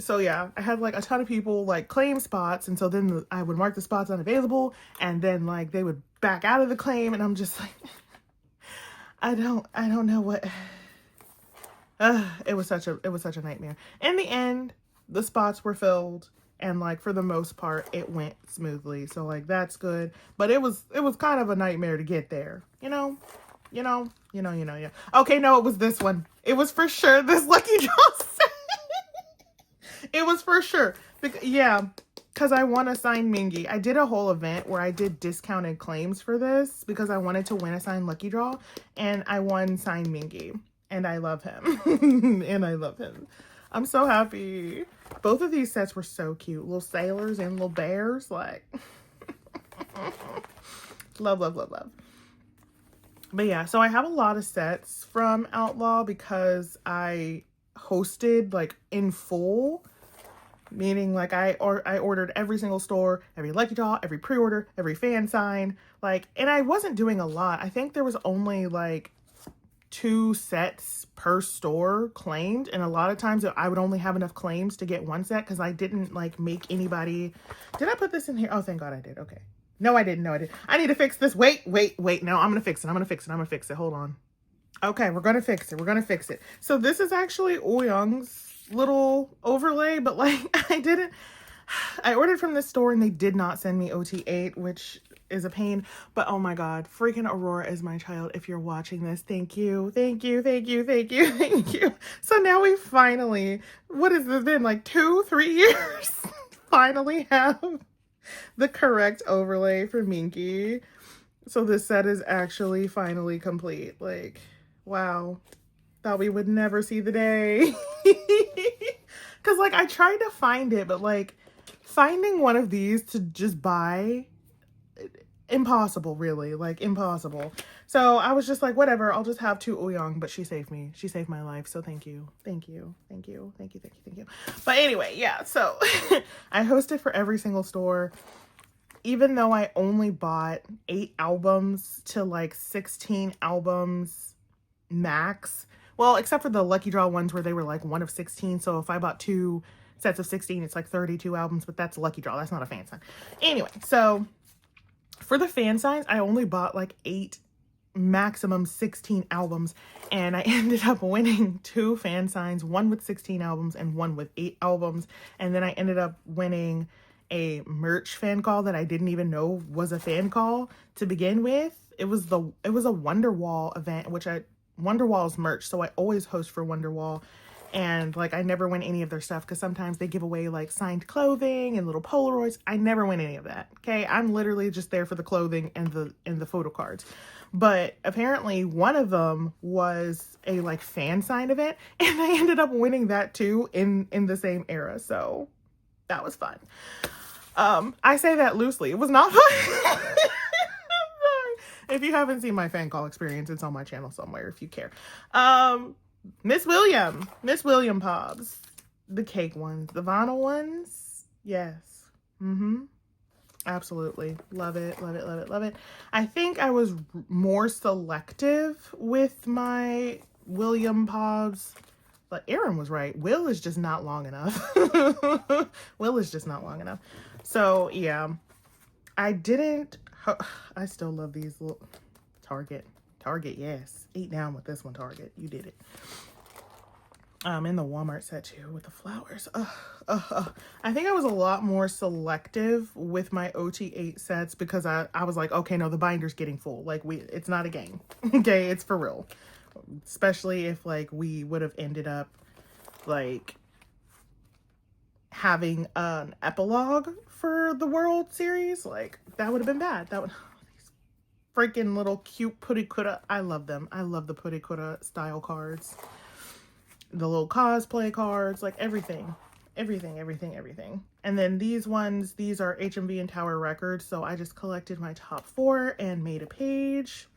So yeah, I had like a ton of people like claim spots, and so then I would mark the spots unavailable, and then like they would back out of the claim, and I'm just like, I don't know what. It was such a nightmare. In the end, the spots were filled, and like for the most part, it went smoothly. So like that's good, but it was kind of a nightmare to get there. Yeah. Okay, no, it was this one. It was for sure this lucky draw set. It was for sure. Because I won a signed Mingy. I did a whole event where I did discounted claims for this because I wanted to win a signed lucky draw, and I won signed Mingy, and I love him. I'm so happy. Both of these sets were so cute. Little sailors and little bears. Like, love. But yeah, so I have a lot of sets from Outlaw because I hosted like in full, meaning like I ordered every single store, every lucky draw, every pre-order, every fan sign, like, and I wasn't doing a lot. I think there was only like 2 sets per store claimed, and a lot of times I would only have enough claims to get 1 set because I didn't like make anybody. Did I put this in here? Oh, thank God I did. Okay. No, I didn't. I need to fix this. Wait. No, I'm going to fix it. Hold on. Okay, we're going to fix it. So this is actually Oyoung's little overlay, but like I ordered from this store and they did not send me OT8, which is a pain, but oh my God, freaking Aurora is my child. If you're watching this, thank you. So now we finally, what has this been, like 2-3 years? Finally have the correct overlay for Minky. So this set is actually finally complete. Like, wow. Thought we would never see the day. Because like I tried to find it, but like finding one of these to just buy, impossible, really, like impossible. So I was just like, whatever, I'll just have 2 Oyoung, but she saved me. She saved my life. So thank you. But anyway, yeah, so I hosted for every single store, even though I only bought 8 albums to like 16 albums max. Well, except for the lucky draw ones where they were like 1 of 16. So if I bought 2 sets of 16, it's like 32 albums, but that's a lucky draw. That's not a fan sign. Anyway, so for the fan signs, I only bought like 8, maximum 16 albums, and I ended up winning 2 fan signs, 1 with 16 albums and 1 with 8 albums. And then I ended up winning a merch fan call that I didn't even know was a fan call to begin with. It was a Wonderwall event, which Wonderwall's merch, so I always host for Wonderwall. And like I never win any of their stuff because sometimes they give away like signed clothing and little Polaroids. I never win any of that. Okay, I'm literally just there for the clothing and the photo cards. But apparently one of them was a like fan sign event, and I ended up winning that too in the same era. So that was fun. I say that loosely. It was not fun. I'm sorry. If you haven't seen my fan call experience, it's on my channel somewhere if you care. Miss William Pobs. The cake ones. The vinyl ones. Yes. Absolutely. Love it. I think I was more selective with my William Pobs. But Aaron was right. Will is just not long enough. So, yeah. I still love these little Target, yes. 8 down with this one, Target. You did it. In the Walmart set too with the flowers. I think I was a lot more selective with my OT8 sets because I was like, okay, no, the binder's getting full. Like it's not a game. Okay, it's for real. Especially if like we would have ended up like having an epilogue for the World Series. Like that would have been bad. These freaking little cute putty-kura. I love them. I love the putty-kura style cards. The little cosplay cards, like everything. everything. And then these ones, these are HMV and Tower Records. So I just collected my top 4 and made a page.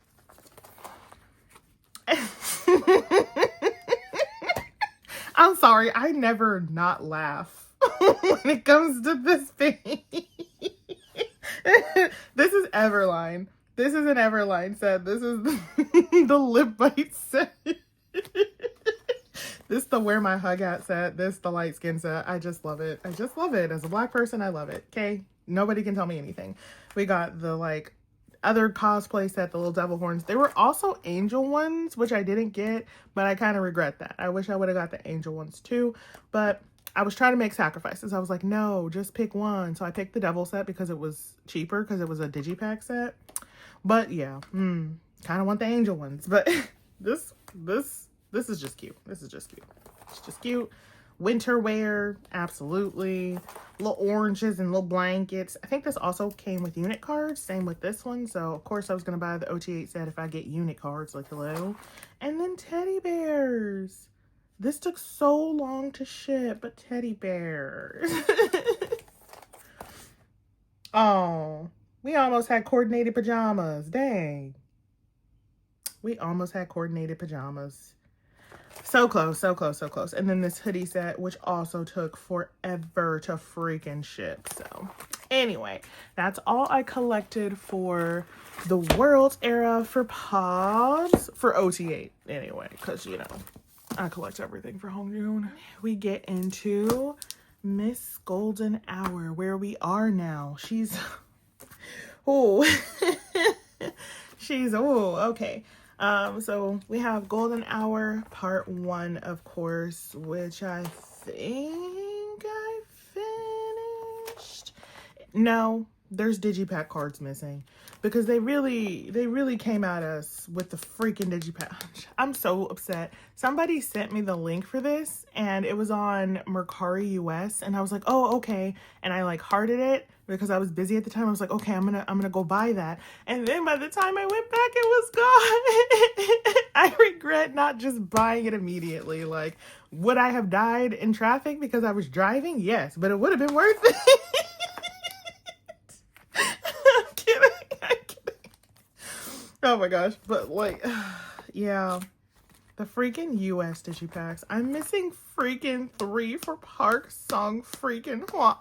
I'm sorry, I never not laugh when it comes to this page. This is Everline. This is an Everline set. This is the lip bite set. This the wear my hug at set. This the light skin set. I just love it. I just love it. As a black person, I love it. Okay? Nobody can tell me anything. We got the like other cosplay set, the little devil horns. There were also angel ones, which I didn't get, but I kind of regret that. I wish I would have got the angel ones too, but I was trying to make sacrifices. I was like, no, just pick one. So I picked the devil set because it was cheaper, because it was a digipack set. But yeah, kind of want the angel ones. But this is just cute. This is just cute. It's just cute. Winter wear, absolutely. Little oranges and little blankets. I think this also came with unit cards. Same with this one. So, of course, I was going to buy the OT8 set if I get unit cards. Like, hello. And then teddy bears. This took so long to ship, but teddy bears. Oh, we almost had coordinated pajamas. Dang. We almost had coordinated pajamas. So close, so close, so close. And then this hoodie set, which also took forever to freaking ship. So anyway, that's all I collected for the World's Era for pods for OT8 anyway, because, you know, I collect everything for Hongjoong. We get into Miss Golden Hour, where we are now. She's, oh, she's, oh, okay. So we have Golden Hour Part 1, of course, which I think I finished. No, there's digipack cards missing because they really came at us with the freaking digipack. I'm so upset. Somebody sent me the link for this and it was on Mercari US and I was like, oh, okay. And I like hearted it because I was busy at the time. I was like, okay, I'm gonna go buy that. And then by the time I went back, it was gone. I regret not just buying it immediately. Like, would I have died in traffic because I was driving? Yes, but it would have been worth it. I'm kidding. Oh my gosh. But like, yeah. The freaking US digipacks. I'm missing freaking 3 for Park Sung freaking Hwa.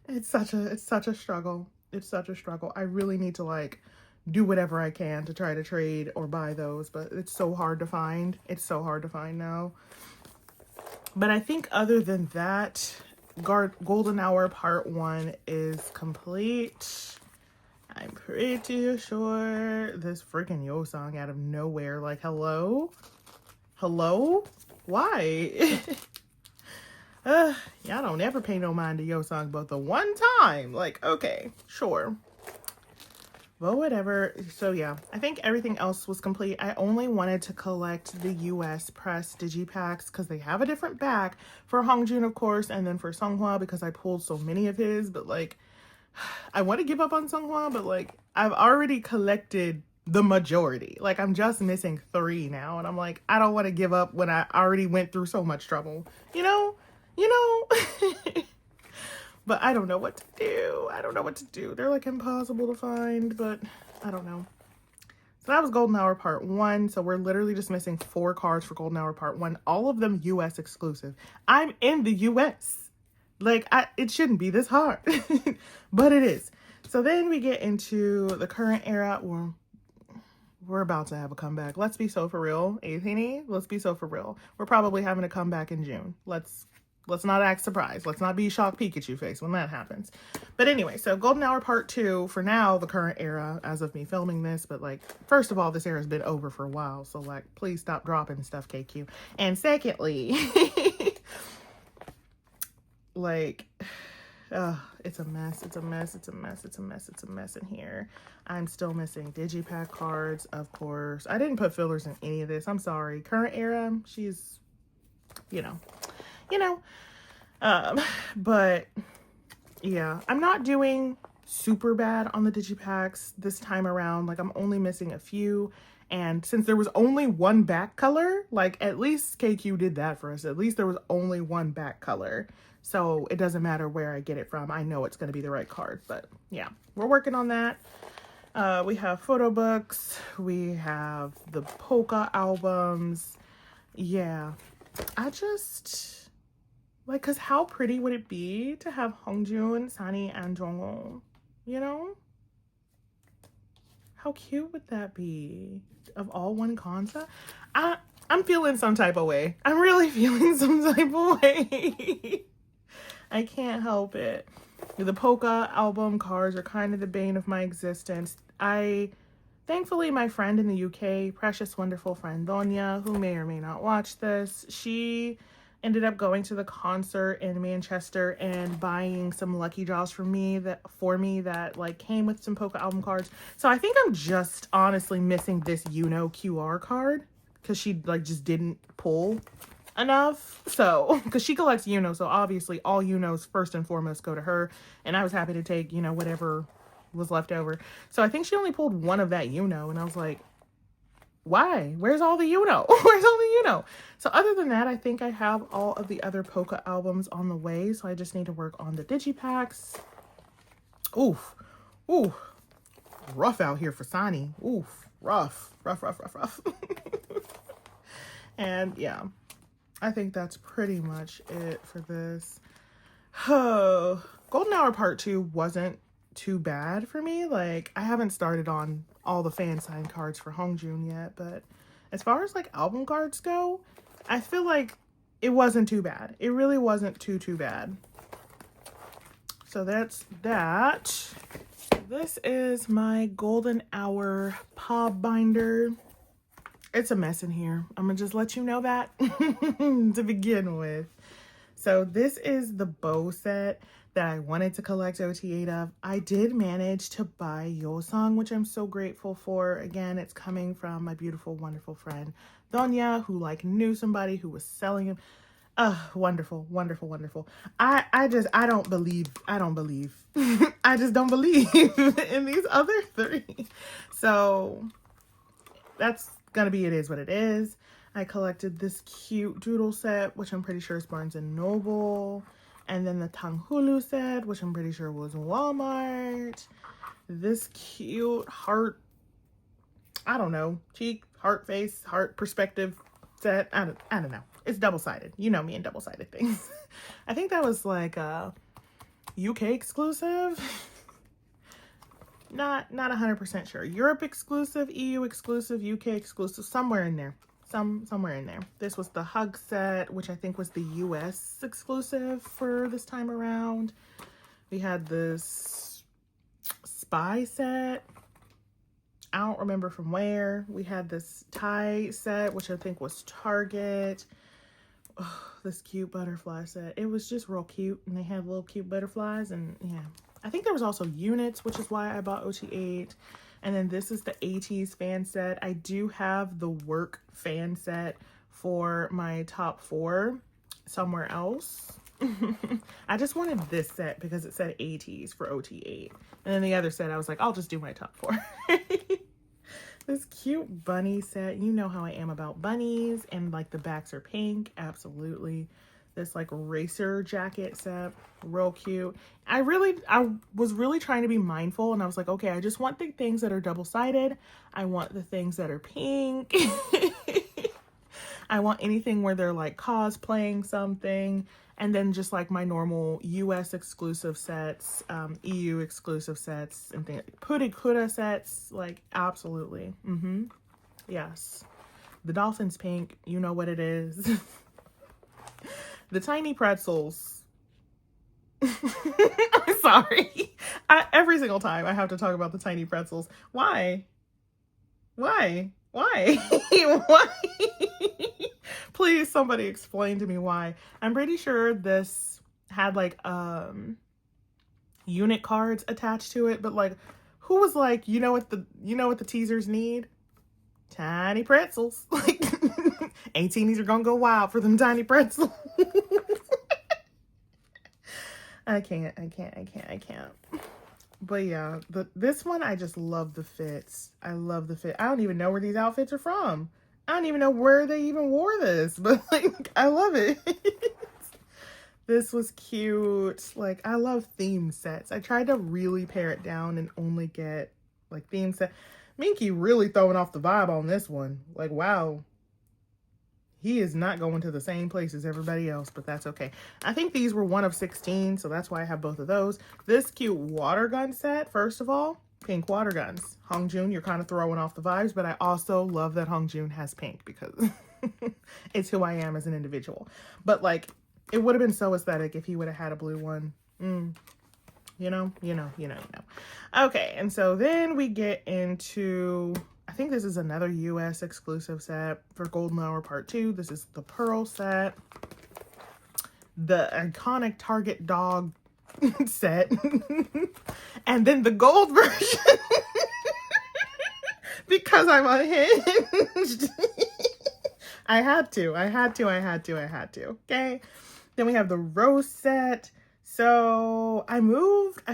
It's such a struggle. It's such a struggle. I really need to like do whatever I can to try to trade or buy those, but it's so hard to find. It's so hard to find now. But I think other than that, Golden Hour Part 1 is complete. I'm pretty sure this freaking Yo song out of nowhere, like, hello? Hello? Why? Y'all don't ever pay no mind to Yo song, but the one time, like, okay, sure. But whatever. So yeah, I think everything else was complete. I only wanted to collect the US press digipacks because they have a different back for Hongjoong, of course, and then for Seonghwa because I pulled so many of his, but like, I want to give up on Seonghwa, but like, I've already collected the majority. Like, I'm just missing 3 now, and I'm like, I don't want to give up when I already went through so much trouble, you know? But I don't know what to do. I don't know what to do. They're like impossible to find, but I don't know. So that was Golden Hour Part 1. So we're literally just missing 4 cards for Golden Hour Part 1. All of them US exclusive. I'm in the US. Like, it shouldn't be this hard, but it is. So then we get into the current era. We're about to have a comeback. Let's be so for real. Let's be so for real. We're probably having a comeback in June. Let's not act surprised. Let's not be shocked Pikachu face when that happens. But anyway, so Golden Hour Part 2, for now, the current era, as of me filming this. But like, first of all, this era has been over for a while. So like, please stop dropping stuff, KQ. And secondly, like, it's a mess. It's a mess. It's a mess. It's a mess. It's a mess in here. I'm still missing digipack cards, of course. I didn't put fillers in any of this. I'm sorry. Current era, she's, but yeah, I'm not doing super bad on the digipacks this time around. Like I'm only missing a few. And since there was only one back color, like at least KQ did that for us. At least there was only one back color. So it doesn't matter where I get it from. I know it's going to be the right card. But yeah, we're working on that. We have photo books. We have the polka albums. Yeah, I just like, because how pretty would it be to have Hongjoong, Sunny, and Jongwon, you know? How cute would that be? Of all one concept? I'm feeling some type of way. I'm really feeling some type of way. I can't help it. The polka album cards are kind of the bane of my existence. Thankfully, my friend in the UK, precious, wonderful friend Donya, who may or may not watch this, she ended up going to the concert in Manchester and buying some lucky draws for me that like came with some polka album cards. So I think I'm just honestly missing this QR card because she like just didn't pull enough. So because she collects so obviously all first and foremost go to her, and I was happy to take whatever was left over. So I think she only pulled one of that and I was like, why? Where's all the Where's all the So other than that, I think I have all of the other polka albums on the way. So I just need to work on the digipacks. Oof. Ooh. Rough out here for Sani. Oof. Rough. And yeah, I think that's pretty much it for this. Golden Hour Part 2 wasn't too bad for me. Like, I haven't started on all the fan sign cards for Hongjoong yet, but as far as like album cards go, I feel like it wasn't too bad. It really wasn't too bad. So that's that. This is my Golden Hour Pop binder. It's a mess in here. I'm gonna just let you know that to begin with. So this is the bow set that I wanted to collect OT8 of. I did manage to buy Yosong, which I'm so grateful for. Again, it's coming from my beautiful, wonderful friend Donya, who like knew somebody who was selling him. Wonderful. I don't believe. I just don't believe in these other three. So that's gonna be, it is what it is. I collected this cute doodle set, which I'm pretty sure is Barnes & Noble. And then the Tanghulu set, which I'm pretty sure was Walmart. This cute heart, I don't know, cheek, heart, face, heart perspective set. I don't know. It's double-sided. You know me and double-sided things. I think that was like a UK exclusive. Not 100% sure. Europe exclusive, EU exclusive, UK exclusive, somewhere in there. Somewhere in there. This was the hug set, which I think was the US exclusive for this time around. We had this spy set. I don't remember from where. We had this tie set, which I think was Target. Oh, this cute butterfly set. It was just real cute, and they had little cute butterflies, and yeah. I think there was also units, which is why I bought OT8. And then this is the Ateez fan set. I do have the work fan set for my top 4 somewhere else. I just wanted this set because it said Ateez for OT8. And then the other set, I was like, I'll just do my top 4. This cute bunny set. You know how I am about bunnies, and like the backs are pink. Absolutely. This like racer jacket set, real cute. I was really trying to be mindful, and I was like, okay, I just want the things that are double-sided. I want the things that are pink. I want anything where they're like cosplaying something, and then just like my normal US exclusive sets, EU exclusive sets, and things, Purikura sets, like absolutely. Yes. The dolphin's pink, you know what it is. The tiny pretzels. I'm sorry. Every single time I have to talk about the tiny pretzels. Why? Why? Please, somebody explain to me why. I'm pretty sure this had like unit cards attached to it, but like, who was like, you know what the teasers need? Tiny pretzels. Like, 18s are gonna go wild for them tiny pretzels. I can't. But yeah, this one, I just love the fits. I love the fit. I don't even know where these outfits are from. I don't even know where they even wore this, but like, I love it. This was cute. Like, I love theme sets. I tried to really pare it down and only get like theme set. Minky really throwing off the vibe on this one. Like, wow. He is not going to the same place as everybody else, but that's okay. I think these were one of 16, so that's why I have both of those. This cute water gun set, first of all, pink water guns. Hongjoong, you're kind of throwing off the vibes, but I also love that Hongjoong has pink because it's who I am as an individual. But like, it would have been so aesthetic if he would have had a blue one. You know. Okay, and so then we get into, I think this is another US exclusive set for Golden Hour Part 2. This is the Pearl set. The iconic Target dog set. And then the gold version. Because I'm unhinged. I had to. Okay. Then we have the rose set. So I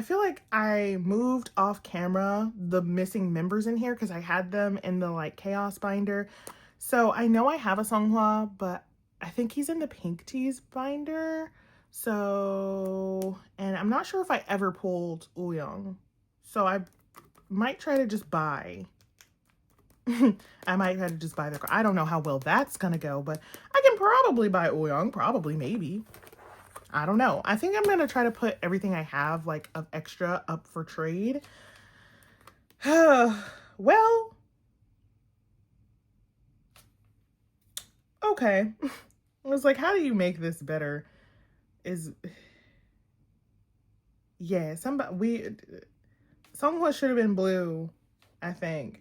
feel like I moved off camera the missing members in here because I had them in the like chaos binder. So I know I have a Songhwa, but I think he's in the pink tees binder. So, and I'm not sure if I ever pulled Taeyoung. So I might try to just buy. I might try to just buy the, I don't know how well that's gonna go, but I can probably buy Taeyoung, probably, maybe. I don't know. I think I'm going to try to put everything I have, like, of extra up for trade. Well, okay. I was like, how do you make this better? Yeah, Songhwa should have been blue, I think.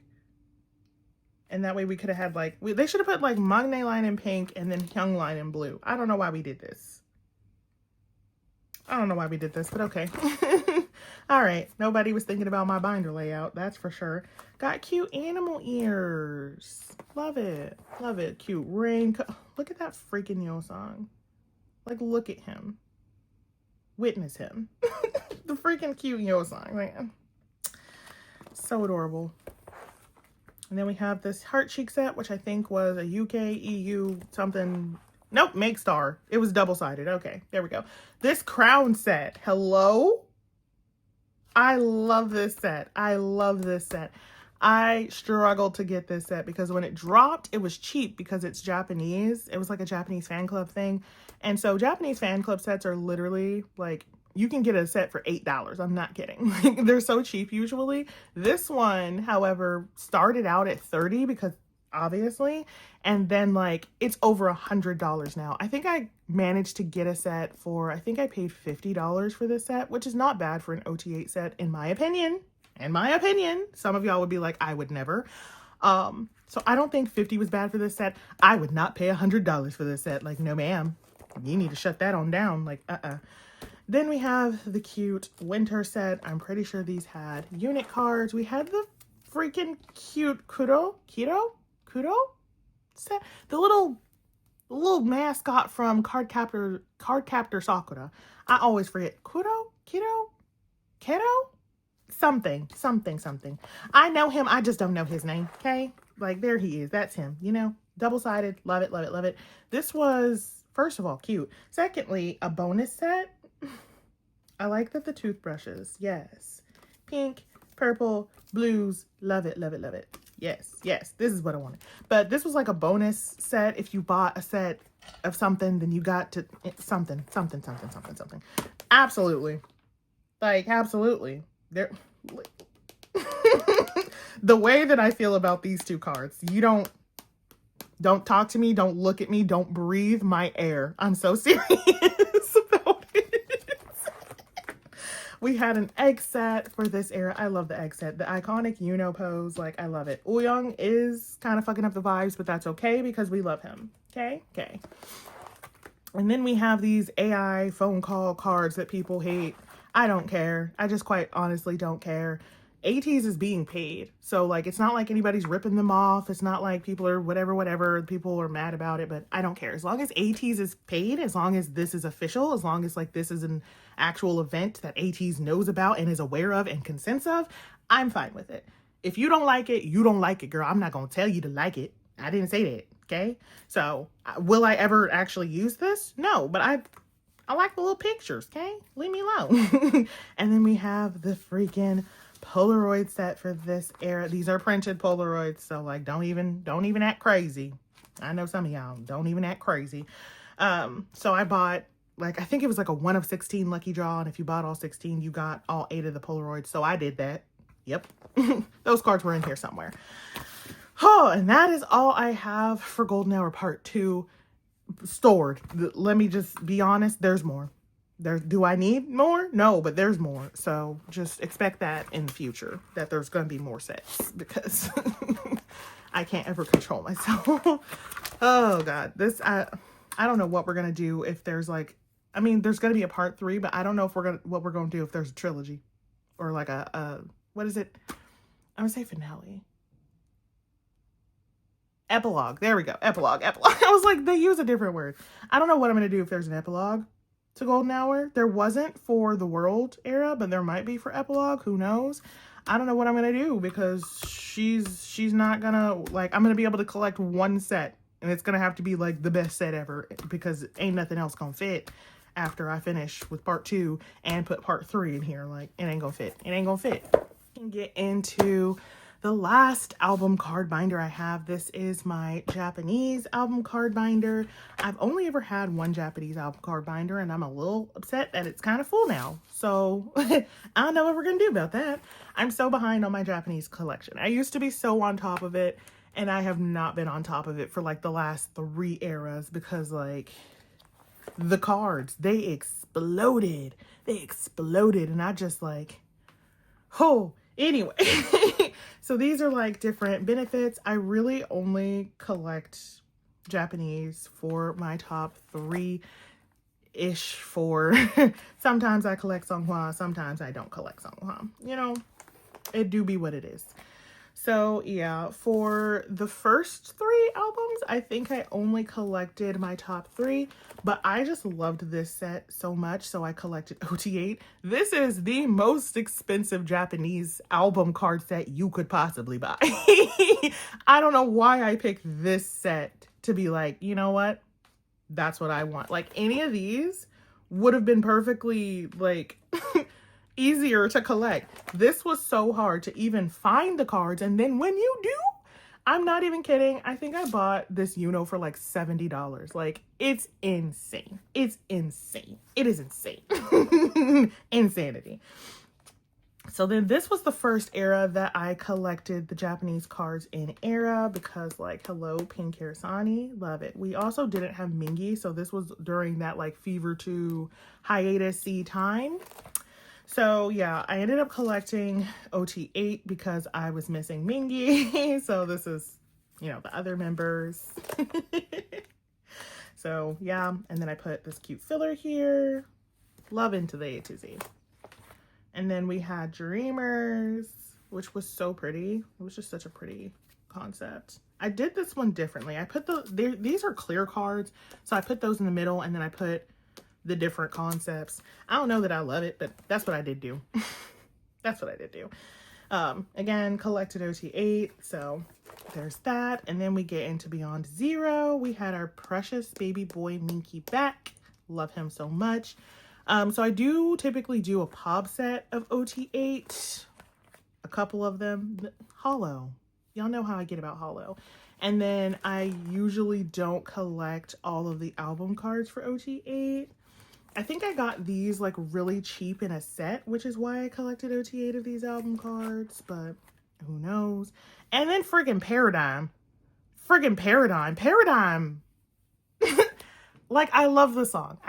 And that way we could have had, like, they should have put, like, Magne line in pink and then Hyung line in blue. I don't know why we did this. But okay. All right. Nobody was thinking about my binder layout. That's for sure. Got cute animal ears. Love it. Love it. Cute ring. Look at that freaking Yo song. Like, look at him. Witness him. The freaking cute Yo song, man. So adorable. And then we have this heart cheek set, which I think was a UK, EU, something. Nope, Make Star. It was double-sided. Okay, there we go. This crown set. Hello? I love this set. I struggled to get this set because when it dropped, it was cheap because it's Japanese. It was like a Japanese fan club thing. And so Japanese fan club sets are literally like, you can get a set for $8. I'm not kidding. Like, they're so cheap usually. This one, however, started out at $30 because obviously, and then like it's over $100 now. I think I managed to get a set for, I think I paid $50 for this set, which is not bad for an OT8 set in my opinion. Some of y'all would be like, I would never. So I don't think 50 was bad for this set. I would not pay $100 for this set. Like, no ma'am, you need to shut that on down. Like, Then we have the cute winter set. I'm pretty sure these had unit cards. We had the freaking cute Kudo set, the little mascot from Cardcaptor Sakura. I always forget. Keto, something. I know him. I just don't know his name. Okay, like there he is. That's him. You know, double-sided. Love it. This was, first of all, cute. Secondly, a bonus set. I like that the toothbrushes. Yes, pink, purple, blues. Love it. Yes, this is what I wanted. But this was like a bonus set. If you bought a set of something, then you got to something. Absolutely. Like, absolutely. There. The way that I feel about these two cards, you don't talk to me, don't look at me, don't breathe my air. I'm so serious about it. We had an egg set for this era. I love the egg set. The iconic pose. Like, I love it. Taeyoung is kind of fucking up the vibes, but that's okay because we love him. Okay? And then we have these AI phone call cards that people hate. I don't care. I just quite honestly don't care. Ateez is being paid. So like, it's not like anybody's ripping them off. It's not like people are whatever, people are mad about it, but I don't care. As long as Ateez is paid, as long as this is official, as long as like this is an actual event that Ateez knows about and is aware of and consents of, I'm fine with it. If you don't like it, you don't like it, girl. I'm not going to tell you to like it. I didn't say that. Okay. So will I ever actually use this? No, but I like the little pictures. Okay. Leave me alone. And then we have the freaking Polaroid set for this era. These are printed Polaroids. So like, don't even act crazy. I know some of y'all don't even act crazy. So I bought like, I think it was like a 1 of 16 lucky draw. And if you bought all 16, you got all 8 of the Polaroids. So I did that. Yep. Those cards were in here somewhere. Oh, and that is all I have for Golden Hour Part 2 stored. Let me just be honest. There's more. Do I need more? No, but there's more. So just expect that in the future, that there's going to be more sets, because I can't ever control myself. Oh God, I don't know what we're going to do if there's like, I mean, there's going to be a part 3, but I don't know if what we're going to do if there's a trilogy or like what is it? I would say finale. Epilogue. There we go. Epilogue. I was like, they use a different word. I don't know what I'm going to do if there's an epilogue to Golden Hour. There wasn't for the world era, but there might be for epilogue. Who knows? I don't know what I'm going to do, because she's not going to, like, I'm going to be able to collect one set, and it's going to have to be like the best set ever, because ain't nothing else going to fit after I finish with part 2 and put part 3 in here. Like, it ain't going to fit. It ain't going to fit. And get into the last album card binder I have. This is my Japanese album card binder. I've only ever had one Japanese album card binder, and I'm a little upset that it's kind of full now. So I don't know what we're gonna do about that. I'm so behind on my Japanese collection. I used to be so on top of it, and I have not been on top of it for like the last 3 eras, because like the cards, they exploded. And I just like, oh, anyway. So these are like different benefits. I really only collect Japanese for my top 3-ish for sometimes I collect Songhua, sometimes I don't collect Songhua. You know, it do be what it is. So yeah, for the first 3 albums, I think I only collected my top 3, but I just loved this set so much, so I collected OT8. This is the most expensive Japanese album card set you could possibly buy. I don't know why I picked this set to be like, you know what? That's what I want. Like, any of these would have been perfectly like easier to collect. This was so hard to even find the cards, and then when you do, I'm not even kidding, I think I bought this for like $70. Like, it's insane. It is insane. Insanity. So then this was the first era that I collected the Japanese cards in era, because like, hello, Pink Hairasani, love it. We also didn't have Mingi, so this was during that like Fever 2 hiatus-y time. So yeah, I ended up collecting OT8 because I was missing Mingi. So this is, you know, the other members. So yeah, and then I put this cute filler here. Love into the A to Z. And then we had Dreamers, which was so pretty. It was just such a pretty concept. I did this one differently. I put these are clear cards, so I put those in the middle, and then I put the different concepts. I don't know that I love it, but that's what I did do. That's what I did do. Again, collected OT8, so there's that. And then we get into Beyond Zero. We had our precious baby boy Minky back. Love him so much. So I do typically do a pop set of OT8, a couple of them. Holo, y'all know how I get about Holo. And then I usually don't collect all of the album cards for OT8. I think I got these like really cheap in a set, which is why I collected OT8 of these album cards, but who knows. And then friggin' Paradigm. Like, I love the song.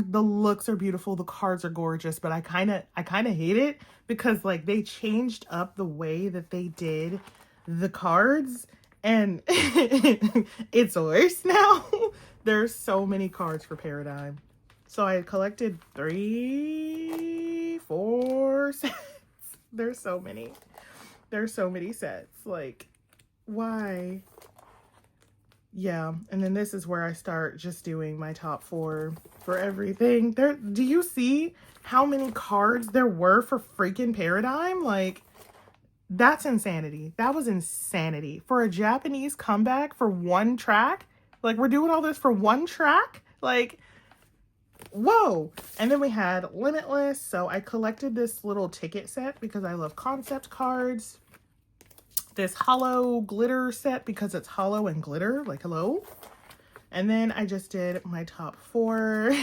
The looks are beautiful. The cards are gorgeous, but I kind of hate it because like they changed up the way that they did the cards, and it's worse now. There's so many cards for Paradigm. So I collected 3, 4 sets. There's so many. There's so many sets. Like, why? Yeah, and then this is where I start just doing my top 4 for everything. Do you see how many cards there were for freaking Paradigm? Like, that's insanity. That was insanity. For a Japanese comeback for one track? Like, we're doing all this for one track? Like, whoa. And then we had Limitless. So I collected this little ticket set because I love concept cards. This hollow glitter set because it's hollow and glitter, like hello. And then I just did my top 4.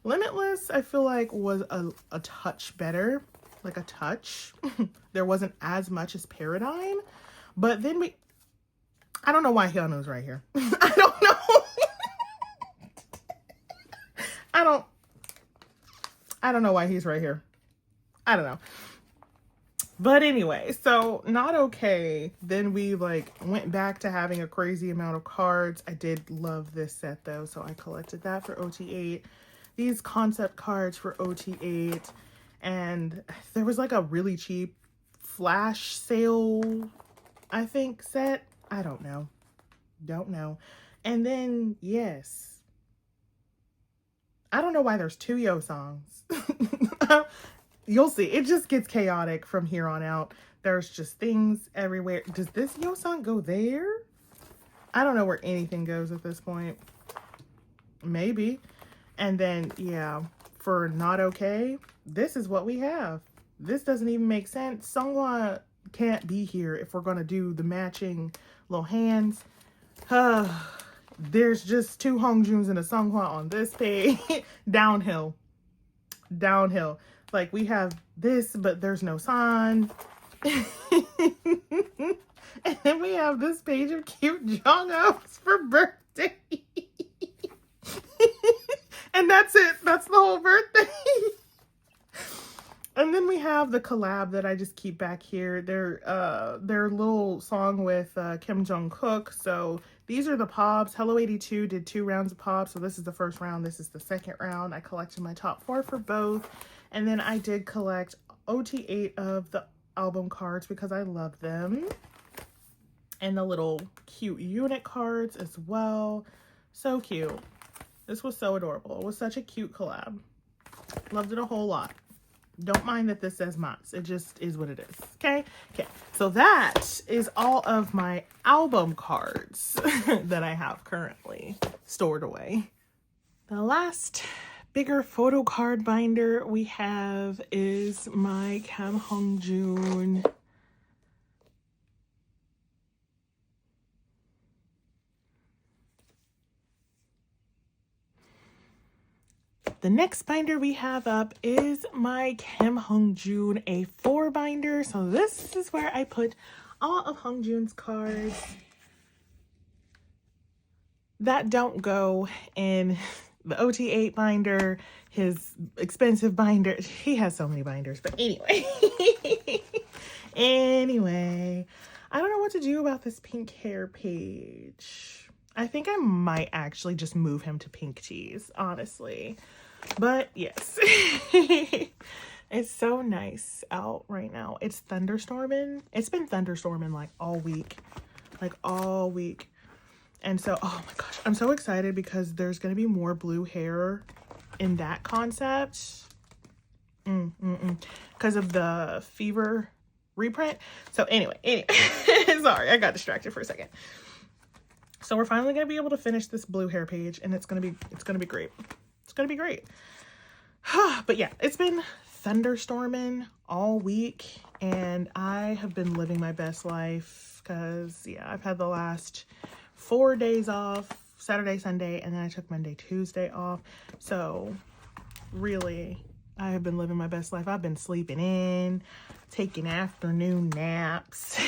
Limitless, I feel like was a touch better, like a touch. There wasn't as much as Paradigm, but then I don't know why Hyunwoo's right here. I don't know. I don't know why he's right here. I don't know. But anyway, so not okay. Then we like went back to having a crazy amount of cards. I did love this set though, so I collected that for OT8. These concept cards for OT8. And there was like a really cheap flash sale, I think, set. I don't know. Don't know. And then, yes. I don't know why there's 2 Yo songs. You'll see. It just gets chaotic from here on out. There's just things everywhere. Does this Yo song go there? I don't know where anything goes at this point. Maybe. And then, yeah, for Not Okay, this is what we have. This doesn't even make sense. Sunghwa can't be here if we're going to do the matching little hands. There's just 2 Hongjoons and a Sunghwa on this page. Downhill. Downhill. Like, we have this, but there's no San. And then we have this page of cute Jongos for birthday. And that's it. That's the whole birthday. And then we have the collab that I just keep back here. Their little song with Kim Jong-kook. So these are the pops. Hello 82 did 2 rounds of pops. So this is the first round. This is the second round. I collected my top 4 for both. And then I did collect OT8 of the album cards because I love them. And the little cute unit cards as well. So cute. This was so adorable. It was such a cute collab. Loved it a whole lot. Don't mind that this says Mots. It just is what it is. Okay? Okay. So that is all of my album cards that I have currently stored away. The last bigger photo card binder we have is my Cam Hongjoong. The next binder we have up is my Kim Hongjoong A4 binder. So this is where I put all of Hongjoong's cards that don't go in the OT8 binder, his expensive binder. He has so many binders, but anyway. Anyway, I don't know what to do about this pink hair page. I think I might actually just move him to pink tees, honestly. But yes, it's so nice out right now. It's thunderstorming. It's been thunderstorming like all week. And so, oh my gosh, I'm so excited because there's going to be more blue hair in that concept. Because of the Fever reprint. So anyway, sorry, I got distracted for a second. So we're finally going to be able to finish this blue hair page and it's going to be great. It's going to be great. But yeah, it's been thunderstorming all week and I have been living my best life because, yeah, I've had the last 4 days off, Saturday, Sunday, and then I took Monday, Tuesday off. So really, I have been living my best life. I've been sleeping in, taking afternoon naps,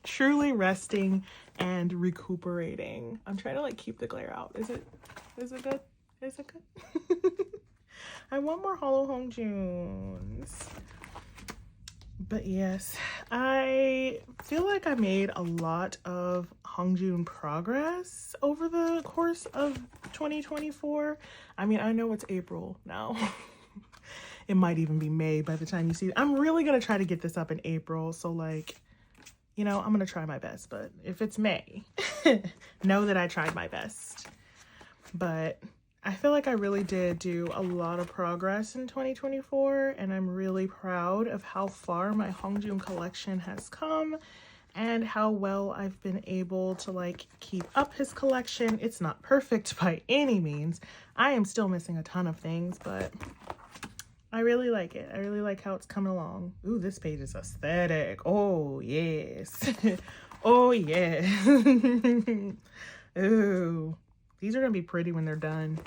truly resting and recuperating. I'm trying to like keep the glare out. Is it good? Is it good? I want more hollow Hongjoongs. But yes, I feel like I made a lot of Hongjoong progress over the course of 2024. I mean, I know it's April now. It might even be May by the time you see it. I'm really going to try to get this up in April. So like, you know, I'm going to try my best. But if it's May, know that I tried my best. But I feel like I really did do a lot of progress in 2024. And I'm really proud of how far my Hongjoong collection has come. And how well I've been able to like keep up his collection. It's not perfect by any means. I am still missing a ton of things, but I really like it. I really like how it's coming along. Ooh, this page is aesthetic. Oh, yes. Oh, yeah. Ooh, these are going to be pretty when they're done.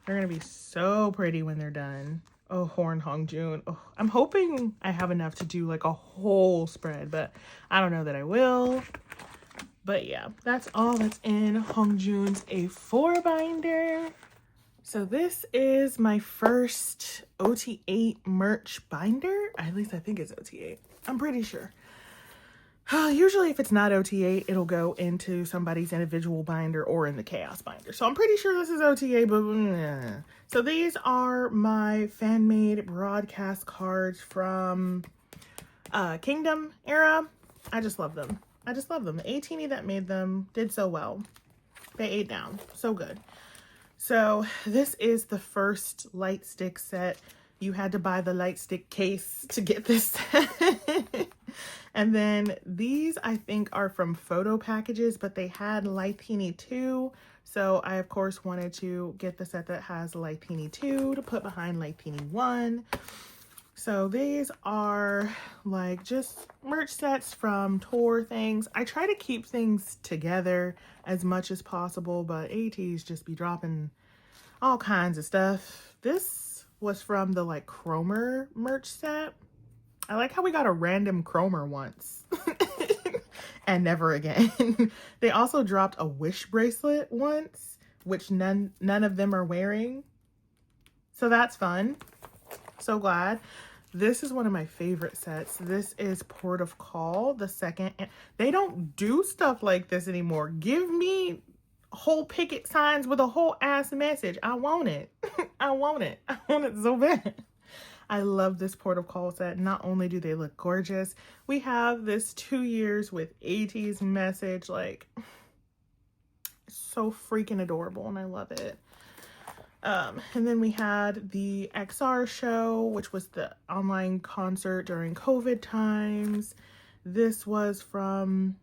They're going to be so pretty when they're done. Oh, Horn Hongjoong. Oh, I'm hoping I have enough to do like a whole spread, but I don't know that I will. But yeah, that's all that's in Hongjoong's A4 binder. So this is my first OT8 merch binder. At least I think it's OT8. I'm pretty sure. Usually if it's not OT8, it'll go into somebody's individual binder or in the chaos binder. So I'm pretty sure this is OT8, but so these are my fan-made broadcast cards from Kingdom era. I just love them. I just love them. The A-teeny that made them did so well. They ate down. So good. So this is the first light stick set. You had to buy the light stick case to get this set. And then these I think are from photo packages, but they had Lightini 2. So I of course wanted to get the set that has Lightini 2 to put behind Lightini 1. So these are like just merch sets from tour things. I try to keep things together as much as possible, but Ateez just be dropping all kinds of stuff. This was from the like Cromer merch set. I like how we got a random Cromer once and never again. They also dropped a Wish bracelet once, which none of them are wearing. So that's fun. So glad. This is one of my favorite sets. This is Port of Call, the second. They don't do stuff like this anymore. Give me whole picket signs with a whole ass message. I want it. I want it. I want it so bad. I love this Port of Call set. Not only do they look gorgeous, we have this 2 years with Ateez message, like so freaking adorable, and I love it. And then we had the XR show, which was the online concert during COVID times. This was from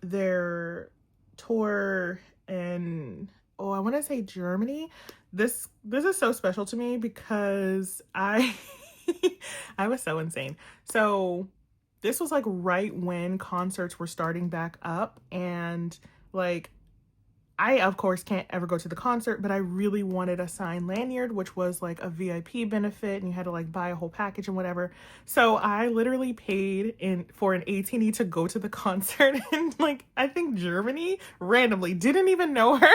their tour in, oh, I want to say Germany. This is so special to me because I was so insane. So this was like right when concerts were starting back up, and like I of course can't ever go to the concert, but I really wanted a signed lanyard, which was like a VIP benefit, and you had to like buy a whole package and whatever. So I literally paid for an A-teeny to go to the concert in like I think Germany, randomly. Didn't even know her.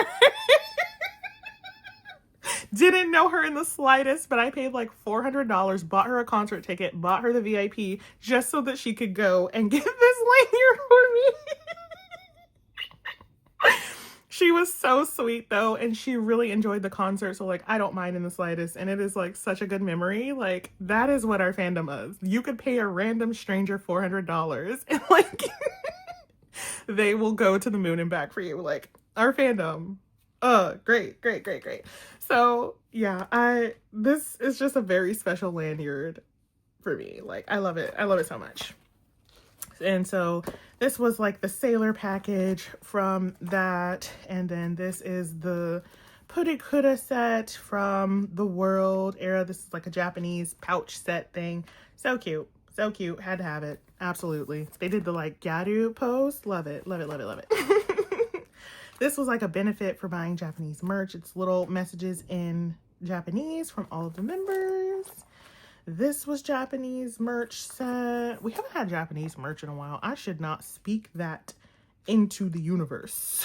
Didn't know her in the slightest, but I paid like $400, bought her a concert ticket, bought her the VIP just so that she could go and get this lanyard for me. She was so sweet though, and she really enjoyed the concert, so like I don't mind in the slightest, and it is like such a good memory. Like that is what our fandom is. You could pay a random stranger $400 and like they will go to the moon and back for you. Like our fandom. Great. So yeah, this is just a very special lanyard for me. Like I love it so much. And so this was like the sailor package from that, and then this is the Purikura set from the World era. This is like a Japanese pouch set thing. So cute, had to have it. Absolutely. They did the like gyaru pose. Love it. This was like a benefit for buying Japanese merch. It's little messages in Japanese from all of the members. This was Japanese merch set. We haven't had Japanese merch in a while. I should not speak that into the universe.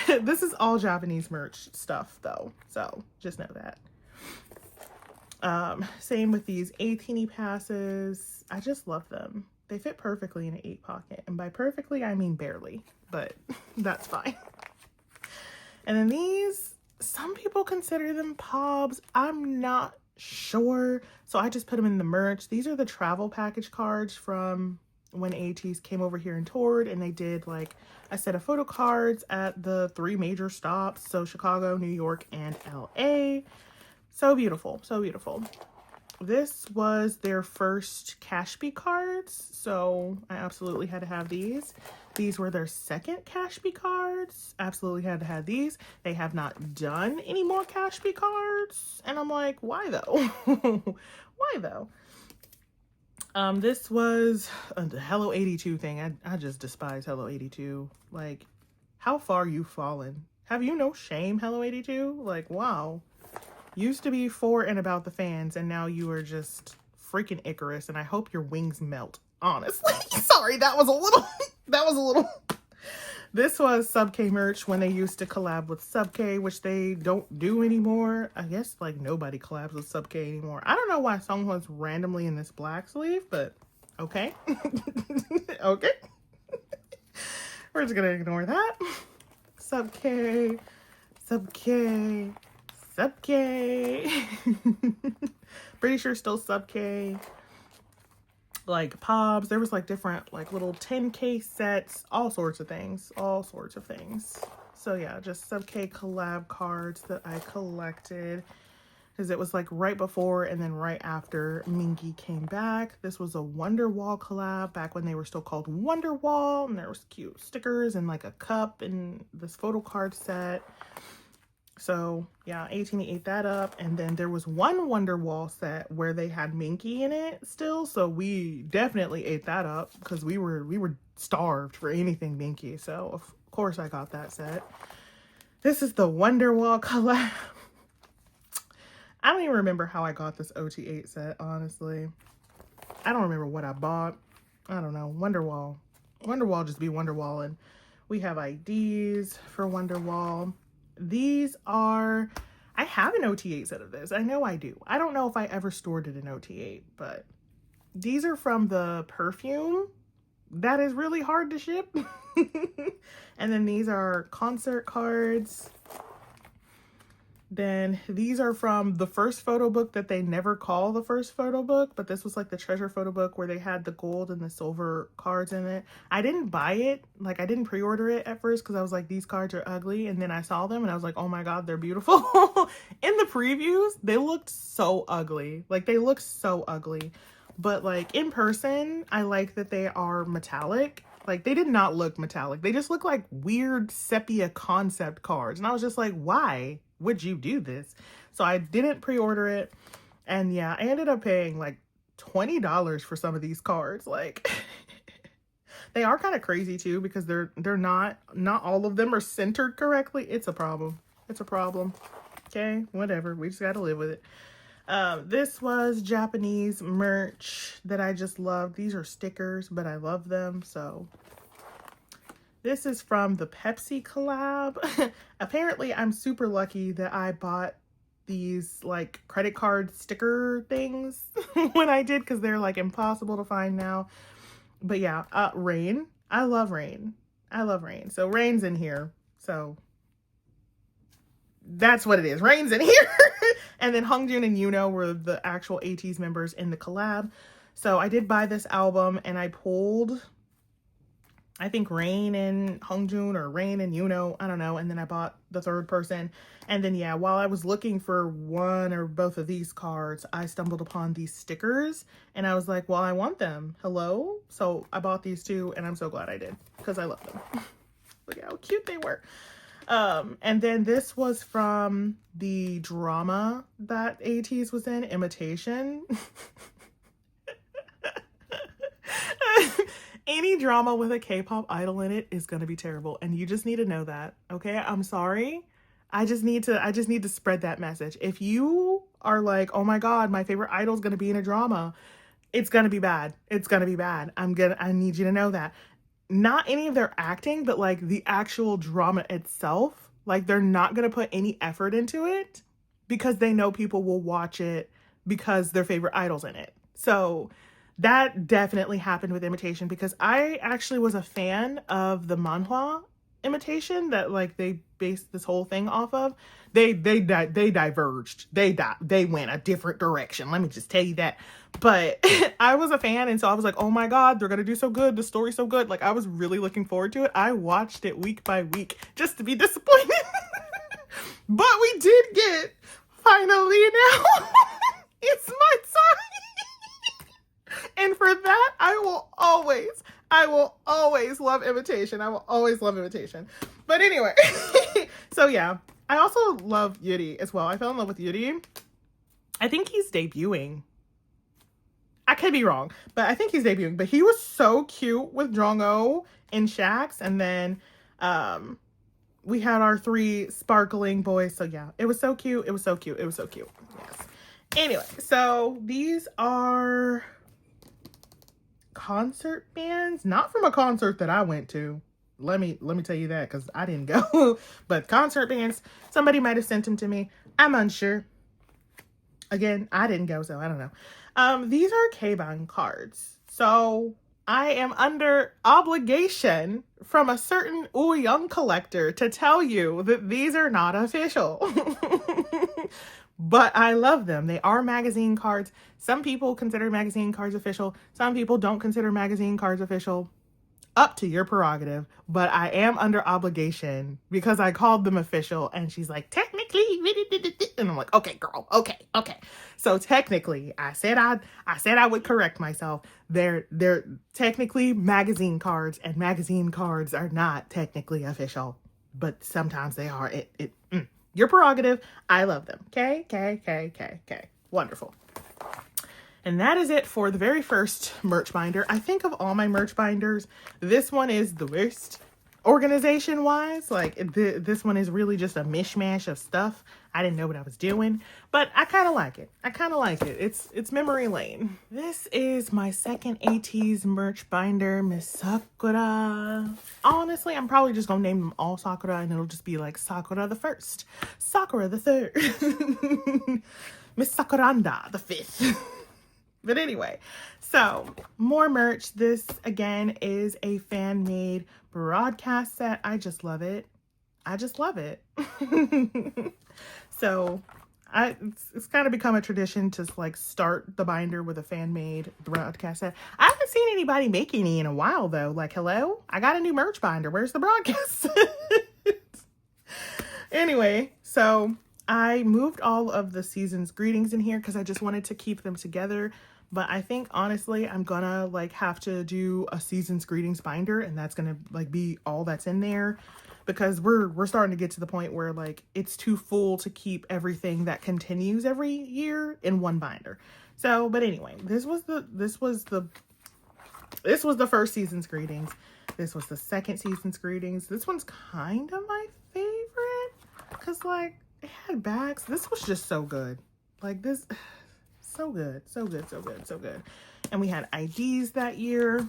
This is all Japanese merch stuff though, so just know that. Same with these A-teeny passes. I just love them. They fit perfectly in an 8 pocket, and by perfectly I mean barely, but that's fine. And then these, some people consider them pobs. I'm not sure. So I just put them in the merch. These are the travel package cards from when Ateez came over here and toured, and they did like a set of photo cards at the 3 major stops. So Chicago, New York, and LA. So beautiful. So beautiful. This was their first Cashby cards, so I absolutely had to have these. These were their second Cashby cards. Absolutely had to have these. They have not done any more Cashby cards, and I'm like, why though? Why though? This was the Hello 82 thing. I just despise Hello 82. Like, how far you've fallen. Have you no shame, Hello 82? Like, wow. Used to be for and about the fans, and now you are just freaking Icarus, and I hope your wings melt, honestly. Sorry, that was a little, This was Sub K merch when they used to collab with Sub K, which they don't do anymore. I guess, like, nobody collabs with Sub K anymore. I don't know why Songhwa's randomly in this black sleeve, but okay. Okay. We're just gonna ignore that. Sub K, Sub K. Sub K. Pretty sure still Sub K. Like Pobs. There was like different like little 10K sets. All sorts of things. All sorts of things. So yeah, just Sub K collab cards that I collected. Because it was like right before and then right after Mingy came back. This was a Wonderwall collab back when they were still called Wonderwall. And there was cute stickers and like a cup and this photo card set. So yeah, 18 ate that up, and then there was one Wonderwall set where they had Minky in it still, so we definitely ate that up because we were starved for anything Minky. So of course I got that set. This is the Wonderwall collab. I don't even remember how I got this OT8 set, honestly. I don't remember what I bought. I don't know. Wonderwall. Wonderwall just be Wonderwall, and we have IDs for Wonderwall. These are, I have an OT8 set of this. I know I do. I don't know if I ever stored it in OT8, but these are from the perfume that is really hard to ship. And then these are concert cards. Then these are from the first photo book that they never call the first photo book, but this was like the treasure photo book where they had the gold and the silver cards in it. I didn't buy it, like I didn't pre-order it at first because I was like, these cards are ugly, and then I saw them and I was like, oh my god, they're beautiful. In the previews they looked so ugly, like they look so ugly, but like in person I like that they are metallic. Like they did not look metallic, they just look like weird sepia concept cards, and I was just like, why would you do this? So I didn't pre-order it, and yeah, I ended up paying like $20 for some of these cards. Like they are kind of crazy too because they're not all of them are centered correctly. It's a problem. It's a problem. Okay, whatever, we just got to live with it. This was Japanese merch that I just love. These are stickers, but I love them. So this is from the Pepsi collab. Apparently, I'm super lucky that I bought these like credit card sticker things when I did, because they're like impossible to find now. But yeah, Rain. I love Rain. I love Rain. So Rain's in here. So that's what it is. Rain's in here. And then Hongjoong and Yuno were the actual Ateez members in the collab. So I did buy this album, and I pulled, I think, Rain and Hongjoong or Rain and Yuno, I don't know. And then I bought the third person. And then, yeah, while I was looking for one or both of these cards, I stumbled upon these stickers, and I was like, well, I want them. Hello? So I bought these two, and I'm so glad I did because I love them. Look how cute they were. And then this was from the drama that Ateez was in, Imitation. Any drama with a K-pop idol in it is going to be terrible, and you just need to know that. Okay, I'm sorry. I just need to spread that message. If you are like, oh my god, my favorite idol is going to be in a drama, it's going to be bad. It's going to be bad. I need you to know that. Not any of their acting, but like the actual drama itself, like they're not going to put any effort into it because they know people will watch it because their favorite idol's in it. So that definitely happened with Imitation, because I actually was a fan of the manhwa imitation that like they based this whole thing off of, they diverged. They went a different direction. Let me just tell you that. But I was a fan, and so I was like, oh my god, they're gonna do so good. The story's so good. Like, I was really looking forward to it. I watched it week by week just to be disappointed. But we did get finally now. It's my time. And for that, I will always love imitation. I will always love imitation. But anyway, so yeah, I also love Yuri as well. I fell in love with Yuri. I think he's debuting. I could be wrong, but I think he's debuting. But he was so cute with Jong-oh and Shax, and then we had our 3 sparkling boys. So yeah, it was so cute. It was so cute. It was so cute. Yes. Anyway, so these are concert bands, not from a concert that I went to. Let me tell you that, because I didn't go. But concert bands, somebody might have sent them to me. I'm unsure. Again, I didn't go, so I don't know. These are K-bang cards. So I am under obligation from a certain Young collector to tell you that these are not official. But I love them. They are magazine cards. Some people consider magazine cards official. Some people don't consider magazine cards official. Up to your prerogative. But I am under obligation because I called them official, and she's like, technically, and I'm like, okay, girl, okay. So technically, I said I would correct myself. They're technically magazine cards, and magazine cards are not technically official, but sometimes they are. Your prerogative. I love them. Okay. Wonderful. And that is it for the very first merch binder. I think of all my merch binders, this one is the worst organization-wise. Like, this one is really just a mishmash of stuff. I didn't know what I was doing, but I kind of like it. It's memory lane. This is my second Ateez merch binder, Miss Sakura. Honestly, I'm probably just gonna name them all Sakura, and it'll just be like Sakura the first, Sakura the third, Miss Sakuranda the fifth. But anyway, so more merch. This again is a fan-made broadcast set. I just love it. So it's kind of become a tradition to like start the binder with a fan-made broadcast set. I haven't seen anybody make any in a while though. Like, hello, I got a new merch binder. Where's the broadcast? Anyway, so I moved all of the season's greetings in here because I just wanted to keep them together. But I think honestly, I'm gonna like have to do a season's greetings binder, and that's gonna like be all that's in there, because we're starting to get to the point where like it's too full to keep everything that continues every year in one binder. So, but anyway, this was the first season's greetings. This was the second season's greetings. This one's kind of my favorite because like it had bags. This was just so good. Like this. So good. And we had IDs that year.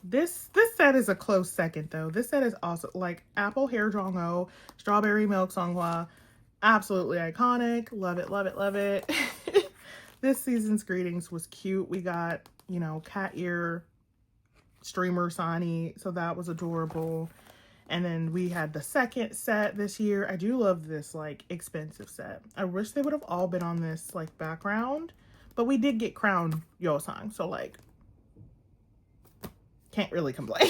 This set is a close second though. This set is also like apple hair Jong-oh, strawberry milk Songhwa. Absolutely iconic. Love it. This season's greetings was cute. We got, you know, cat ear streamer Sani. So that was adorable. And then we had the second set this year. I do love this like expensive set. I wish they would have all been on this like background, but we did get crown Yo-sang, so like can't really complain.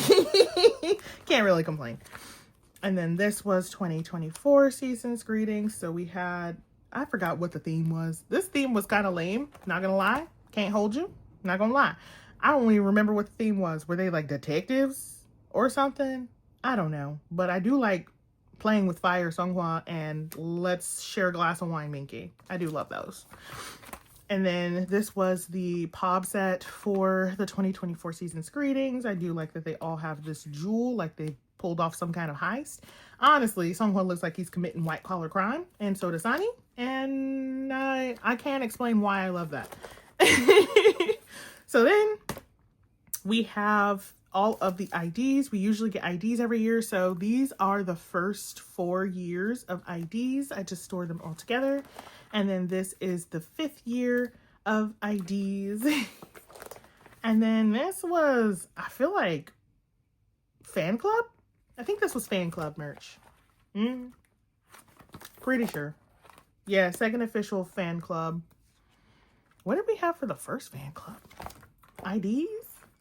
And then this was 2024 season's greetings. So we had, I forgot what the theme was. This theme was kind of lame, not gonna lie. Can't hold you, not gonna lie. I don't even remember what the theme was. Were they like detectives or something? I don't know, but I do like playing with fire Songhwa and let's share a glass of wine Minky. I do love those. And then this was the POB set for the 2024 season's greetings. I do like that they all have this jewel, like they pulled off some kind of heist. Honestly, Songhwa looks like he's committing white collar crime, and so does Sani. And I can't explain why I love that. So then we have all of the IDs. We usually get IDs every year. So these are the first 4 years of IDs. I just stored them all together. And then this is the 5th year of IDs. And then this was, I feel like, fan club. I think this was fan club merch. Pretty sure. Yeah, second official fan club. What did we have for the first fan club? IDs?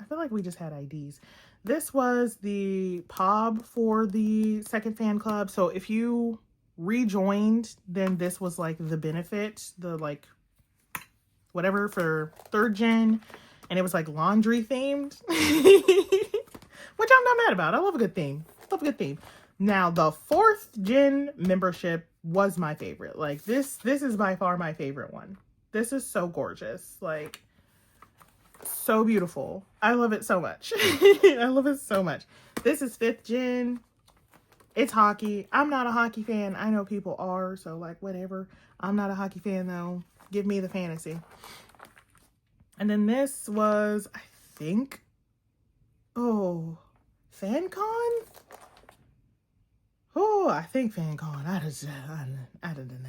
I feel like we just had IDs. This was the POB for the second fan club. So if you rejoined, then this was like the benefit, the like whatever for third gen. And it was like laundry themed, which I'm not mad about. I love a good theme. Love a good theme. Now the fourth gen membership was my favorite. Like this is by far my favorite one. This is so gorgeous. Like so beautiful. I love it so much. I love it so much. This is 5th gen. It's hockey. I'm not a hockey fan. I know people are, so like whatever. I'm not a hockey fan though. Give me the fantasy. And then this was, I think, oh, FanCon? Oh, I think FanCon. I don't know.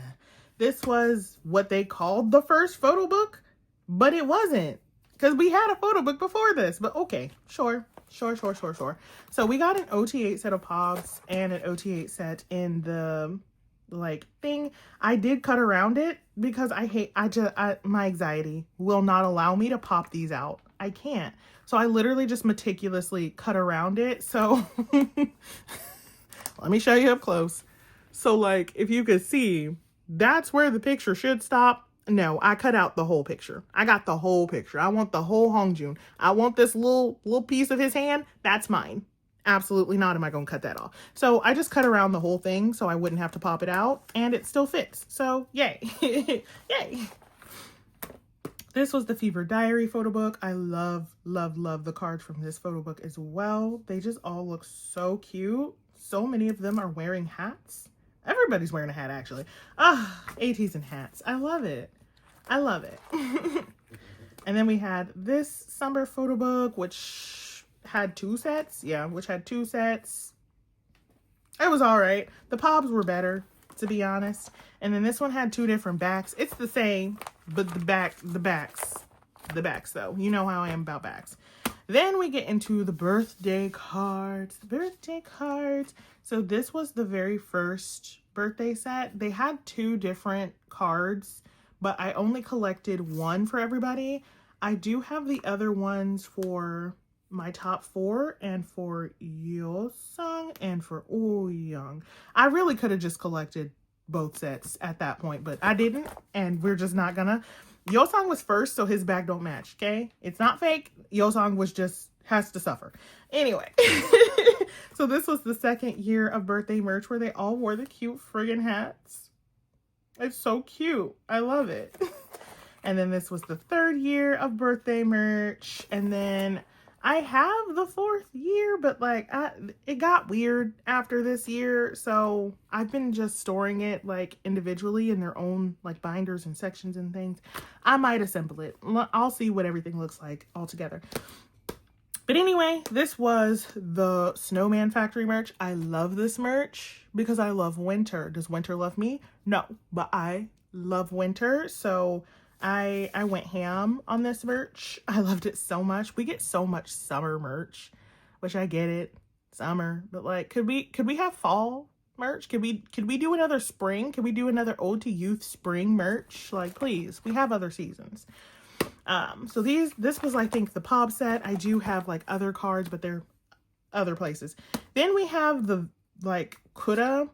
This was what they called the first photo book, but it wasn't. Because we had a photo book before this, but okay, sure. So we got an OT8 set of POBs and an OT8 set in the like thing. I did cut around it because my anxiety will not allow me to pop these out. I can't. So I literally just meticulously cut around it. So let me show you up close. So like, if you could see, that's where the picture should stop. No, I cut out the whole picture. I got the whole picture. I want the whole Hongjoong. I want this little piece of his hand. That's mine. Absolutely not am I going to cut that off. So I just cut around the whole thing so I wouldn't have to pop it out, and it still fits. So yay. Yay. This was the Fever Diary photo book. I love the cards from this photo book as well. They just all look so cute. So many of them are wearing hats. Everybody's wearing a hat, actually. Ateez and hats. I love it. I love it. And then we had this summer photo book, which had 2 sets. Yeah, which had 2 sets. It was all right. The POBs were better, to be honest. And then this one had 2 different backs. It's the same, but the backs though. You know how I am about backs. Then we get into the birthday cards. So this was the very first birthday set. They had 2 different cards, but I only collected 1 for everybody. I do have the other ones for my top 4 and for Yosung and for Taeyoung. I really could have just collected both sets at that point, but I didn't, and we're just not gonna. Yosung was first, so his back don't match, okay? It's not fake. Yosung was just, has to suffer. Anyway, so this was the 2nd year of birthday merch where they all wore the cute friggin' hats. It's so cute. I love it. And then this was the 3rd year of birthday merch. And then I have the 4th year, but like it got weird after this year. So I've been just storing it like individually in their own like binders and sections and things. I might assemble it. I'll see what everything looks like all together. But anyway, this was the Snowman Factory merch. I love this merch because I love winter. Does winter love me? No, but I love winter. So I went ham on this merch. I loved it so much. We get so much summer merch, which I get it, summer, but like, could we have fall merch? Could we do another spring? Could we do another Ode to Youth spring merch? Like, please, we have other seasons. So this was, I think, the POB set. I do have like other cards, but they're other places. Then we have the like Kauda.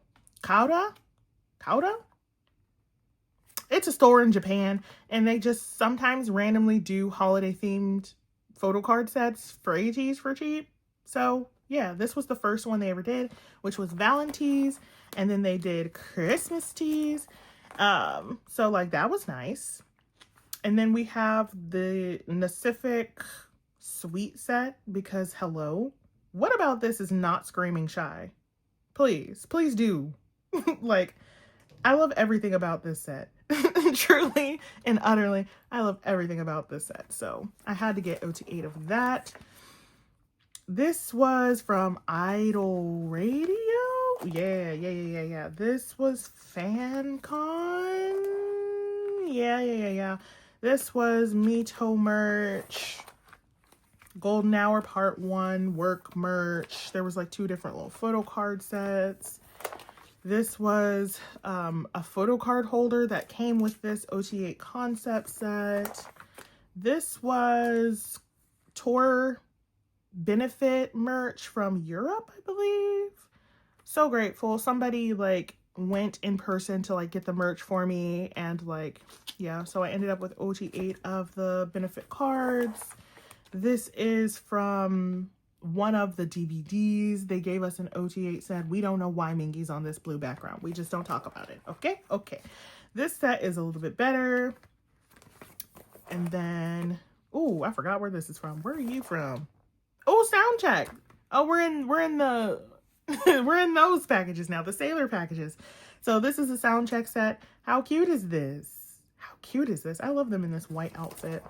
It's a store in Japan, and they just sometimes randomly do holiday themed photo card sets for Ateez for cheap. So yeah, this was the first one they ever did, which was Valentine's, and then they did Christmas tees. So like that was nice. And then we have the Pacific Sweet set, because hello, what about this is not Screaming Shy? Please do. Like, I love everything about this set. Truly and utterly, I love everything about this set. So I had to get OT8 of that. This was from Idol Radio. Yeah. This was FanCon. Yeah. This was Mito merch. Golden Hour Part 1 work merch. There was like 2 different little photo card sets. This was a photo card holder that came with this OT8 concept set. This was tour benefit merch from Europe, I believe. So grateful. Somebody like went in person to like get the merch for me, and like, yeah, so I ended up with OT8 of the benefit cards. This is from one of the DVDs. They gave us an OT8 set. We don't know why Mingy's on this blue background. We just don't talk about it. Okay. Okay. This set is a little bit better. And then, oh, I forgot where this is from. Where are you from? Oh, sound check. Oh, we're in the we're in those packages now, the sailor packages. So this is a sound check set. How cute is this? How cute is this? I love them in this white outfit.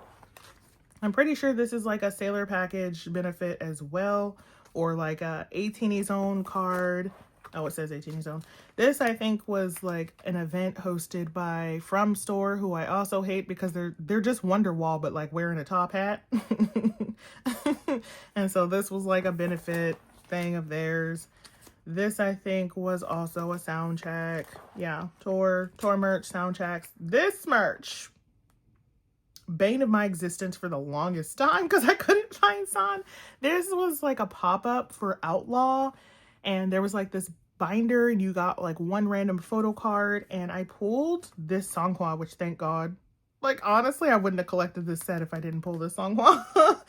I'm pretty sure this is like a sailor package benefit as well, or like a 18 Zone card. Oh, it says 18 Zone. This, I think, was like an event hosted by From Store, who I also hate because they're just Wonderwall, but like wearing a top hat. And so this was like a benefit thing of theirs. This, I think, was also a sound check. Yeah, tour merch, sound checks. This merch, bane of my existence for the longest time because I couldn't find San. This was like a pop-up for Outlaw, and there was like this binder and you got like one random photo card, and I pulled this Songhwa, which thank God. Like honestly, I wouldn't have collected this set if I didn't pull this Songhwa.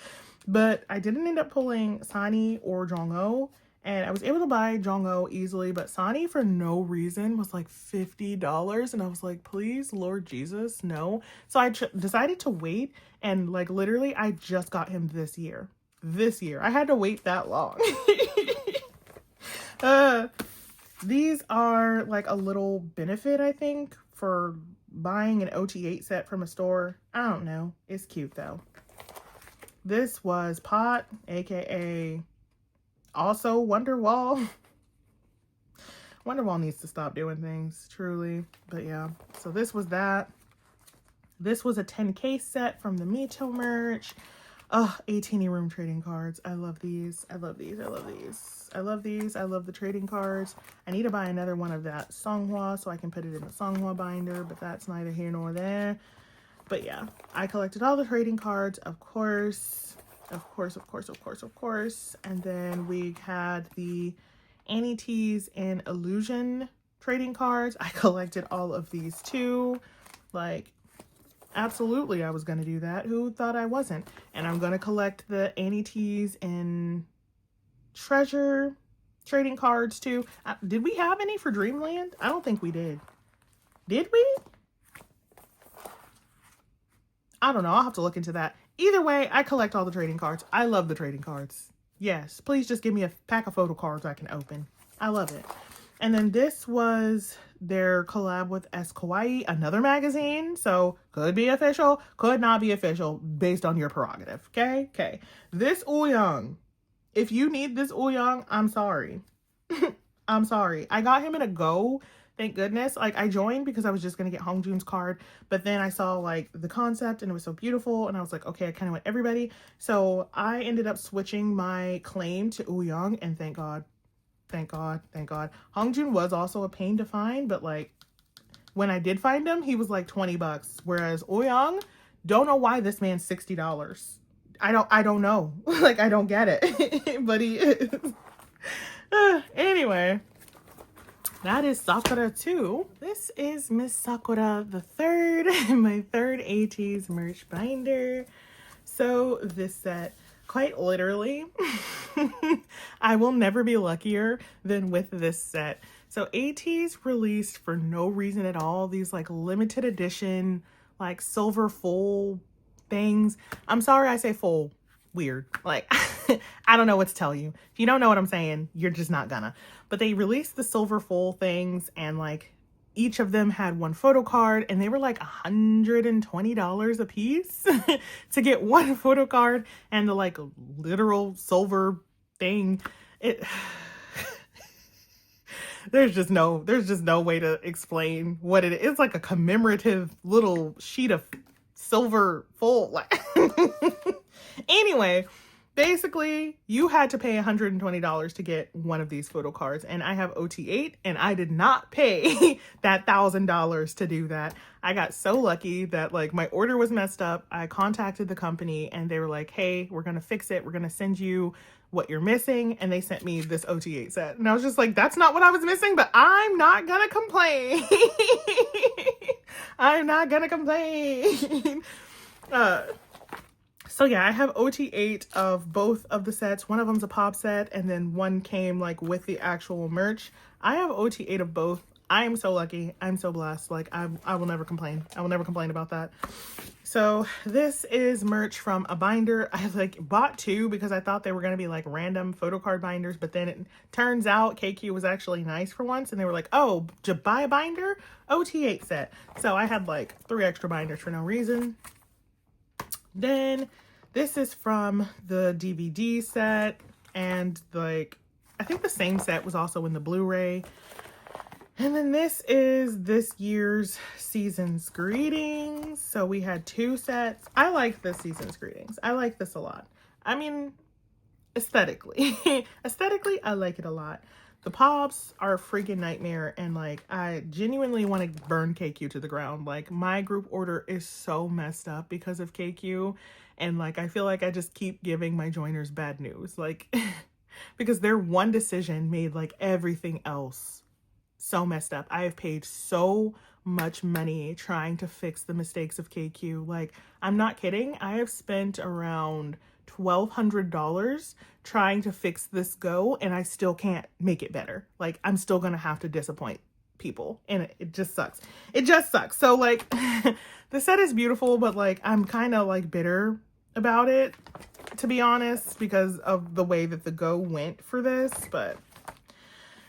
But I didn't end up pulling Sani or Jongho, and I was able to buy Jongho easily, but Sani for no reason was like $50, and I was like, please, Lord Jesus, no. So I decided to wait, and like literally I just got him this year. I had to wait that long. These are like a little benefit, I think, for buying an OT8 set from a store. I don't know. It's cute though. This was Pot, aka also Wonderwall. Wonderwall needs to stop doing things, truly. But yeah, so this was that. This was a 10K set from the Mito merch. Oh, 18 room trading cards. I love these. I love these. I love these. I love these. I love the trading cards. I need to buy another one of that Songhwa so I can put it in the Songhwa binder, but that's neither here nor there. But yeah, I collected all the trading cards, of course. And then we had the Ateez and Illusion trading cards. I collected all of these too. Like, absolutely, I was going to do that. Who thought I wasn't? And I'm going to collect the Ateez and Treasure trading cards too. Did we have any for Dreamland? I don't think we did. Did we? I don't know. I'll have to look into that. Either way, I collect all the trading cards. I love the trading cards. Yes, please just give me a pack of photo cards I can open. I love it. And then this was their collab with S Kawaii, another magazine. So could be official, could not be official based on your prerogative. Okay? Okay. This Ouyang, if you need this Ouyang, I'm sorry. I'm sorry. I got him in a go. Thank goodness. Like, I joined because I was just going to get Hongjoong's card, but then I saw like the concept and it was so beautiful, and I was like, okay, I kind of want everybody. So I ended up switching my claim to Ouyang, and thank God. Thank God. Thank God. Hongjoong was also a pain to find, but like when I did find him, he was like $20, whereas Ouyang, don't know why this man's $60. I don't know. Like, I don't get it. But he is. Anyway, that is Sakura 2. This is Miss Sakura the third, my third Ateez merch binder. So this set, quite literally, I will never be luckier than with this set. So Ateez released, for no reason at all, these like limited edition, like silver full things. I'm sorry I say full. Weird. Like, I don't know what to tell you. If you don't know what I'm saying, you're just not gonna. But they released the silver full things, and like each of them had one photo card, and they were like $120 a piece to get one photo card and the like literal silver thing. There's just no way to explain what it is. It's like a commemorative little sheet of silver full. Like, anyway, basically, you had to pay $120 to get one of these photo cards, and I have OT8, and I did not pay that $1,000 to do that. I got so lucky that like my order was messed up. I contacted the company, and they were like, "Hey, we're gonna fix it. We're gonna send you what you're missing," and they sent me this OT8 set, and I was just like, "That's not what I was missing," but I'm not gonna complain. I'm not gonna complain. So yeah, I have OT8 of both of the sets. One of them's a pop set, and then one came like with the actual merch. I have OT8 of both. I am so lucky. I'm so blessed. Like I will never complain. I will never complain about that. So this is merch from a binder. I like bought two because I thought they were going to be like random photo card binders, but then it turns out KQ was actually nice for once, and they were like, "Oh, to buy a binder, OT8 set." So I had like 3 extra binders for no reason. Then this is from the DVD set, and like I think the same set was also in the Blu-ray. And then this is this year's season's greetings. So we had 2 sets. I like this season's greetings. I like this a lot. I mean, aesthetically, I like it a lot. The pops are a freaking nightmare, and like I genuinely want to burn KQ to the ground. Like my group order is so messed up because of KQ, and like I feel like I just keep giving my joiners bad news, like because their one decision made like everything else so messed up. I have paid so much money trying to fix the mistakes of KQ. Like I'm not kidding. I have spent around $1,200 trying to fix this go, and I still can't make it better. Like I'm still gonna have to disappoint people, and it just sucks. It just sucks. So like the set is beautiful, but like I'm kind of like bitter about it, to be honest, because of the way that the go went for this. But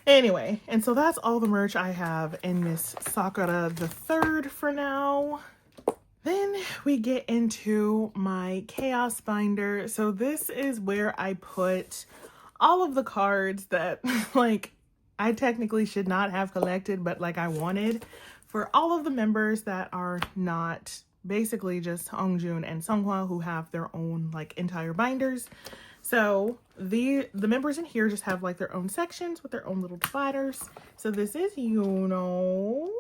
anyway, and so that's all the merch I have in Miss Sakura the Third for now. Then we get into my chaos binder. So this is where I put all of the cards that like I technically should not have collected, but like I wanted, for all of the members that are not basically just Hongjoong and Seonghwa, who have their own like entire binders. So the members in here just have like their own sections with their own little dividers. So this is Yuno.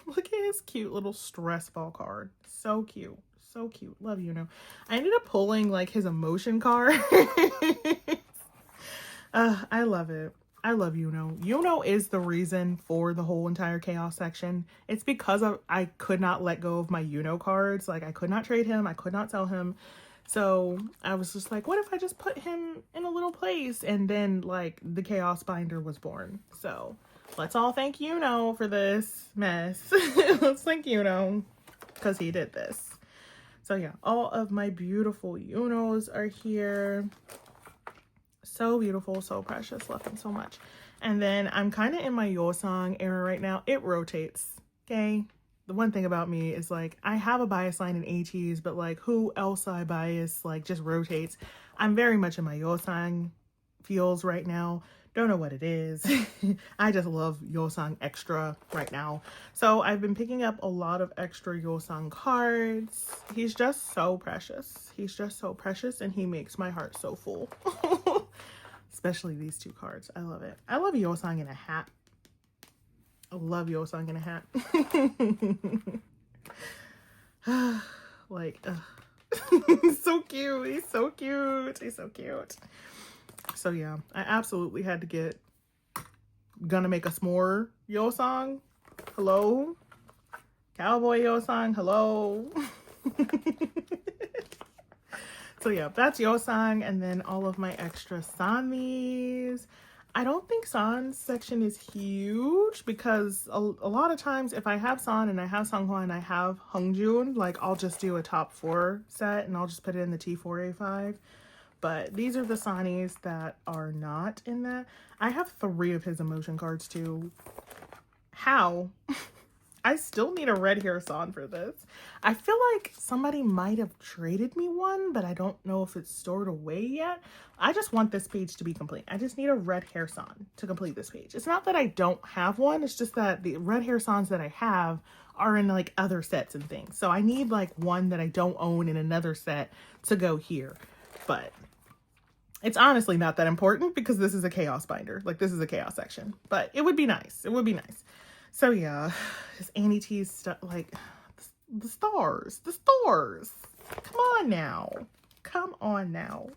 Look at his cute little stress ball card. So cute. So cute. Love Yuno. I ended up pulling like his emotion card. I love it. I love Yuno. Yuno is the reason for the whole entire chaos section. It's because I could not let go of my Yuno cards. Like I could not trade him. I could not sell him. So I was just like, what if I just put him in a little place? And then like the chaos binder was born. So let's all thank Yuno for this mess. Let's thank Yuno because he did this. So yeah, all of my beautiful Yunos are here. So beautiful, so precious, love them so much. And then I'm kind of in my Yeosang era right now. It rotates, okay? The one thing about me is like I have a bias line in Ateez, but like who else I bias like just rotates. I'm very much in my Yeosang feels right now. Don't know what it is. I just love Yeosang extra right now. So I've been picking up a lot of extra Yeosang cards. He's just so precious. He's just so precious, and he makes my heart so full. Especially these 2 cards. I love it. I love Yeosang in a hat. I love Yeosang in a hat. Like, he's so cute. He's so cute. He's so cute. So yeah, I absolutely had to get Gonna Make a S'more Yeosang. Hello. Cowboy Yeosang. Hello. So yeah, that's Yeosang, and then all of my extra Sanmis. I don't think San's section is huge because a lot of times if I have San and I have Seonghwa and I have Hongjoong, like I'll just do a top 4 set and I'll just put it in the T4 A5. But these are the Sanis that are not in that. I have 3 of his emotion cards too. How? I still need a red hair San for this. I feel like somebody might have traded me one, but I don't know if it's stored away yet. I just want this page to be complete. I just need a red hair San to complete this page. It's not that I don't have one. It's just that the red hair Sans that I have are in like other sets and things. So I need like one that I don't own in another set to go here. But It's honestly not that important because this is a chaos binder. Like, this is a chaos section. But it would be nice. It would be nice. So, yeah. This Ateez stuff, like, the stars. The stars. Come on now. Come on now.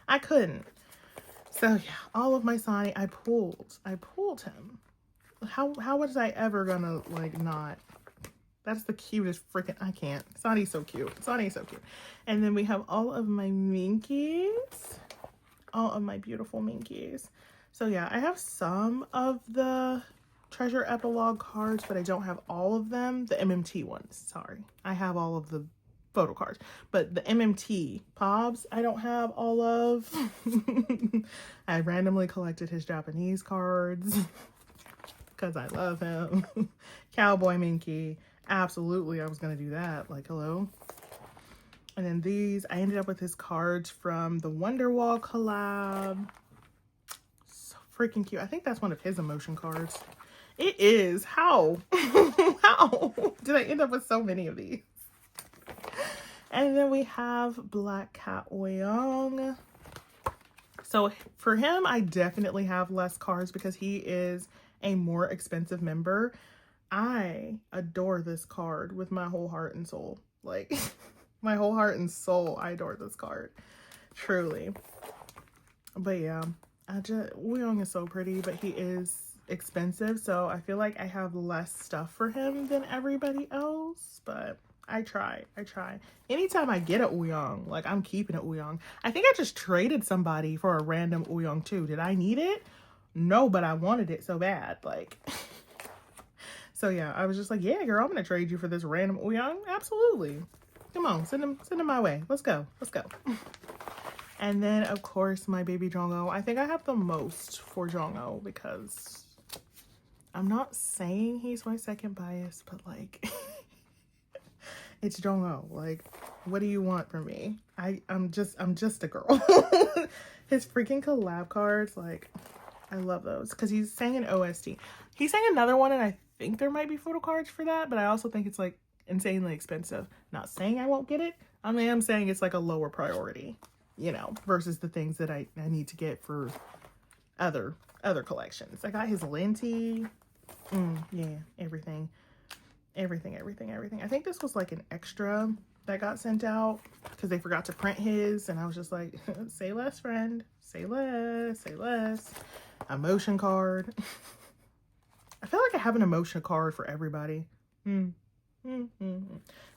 I couldn't. So, yeah. All of my Sonny, I pulled him. How was I ever gonna, like, not? That's the cutest freaking, I can't. Sonny's so cute. Sonny's so cute. And then we have all of my Minkies. All of my beautiful Minkies. So yeah, I have some of the treasure epilogue cards, but I don't have all of them. The MMT ones, sorry. I have all of the photo cards. But the MMT Pobs, I don't have all of. I randomly collected his Japanese cards because I love him. Cowboy Minky. Absolutely, I was going to do that. Like, hello. And then these, I ended up with his cards from the Wonderwall collab. So freaking cute. I think that's one of his emotion cards. It is. How? How did I end up with so many of these? And then we have Black Cat Taeyoung. So for him, I definitely have less cards because he is a more expensive member. I adore this card with my whole heart and soul. Like, my whole heart and soul, I adore this card. Truly. But yeah, Taeyoung is so pretty, but he is expensive. So I feel like I have less stuff for him than everybody else. But I try. Anytime I get a Taeyoung, like, I'm keeping a Taeyoung. I think I just traded somebody for a random Taeyoung too. Did I need it? No, but I wanted it so bad. Like... So yeah, I was just like, yeah, girl, I'm gonna trade you for this random Taeyoung. Absolutely. Come on, send him my way. Let's go. And then of course my baby Jongho. I think I have the most for Jongho because I'm not saying he's my second bias, but like it's Jongho. Like, what do you want from me? I'm just a girl. His freaking collab cards, like, I love those because he's sang an OST. He sang another one and I think there might be photo cards for that, but I also think it's like insanely expensive. Not saying I won't get it. I mean, I'm saying it's like a lower priority, you know, versus the things that I need to get for other collections. I got his Linty. Yeah, everything. I think this was like an extra that got sent out because they forgot to print his, and I was just like, say less, friend. Say less. Emotion card. I feel like I have an emotion card for everybody.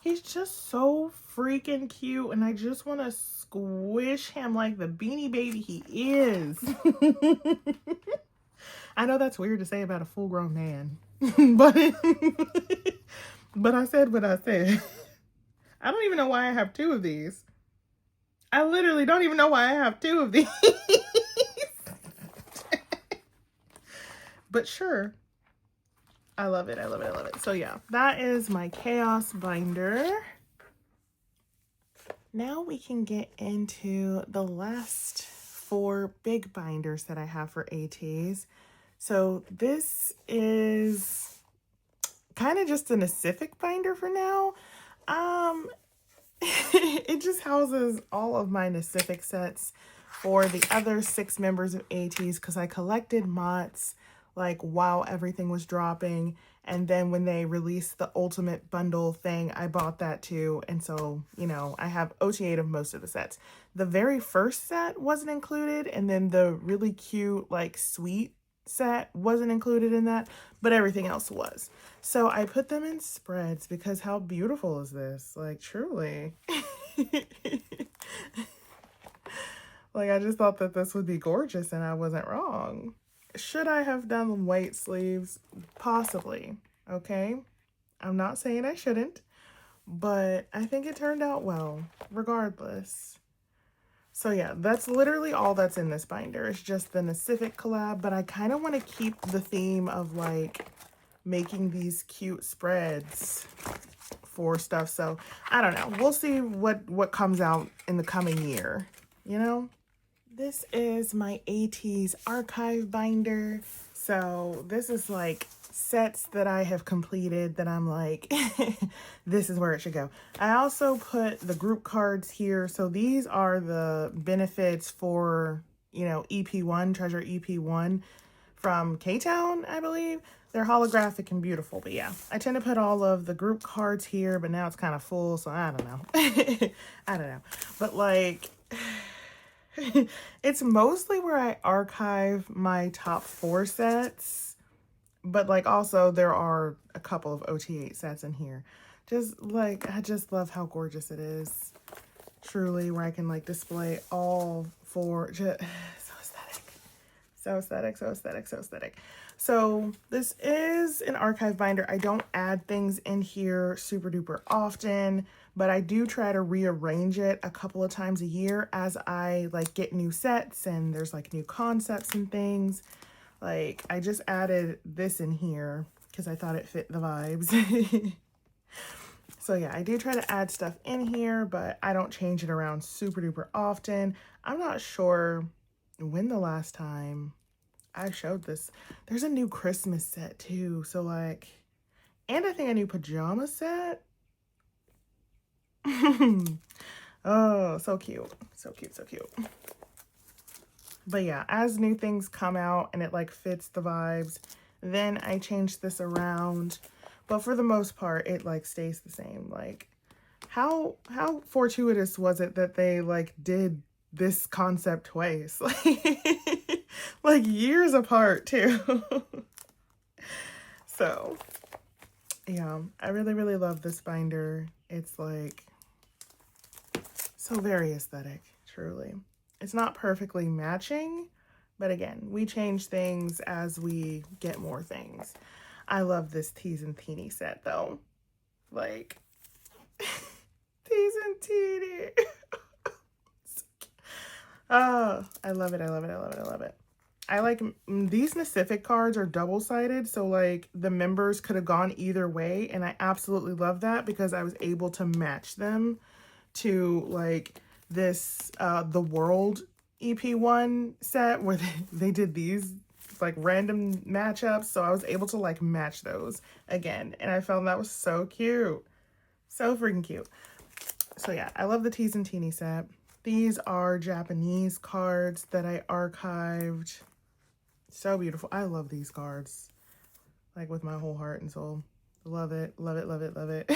He's just so freaking cute, and I just want to squish him like the Beanie Baby he is. I know that's weird to say about a full-grown man, but I said what I said. I don't even know why I have two of these. I literally don't even know why I have two of these. But sure. I love it. So yeah, that is my chaos binder. Now we can get into the last 4 big binders that I have for Ateez. So this is kind of just an Aespa binder for now. It just houses all of my Aespa sets for the other 6 members of Ateez because I collected Mott's like while everything was dropping, and then when they released the ultimate bundle thing, I bought that too. And so, you know, I have OTA of most of the sets. The very first set wasn't included, and then the really cute like sweet set wasn't included in that, but everything else was. So I put them in spreads because how beautiful is this? Like, truly. Like, I just thought that this would be gorgeous, and I wasn't wrong. Should I have done white sleeves? Possibly. Okay. I'm not saying I shouldn't, but I think it turned out well, regardless. So yeah, that's literally all that's in this binder. It's just the Aespa collab, but I kind of want to keep the theme of like making these cute spreads for stuff. So I don't know. We'll see what comes out in the coming year, you know? This is my Ateez archive binder. So this is like sets that I have completed that I'm like, this is where it should go. I also put the group cards here. So these are the benefits for, you know, EP1, Treasure EP1 from K-Town, I believe. They're holographic and beautiful, but yeah, I tend to put all of the group cards here, but now it's kind of full, so I don't know. I don't know. But like, it's mostly where I archive my top 4 sets, but like also there are a couple of OT8 sets in here. Just like, I just love how gorgeous it is. Truly, where I can like display all 4, just so aesthetic. So aesthetic, so aesthetic, so aesthetic. So this is an archive binder. I don't add things in here super duper often, but I do try to rearrange it a couple of times a year as I like get new sets and there's like new concepts and things. Like I just added this in here because I thought it fit the vibes. So yeah, I do try to add stuff in here, but I don't change it around super duper often. I'm not sure when the last time I showed this. There's a new Christmas set too. So like, and I think a new pajama set. Oh, so cute. So cute, so cute. But yeah, as new things come out and it like fits the vibes, then I change this around. But for the most part, it like stays the same. Like how fortuitous was it that they like did this concept twice? Like years apart too. So yeah, I really, really love this binder. It's like so very aesthetic, truly. It's not perfectly matching, but again, we change things as we get more things. I love this Tees and Teeny set though. Like, Tees and Teeny. Oh, I love it, I love it, I love it, I love it. I like, these Pacific cards are double-sided, so like the members could have gone either way, and I absolutely love that because I was able to match them to like this, the World EP1 set where they did these like random matchups, so I was able to like match those again, and I found that was so cute. So freaking cute. So yeah, I love the Tees and Teeny set. These are Japanese cards that I archived. So beautiful. I love these cards, like with my whole heart and soul. Love it, love it, love it, love it.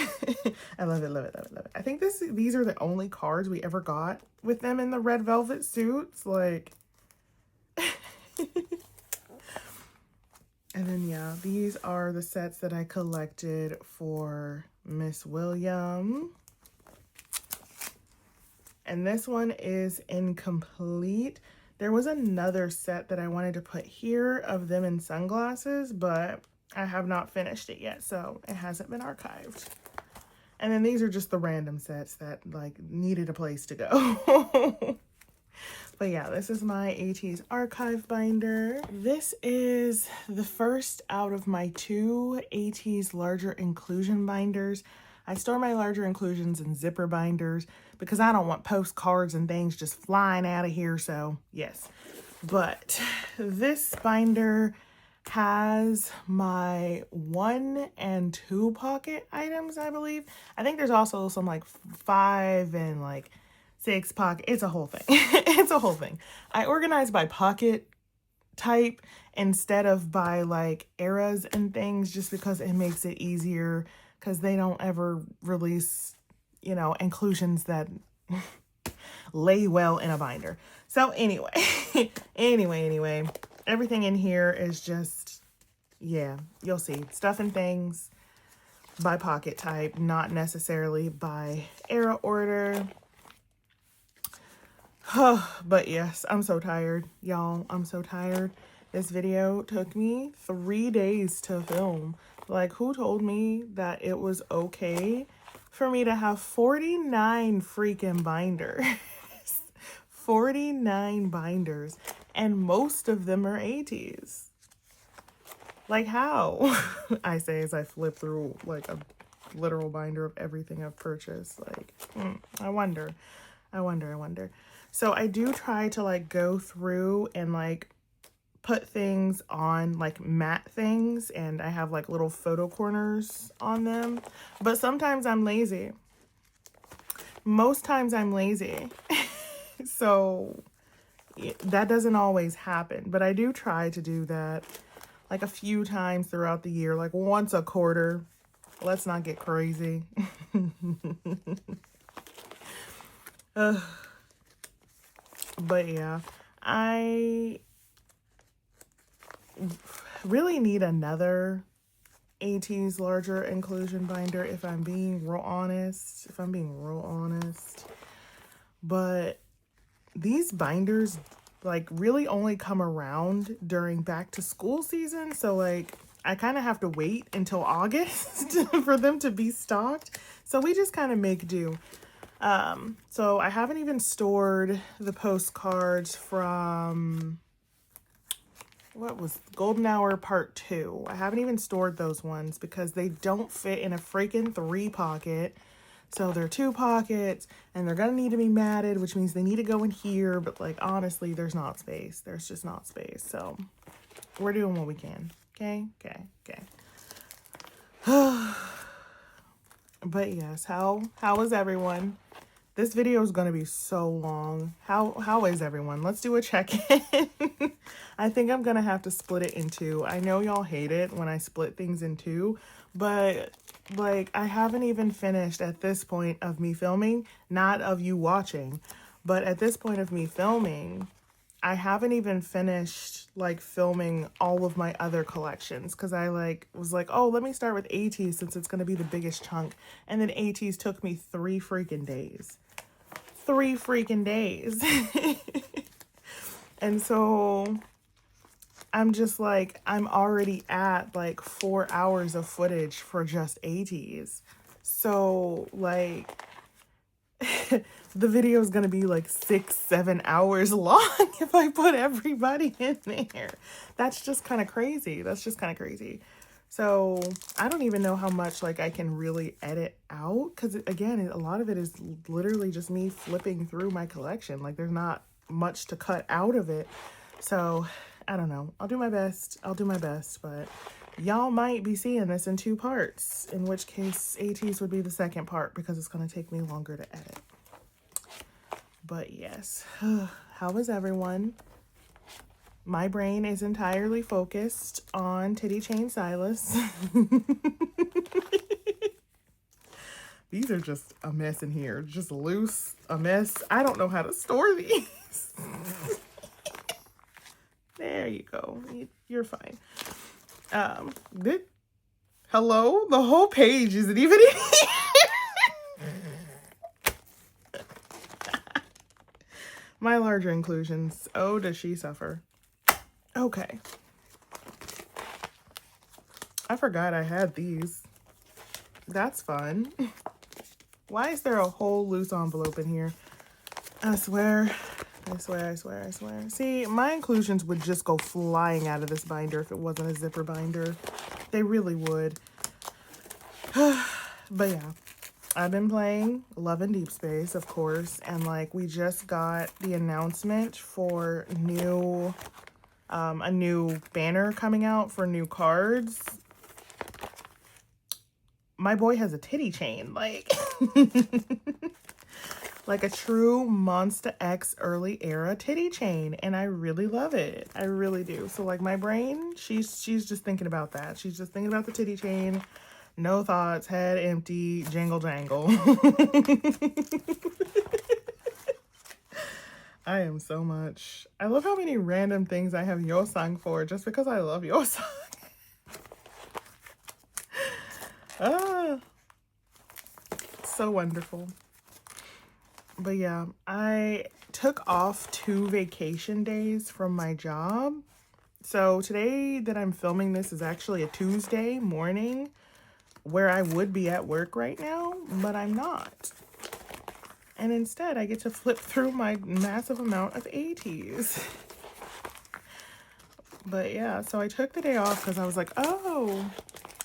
I love it, love it, love it, love it. I think these are the only cards we ever got with them in the red velvet suits. Like, and then yeah, these are the sets that I collected for Miss William. And this one is incomplete. There was another set that I wanted to put here of them in sunglasses, but I have not finished it yet, so it hasn't been archived. And then these are just the random sets that like needed a place to go. But yeah, this is my Ateez archive binder. This is the first out of my 2 Ateez larger inclusion binders. I store my larger inclusions in zipper binders because I don't want postcards and things just flying out of here, so yes. But this binder has my 1 and 2 pocket items, I believe. I think there's also some like 5 and like 6 pocket. It's a whole thing. It's a whole thing. I organize by pocket type instead of by like eras and things just because it makes it easier, because they don't ever release, you know, inclusions that lay well in a binder. So anyway, anyway, everything in here is just, yeah, you'll see. Stuff and things by pocket type, not necessarily by era order. But yes, I'm so tired, y'all. I'm so tired. This video took me 3 days to film. Like, who told me that it was okay for me to have 49 freaking binders? 49 binders, and most of them are Ateez. Like, how? I say as I flip through like a literal binder of everything I've purchased. Like, I wonder. So I do try to like go through and like put things on, like matte things, and I have like little photo corners on them. But sometimes I'm lazy. Most times I'm lazy. So that doesn't always happen, but I do try to do that like a few times throughout the year, like once a quarter. Let's not get crazy. But yeah, I really need another Ateez larger inclusion binder if I'm being real honest. But these binders like really only come around during back to school season. So like I kind of have to wait until August for them to be stocked. So we just kind of make do. So I haven't even stored the postcards from, what was Golden Hour Part 2. I haven't even stored those ones because they don't fit in a freaking 3-pocket. So they're 2 pockets and they're going to need to be matted, which means they need to go in here. But like, honestly, there's not space. There's just not space. So we're doing what we can. Okay. But yes, how is everyone? This video is going to be so long. How is everyone? Let's do a check-in. I think I'm going to have to split it in 2. I know y'all hate it when I split things in 2, but like I haven't even finished at this point of me filming, not of you watching, but at this point of me filming, I haven't even finished like filming all of my other collections because I was like, oh, let me start with Ateez since it's going to be the biggest chunk. And then Ateez took me 3 freaking days. 3 freaking days. And so I'm just like, I'm already at like 4 hours of footage for just Ateez. So like the video is going to be like 6-7 hours long if I put everybody in there. That's just kind of crazy. So I don't even know how much like I can really edit out because again, a lot of it is literally just me flipping through my collection. Like there's not much to cut out of it. So I don't know. I'll do my best, but y'all might be seeing this in 2 parts, in which case Ateez would be the second part because it's going to take me longer to edit. But yes, how is everyone? My brain is entirely focused on Titty Chain Silas. These are just a mess in here. Just loose, a mess. I don't know how to store these. There you go. You're fine. Hello? The whole page isn't even in here. My larger inclusions. Oh, does she suffer? Okay. I forgot I had these. That's fun. Why is there a whole loose envelope in here? I swear. See, my inclusions would just go flying out of this binder if it wasn't a zipper binder. They really would. But yeah, I've been playing Love and Deep Space, of course, and like we just got the announcement for a new banner coming out for new cards. My boy has a titty chain, like like a true MONSTA X early era titty chain, and I really love it. I really do. So like my brain, she's just thinking about that. She's just thinking about the titty chain. No thoughts, head empty, jangle jangle. I am so much. I love how many random things I have Yosang for just because I love Yosang. So wonderful. But yeah, I took off 2 vacation days from my job. So today that I'm filming this is actually a Tuesday morning where I would be at work right now, but I'm not. And instead I get to flip through my massive amount of Ateez. But yeah, so I took the day off because I was like, oh,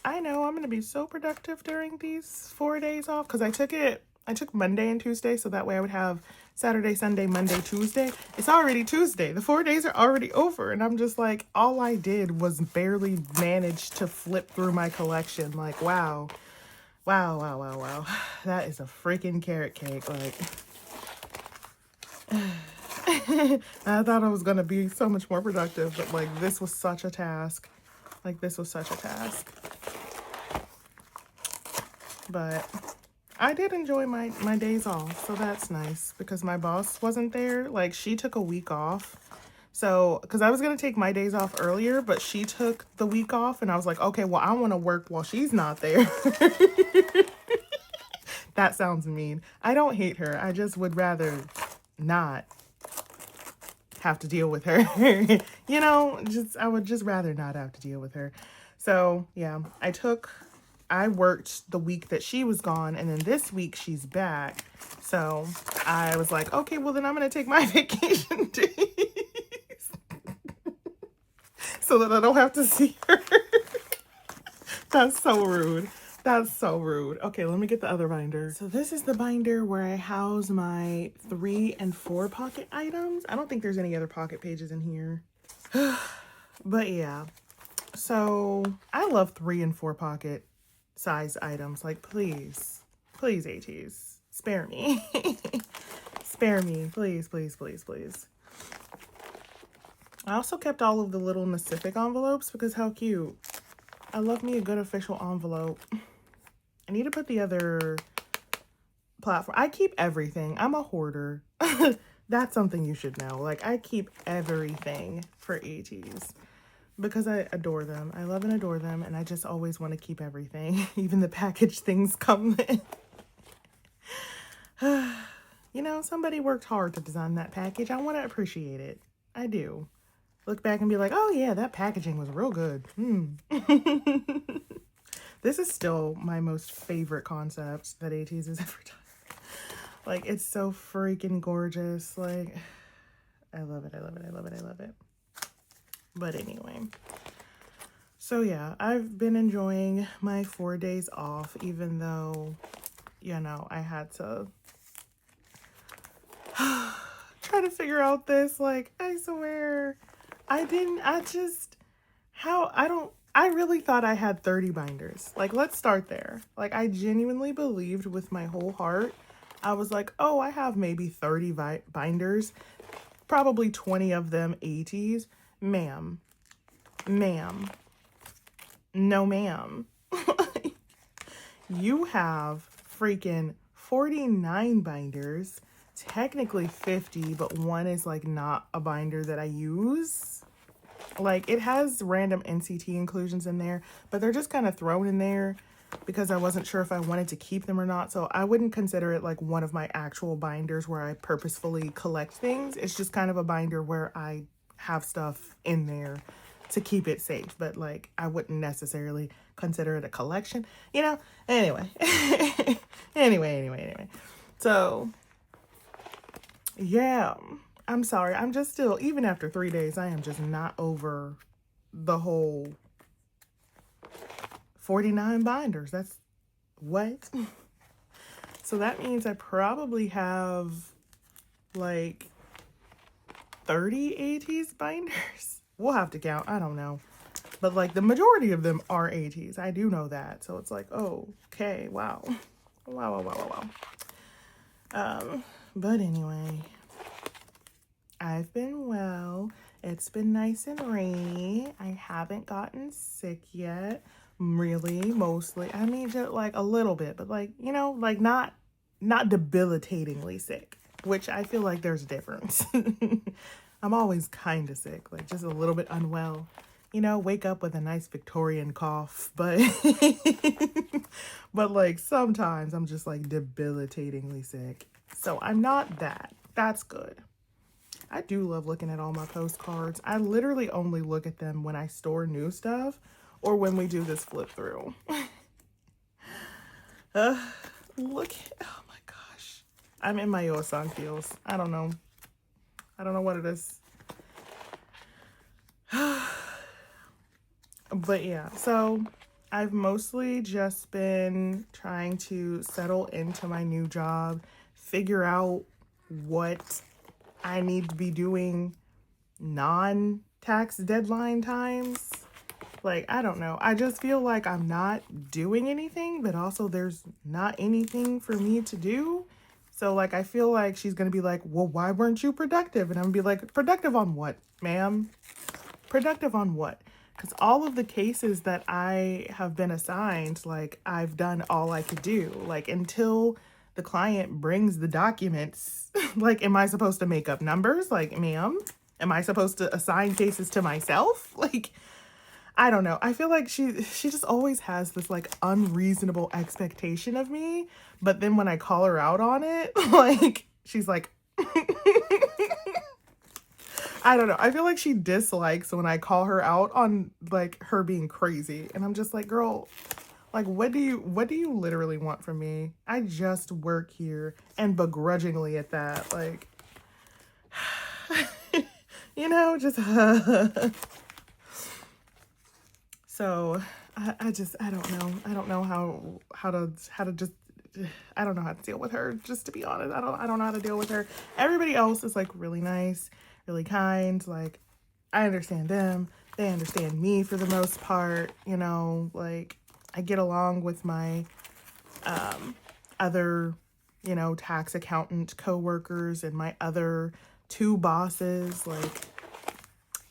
I know I'm going to be so productive during these 4 days off. Because I took it I took Monday and Tuesday, so that way I would have Saturday, Sunday, Monday, Tuesday. It's already Tuesday. The 4 days are already over. And I'm just like, all I did was barely manage to flip through my collection. Like, wow. Wow, wow, wow, wow. That is a freaking carrot cake. Like, I thought I was going to be so much more productive, but like, this was such a task. Like, this was such a task. But I did enjoy my days off, so that's nice because my boss wasn't there. Like, she took a week off. So, because I was going to take my days off earlier, but she took the week off and I was like, okay, well, I want to work while she's not there. That sounds mean. I don't hate her. I just would rather not have to deal with her. You know, I would just rather not have to deal with her. So, yeah, I worked the week that she was gone, and then this week she's back. So I was like, okay, well then I'm going to take my vacation days so that I don't have to see her. That's so rude. That's so rude. Okay, let me get the other binder. So this is the binder where I house my 3 and 4 pocket items. I don't think there's any other pocket pages in here. But yeah, so I love 3 and 4 pocket size items. Like, please Ateez, spare me. Spare me, please, please, please, please. I also kept all of the little Pacific envelopes because how cute. I love me a good official envelope. I need to put the other platform. I keep everything. I'm a hoarder. That's something you should know. Like, I keep everything for Ateez because I adore them. I love and adore them, and I just always want to keep everything. Even the packaged things come in. You know, somebody worked hard to design that package. I want to appreciate it. I do. Look back and be like, oh yeah, that packaging was real good. This is still my most favorite concept that Ateez has ever done. Like, it's so freaking gorgeous. Like, I love it, I love it, I love it, I love it. But anyway, so yeah, I've been enjoying my 4 days off, even though, you know, I had to try to figure out this. Like, I swear, I really thought I had 30 binders. Like, let's start there. Like, I genuinely believed with my whole heart. I was like, oh, I have maybe 30 binders, probably 20 of them Ateez. Ma'am, no ma'am. You have freaking 49 binders, technically 50, but one is like not a binder that I use. Like, it has random NCT inclusions in there, but they're just kind of thrown in there because I wasn't sure if I wanted to keep them or not. So I wouldn't consider it like one of my actual binders where I purposefully collect things. It's just kind of a binder where I have stuff in there to keep it safe, but like, I wouldn't necessarily consider it a collection, you know? Anyway, anyway. So yeah, I'm sorry. I'm just still, even after 3 days, I am just not over the whole 49 binders. That's what? So that means I probably have like 30 Ateez binders. We'll have to count. I don't know. But like, the majority of them are Ateez. I do know that. So it's like, oh, okay. Wow. Wow. But anyway, I've been well. It's been nice and rainy. I haven't gotten sick yet. Really, mostly. I mean, just like a little bit, but like, you know, like not debilitatingly sick, which I feel like there's a difference. I'm always kind of sick, like just a little bit unwell. You know, wake up with a nice Victorian cough, but but like sometimes I'm just like debilitatingly sick. So I'm not that. That's good. I do love looking at all my postcards. I literally only look at them when I store new stuff or when we do this flip through. Look, oh my gosh. I'm in my Yosan feels. I don't know what it is. But yeah, so I've mostly just been trying to settle into my new job, figure out what I need to be doing non-tax deadline times. Like, I don't know. I just feel like I'm not doing anything, but also there's not anything for me to do. So, like, I feel like she's going to be like, well, why weren't you productive? And I'm going to be like, productive on what, ma'am? Productive on what? Because all of the cases that I have been assigned, like, I've done all I could do. Like, until the client brings the documents, like, am I supposed to make up numbers? Like, ma'am, am I supposed to assign cases to myself? Like, I don't know. I feel like she just always has this, like, unreasonable expectation of me. But then when I call her out on it, like, she's like, I don't know. I feel like she dislikes when I call her out on, like, her being crazy. And I'm just like, girl, like, what do you literally want from me? I just work here, and begrudgingly at that. Like, you know, just so I don't know. I don't know how to just, I don't know how to deal with her, just to be honest. I don't know how to deal with her. Everybody else is, like, really nice, really kind. Like, I understand them. They understand me for the most part, you know, like, I get along with my other, you know, tax accountant coworkers and my other two bosses, like,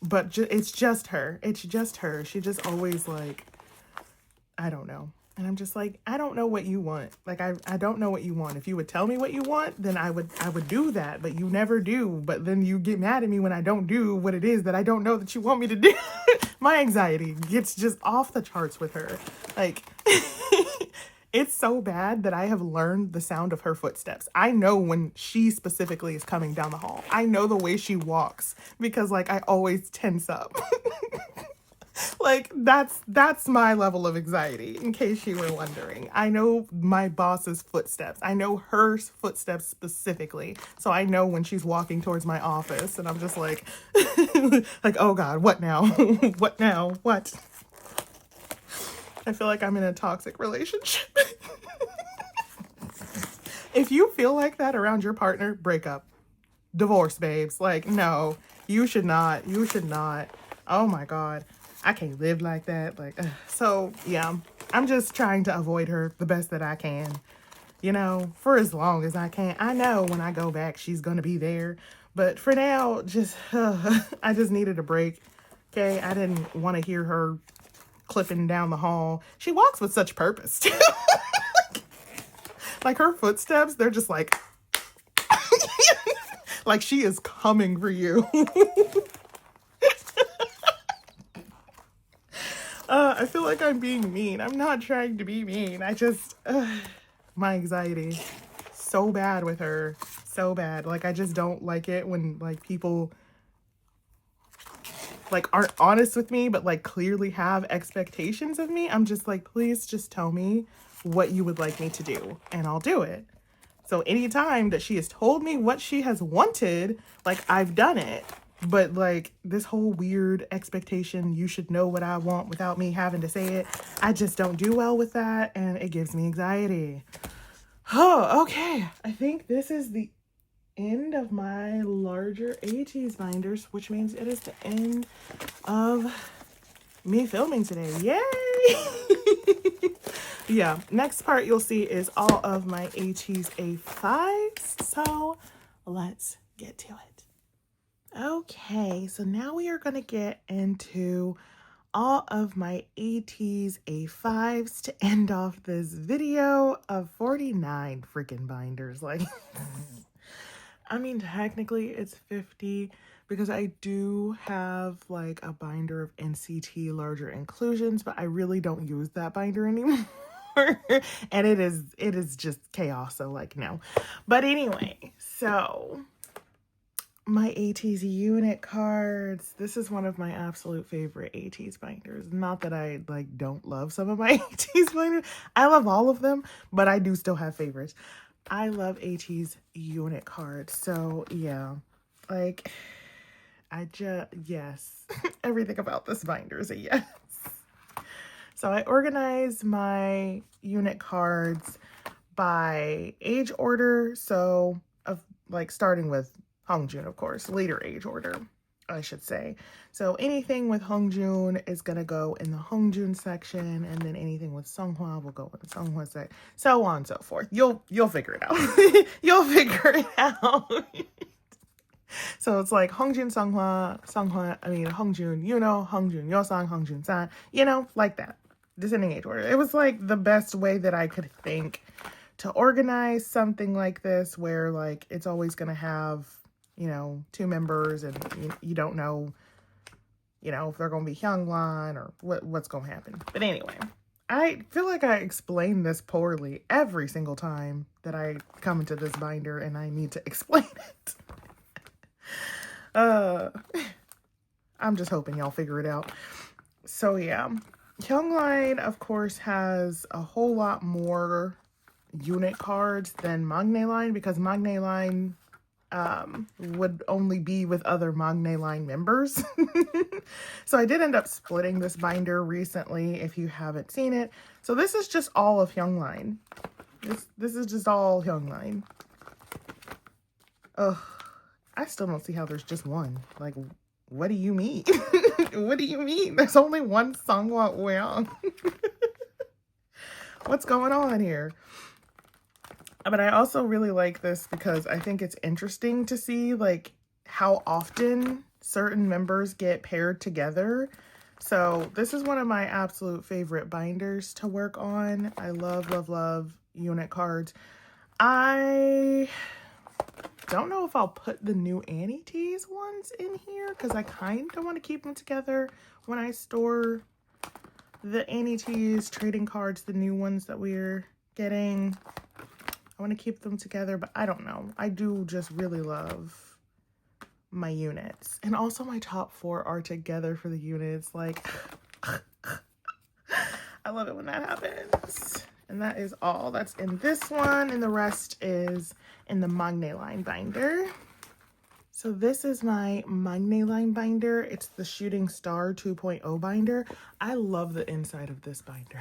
but it's just her. It's just her. She just always, like, I don't know. And I'm just like, I don't know what you want. Like, I don't know what you want. If you would tell me what you want, then I would do that. But you never do. But then you get mad at me when I don't do what it is that I don't know that you want me to do. My anxiety gets just off the charts with her. Like, it's so bad that I have learned the sound of her footsteps. I know when she specifically is coming down the hall. I know the way she walks because, like, I always tense up. Like, that's my level of anxiety, in case you were wondering. I know my boss's footsteps. I know her footsteps specifically. So I know when she's walking towards my office, and I'm just like, like, oh God, what now? What now? What? I feel like I'm in a toxic relationship. If you feel like that around your partner, break up. Divorce, babes. Like, no, you should not. You should not. Oh my God. I can't live like that. Like, so yeah, I'm just trying to avoid her the best that I can, you know, for as long as I can. I know when I go back, she's going to be there. But for now, just, I just needed a break. Okay. I didn't want to hear her clipping down the hall. She walks with such purpose too. Like, her footsteps, they're just like, like she is coming for you. I feel like I'm being mean. I'm not trying to be mean. I just, my anxiety, so bad with her. So bad. Like, I just don't like it when, like, people, like, aren't honest with me, but, like, clearly have expectations of me. I'm just like, please just tell me what you would like me to do, and I'll do it. So anytime that she has told me what she has wanted, like, I've done it. But, like, this whole weird expectation, you should know what I want without me having to say it, I just don't do well with that, and it gives me anxiety. Oh, okay. I think this is the end of my larger Ateez binders, which means it is the end of me filming today. Yay! Yeah, next part you'll see is all of my Ateez A5s. So let's get to it. Okay, so now we are going to get into all of my Ateez A5s to end off this video of 49 freaking binders. Like, I mean, technically it's 50 because I do have, like, a binder of NCT larger inclusions, but I really don't use that binder anymore. And it is just chaos, so, like, no. But anyway, so my Ateez unit cards. This is one of my absolute favorite Ateez binders. Not that I, like, don't love some of my Ateez binders. I love all of them, but I do still have favorites. I love Ateez unit cards. So yeah, like, yes. Everything about this binder is a yes. So I organized my unit cards by age order. So of like starting with Hongjoong, of course, later age order, I should say. So anything with Hongjoong is gonna go in the Hongjoong section, and then anything with Seonghwa will go in the Seonghwa section, so on and so forth. You'll figure it out. You'll figure it out. So it's like Hongjoong Seonghwa, Hongjoong Yuno, Hongjoong Yosang, Hongjoong San, like that. Descending age order. It was like the best way that I could think to organize something like this, where like it's always gonna have, two members, and you don't know, if they're gonna be Hyungwon or what's gonna happen. But anyway, I feel like I explain this poorly every single time that I come into this binder and I need to explain it. I'm just hoping y'all figure it out. So yeah, Hyungline, of course, has a whole lot more unit cards than Magne Line, because Magne Line would only be with other Magne Line members. So I did end up splitting this binder recently, if you haven't seen it. So this is just all of Hyungline. This is just all Hyungline. Ugh, I still don't see how there's just one. Like, what do you mean? What do you mean? There's only one Seonghwa Ouyang. What's going on here? But I also really like this because I think it's interesting to see like how often certain members get paired together. So this is one of my absolute favorite binders to work on. I love, love, love unit cards. I don't know if I'll put the new Ateez ones in here, because I kind of want to keep them together when I store the Ateez trading cards, the new ones that we're getting. I want to keep them together, but I don't know. I do just really love my units. And also my top 4 are together for the units. Like, I love it when that happens. And that is all that's in this one. And the rest is in the Magne Line binder. So this is my Magne Line binder. It's the Shooting Star 2.0 binder. I love the inside of this binder.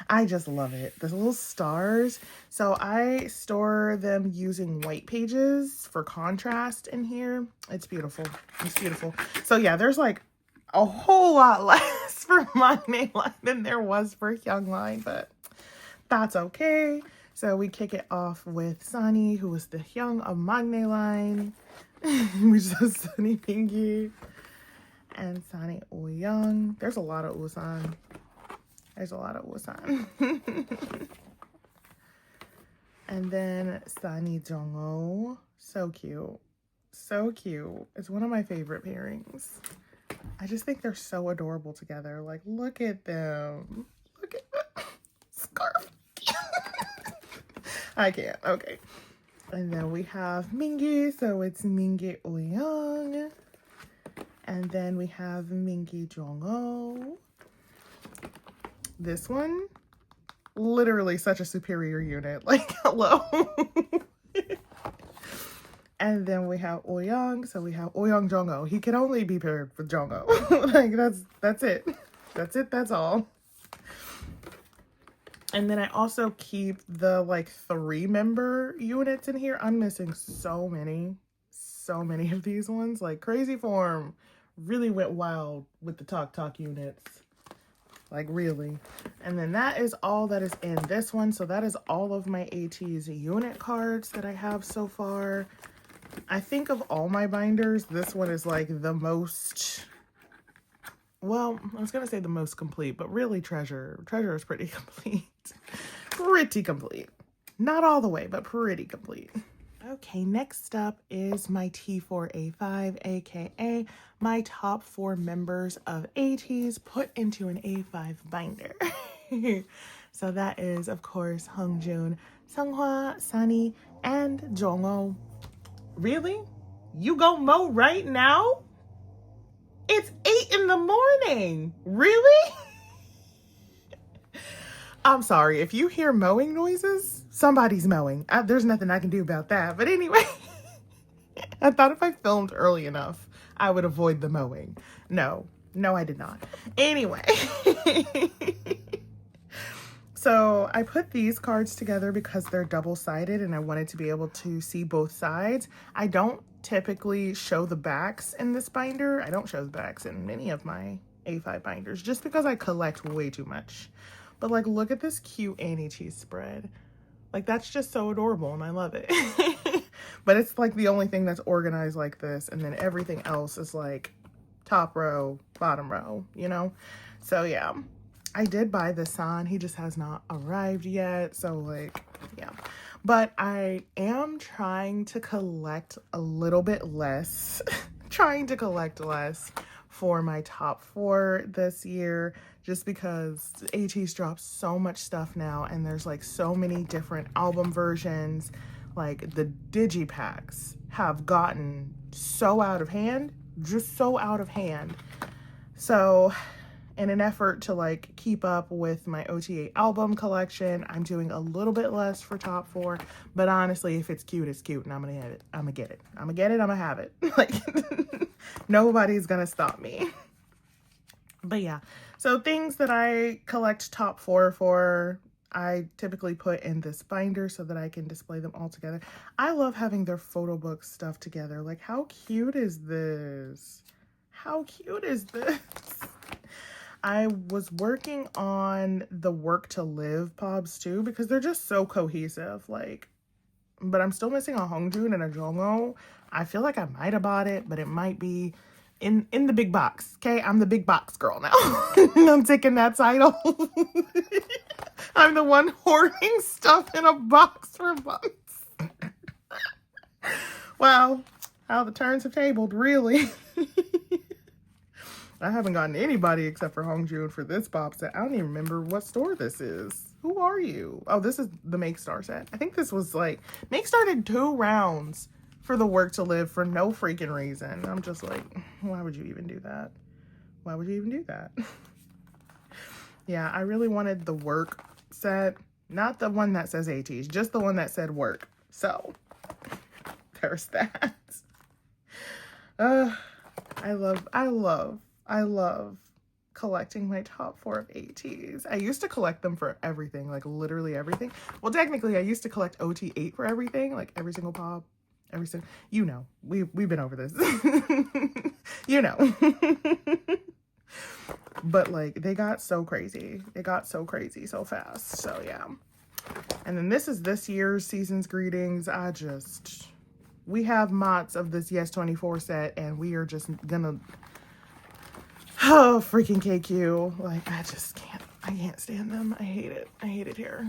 I just love it. There's little stars. So I store them using white pages for contrast in here. It's beautiful. It's beautiful. So yeah, there's like a whole lot less for Magne Line than there was for Hyungline, but that's okay. So we kick it off with Sunny, who is the Hyung of Magne Line. We just have Sunny Pinky and Sunny Ouyang. There's a lot of Usan. There's a lot of Usan. And then Sunny Jongho. So cute. So cute. It's one of my favorite pairings. I just think they're so adorable together. Like, look at them. Look at the scarf. I can't. Okay. And then we have Mingi, so it's Mingi Ouyang. And then we have Mingi Jongho. This one, literally such a superior unit. Like, hello. And then we have Ouyang, so we have Ouyang Jongho. He can only be paired with Jongho. Like, that's it. That's it, that's all. And then I also keep the like 3-member units in here. I'm missing so many of these ones. Like Crazy Form really went wild with the Talk units. Like really. And then that is all that is in this one. So that is all of my Ateez unit cards that I have so far. I think of all my binders, this one is like the most, well, I was going to say the most complete, but really Treasure is pretty complete. Pretty complete. Not all the way, but pretty complete. Okay, next up is my T4A5, aka my top 4 members of Ateez put into an A5 binder. So that is, of course, Hongjoong, Seonghwa, Sunny, and Jongho. Really? You go mow right now? It's 8 in the morning. Really? I'm sorry. If you hear mowing noises, somebody's mowing. There's nothing I can do about that. But anyway, I thought if I filmed early enough, I would avoid the mowing. No, No, I did not. Anyway. So I put these cards together because they're double-sided and I wanted to be able to see both sides. I don't typically show the backs in this binder. I don't show the backs in many of my A5 binders just because I collect way too much. But like, look at this cute Annie cheese spread. Like, that's just so adorable and I love it. But it's like the only thing that's organized like this, and then everything else is like top row, bottom row, you know? So yeah. I did buy this on. He just has not arrived yet. So like, yeah. But I am trying to collect a little bit less, trying to collect less for my top 4 this year, just because Ateez drops so much stuff now and there's like so many different album versions. Like the digipacks have gotten so out of hand, just so out of hand. So in an effort to like keep up with my OTA album collection, I'm doing a little bit less for top 4, but honestly, if it's cute, it's cute, and I'm gonna get it. I'm gonna have it. Like, nobody's gonna stop me. But yeah, so things that I collect top 4 for, I typically put in this binder so that I can display them all together. I love having their photo book stuff together. Like, how cute is this? How cute is this? I was working on the Work to Live pobs too because they're just so cohesive. Like, but I'm still missing a Hongjoong and a Jongho. I feel like I might have bought it, but it might be in the big box. Okay, I'm the big box girl now. I'm taking that title. I'm the one hoarding stuff in a box for months. Wow, how the turns have tabled, really. I haven't gotten anybody except for Hongjoong for this pop set. I don't even remember what store this is. Who are you? Oh, this is the Make Star set. I think this was like, Make Star did 2 rounds for the Work to Live for no freaking reason. I'm just like, why would you even do that? Why would you even do that? Yeah, I really wanted the Work set. Not the one that says Ateez, just the one that said Work. So, there's that. I love collecting my top 4 of Ateez. I used to collect them for everything, like literally everything. Well, technically, I used to collect OT8 for everything, like every single pop, every single, you know, we've been over this. You know. But like, they got so crazy. It got so crazy so fast. So yeah. And then this is this year's Season's Greetings. We have mots of this Yes 24 set, and we are just gonna, oh, freaking KQ. Like, I can't stand them. I hate it here.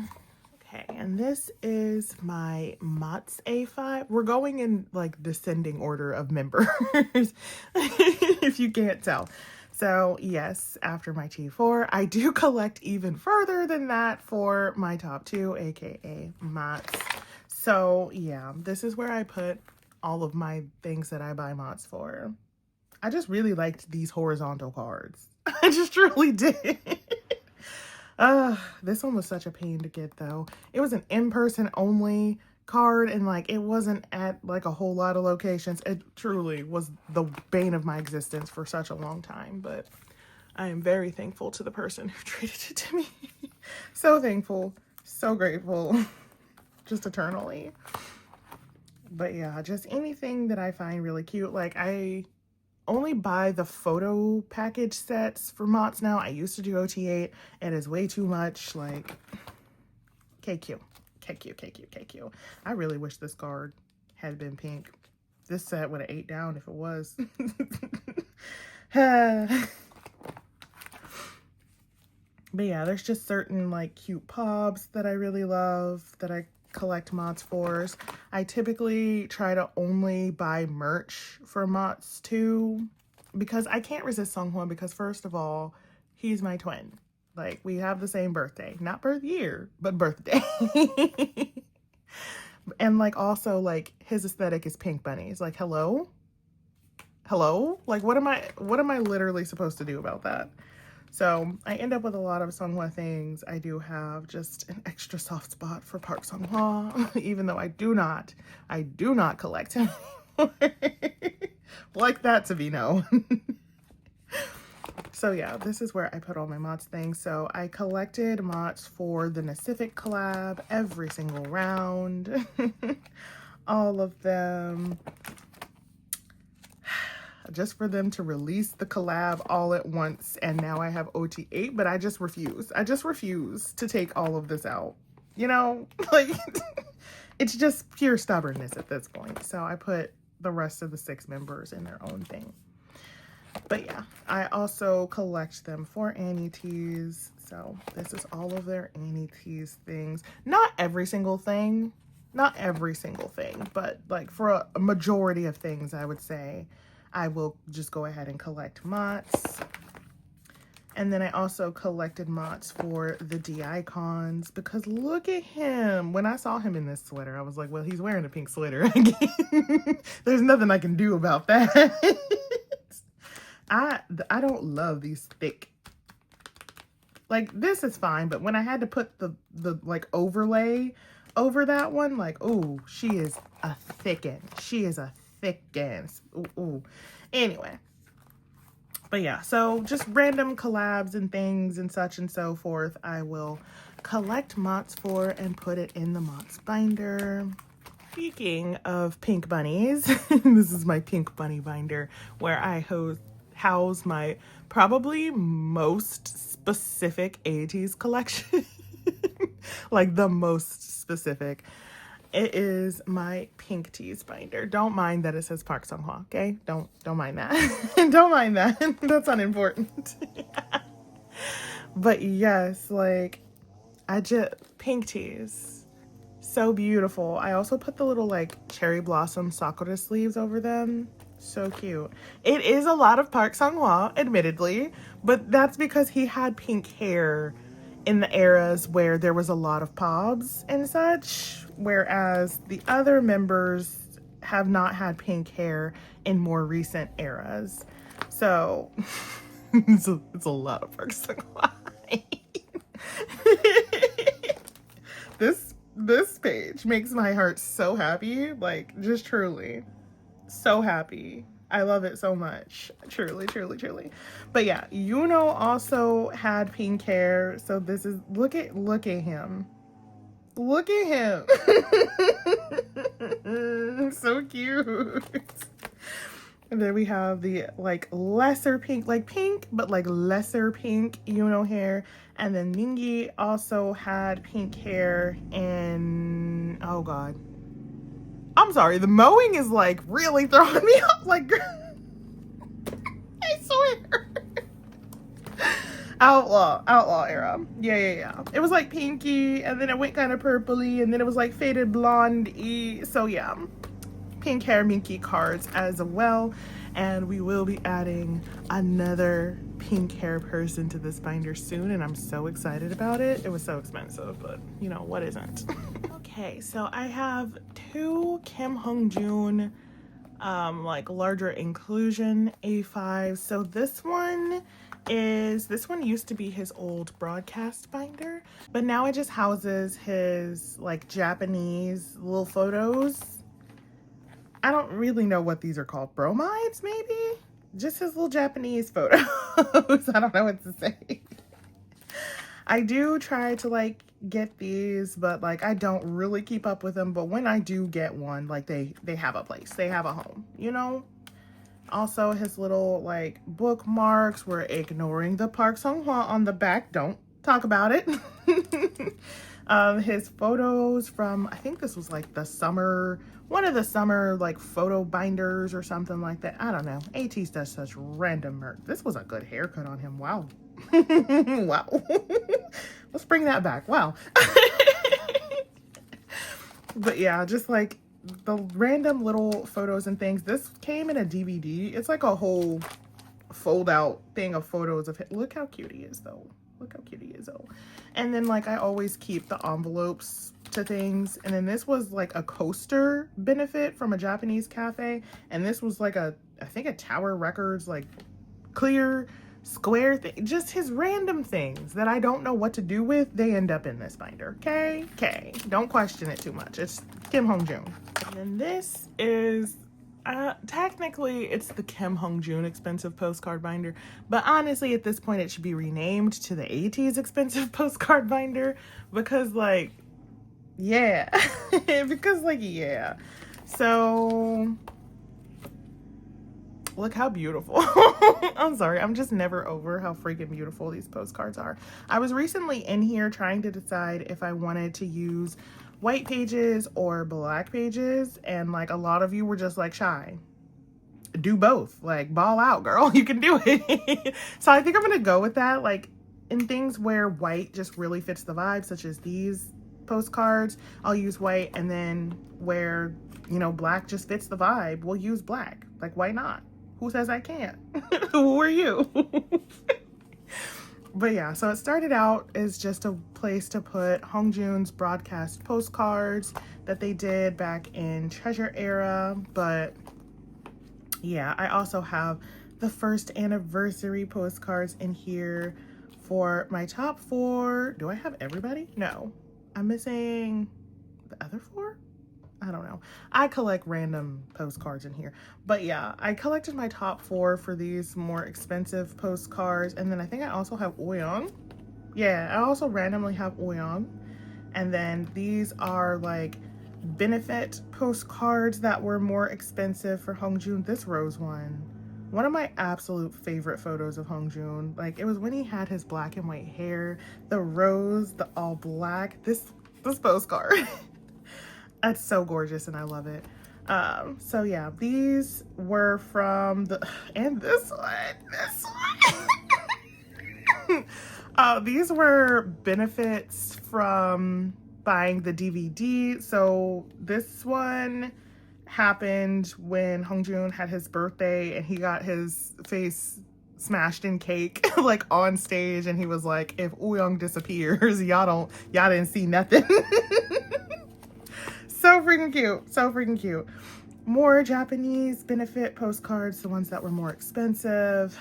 Okay, and this is my Mott's A5. We're going in like descending order of members, if you can't tell. So yes, after my T4, I do collect even further than that for my top 2, aka Mott's. So yeah, this is where I put all of my things that I buy mods for. I just really liked these horizontal cards. I just really did. This one was such a pain to get though. It was an in-person only card, and like, it wasn't at like a whole lot of locations. It truly was the bane of my existence for such a long time, but I am very thankful to the person who traded it to me. So thankful, so grateful, just eternally. But yeah, just anything that I find really cute. Like, I only buy the photo package sets for mods now. I used to do OT8. It is way too much. Like, KQ. I really wish this card had been pink. This set would have ate down if it was. But yeah, there's just certain like cute pobs that I really love that I collect mods for. I typically try to only buy merch for mods too, because I can't resist Songhwa, because first of all, he's my twin. Like, we have the same birthday, not birth year, but birthday. And like, also like, his aesthetic is pink bunnies. Like, hello, like, what am I literally supposed to do about that? So I end up with a lot of Songhwa things. I do have just an extra soft spot for Park Songhwa, even though I do not collect him anymore. Like that to be known. So yeah, this is where I put all my mods things. So I collected mods for the Pacific collab, every single round. All of them. Just for them to release the collab all at once. And now I have OT8, but I just refuse. I just refuse to take all of this out. You know, like, it's just pure stubbornness at this point. So I put the rest of the 6 members in their own thing. But yeah, I also collect them for Ateez. So this is all of their Ateez things. Not every single thing. Not every single thing. But like for a majority of things, I would say I will just go ahead and collect mods. And then I also collected mods for the D-Icons because look at him. When I saw him in this sweater, I was like, well, he's wearing a pink sweater again. There's nothing I can do about that. I don't love these thick. Like, this is fine, but when I had to put the like overlay over that one, like, oh, she is a thicken. She is a thicken. Ooh. Anyway. But yeah, so just random collabs and things and such and so forth, I will collect mods for and put it in the mods binder. Speaking of pink bunnies, this is my pink bunny binder where I house my probably most specific Ateez collection. Like the most specific. It is my pink tees binder. Don't mind that it says Park Sung-hwa, okay? Don't mind that. Don't mind that. That's unimportant. But yes, like, pink tees. So beautiful. I also put the little, like, cherry blossom sakura sleeves over them. So cute. It is a lot of Park Sung-hwa, admittedly, but that's because he had pink hair in the eras where there was a lot of pobs and such, whereas the other members have not had pink hair in more recent eras. So it's a lot of Park Sung-hwa. This page makes my heart so happy, like, just truly so happy. I love it so much. Truly, truly, truly. But yeah, Yuno also had pink hair. So this is, look at him. Look at him. So cute. And then we have the like lesser pink, like pink, but like lesser pink Yuno hair. And then Mingi also had pink hair and, oh God. I'm sorry, the mowing is like really throwing me off. Like, I swear. Outlaw era. Yeah. It was like pinky, and then it went kind of purpley, and then it was like faded blonde-y. So yeah, pink hair Minky cards as well. And we will be adding another pink hair person to this binder soon, and I'm so excited about it. It was so expensive, but you know, what isn't? Okay, so I have 2 Kim Hongjoong like larger inclusion A5. So this one used to be his old broadcast binder, but now it just houses his like Japanese little photos. I don't really know what these are called. Bromides, maybe? Just his little Japanese photos. I don't know what to say. I do try to like get these, but like I don't really keep up with them. But when I do get one, like they have a place. They have a home, you know? Also his little like bookmarks. We're ignoring the Park Sung-hwa on the back. Don't talk about it. His photos from, I think this was like the summer, one of the summer like photo binders or something like that. I don't know. Ateez does such random merch. This was a good haircut on him. Wow. Wow. Let's bring that back. Wow. But yeah, just like the random little photos and things. This came in a DVD. It's like a whole fold out thing of photos of him. Look how cute he is though. Look how cute he is though. And then like I always keep the envelopes to things. And then this was like a coaster benefit from a Japanese cafe. And this was like I think a Tower Records like clear square thing. Just his random things that I don't know what to do with. They end up in this binder. Okay. Don't question it too much. It's Kim Hongjoong. And then this is Technically, it's the Kim Hongjoong expensive postcard binder, but honestly, at this point, it should be renamed to the Ateez expensive postcard binder because, like, yeah, because, like, yeah. So, look how beautiful. I'm sorry, I'm just never over how freaking beautiful these postcards are. I was recently in here trying to decide if I wanted to use white pages or black pages, and like a lot of you were just like, Shy, do both, like ball out, girl, you can do it. So I think I'm gonna go with that. Like in things where white just really fits the vibe, such as these postcards, I'll use white, and then where, you know, black just fits the vibe, we'll use black. Like, why not? Who says I can't? Who are you? But yeah, so it started out as just a place to put Hongjoong's broadcast postcards that they did back in Treasure era. But yeah, I also have the first anniversary postcards in here for my top 4. Do I have everybody? No, I'm missing the other 4. I don't know. I collect random postcards in here. But yeah, I collected my top 4 for these more expensive postcards. And then I think I also have Taeyoung. Yeah, I also randomly have Taeyoung. And then these are like benefit postcards that were more expensive for Hongjoong. This rose one of my absolute favorite photos of Hongjoong. Like, it was when he had his black and white hair, the rose, the all black. This postcard. It's so gorgeous and I love it. So yeah, these were from the, and this one. These were benefits from buying the DVD. So this one happened when Hongjoong had his birthday and he got his face smashed in cake like on stage, and he was like, if Taeyoung disappears, y'all didn't see nothing. So freaking cute. So freaking cute. More Japanese benefit postcards, the ones that were more expensive.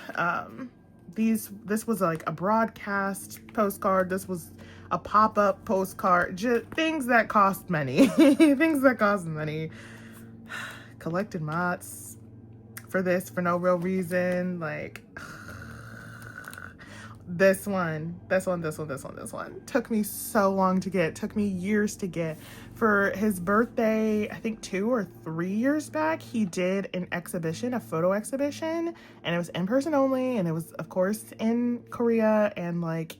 This was like a broadcast postcard. This was a pop-up postcard. Just things that cost money. Things that cost money. Collected mods for this for no real reason. Like this one took me so long to get, took me years to get. For his birthday, I think 2 or 3 years back, he did an exhibition, a photo exhibition, and it was in person only, and it was of course in Korea, and like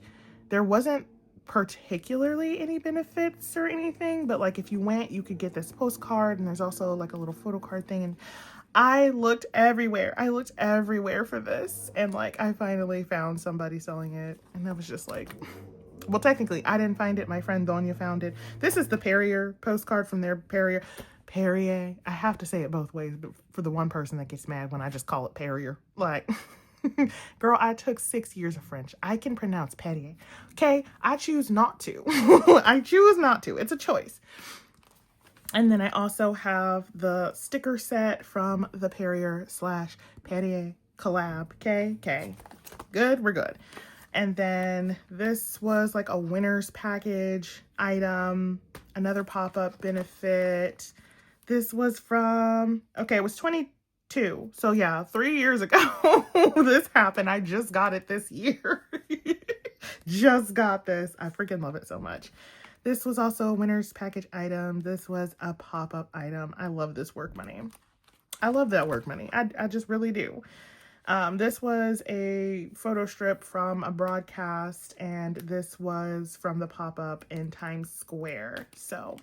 there wasn't particularly any benefits or anything, but like if you went, you could get this postcard, and there's also like a little photo card thing. And I looked everywhere for this, and like I finally found somebody selling it, and I was just like, well, technically I didn't find it, my friend Donya found it. This is the Perrier postcard from their Perrier. I have to say it both ways, but for the one person that gets mad when I just call it Perrier, like girl, I took 6 years of French. I can pronounce Perrier. Okay, I choose not to. I choose not to. It's a choice. And then I also have the sticker set from the Perrier / Perrier collab. Okay. Good, we're good. And then this was like a winner's package item, another pop-up benefit. This was from, okay, it was 22. So yeah, 3 years ago this happened. I just got it this year. Just got this. I freaking love it so much. This was also a winner's package item. This was a pop-up item. I love this work money. I love that work money. I just really do. This was a photo strip from a broadcast, and this was from the pop-up in Times Square. So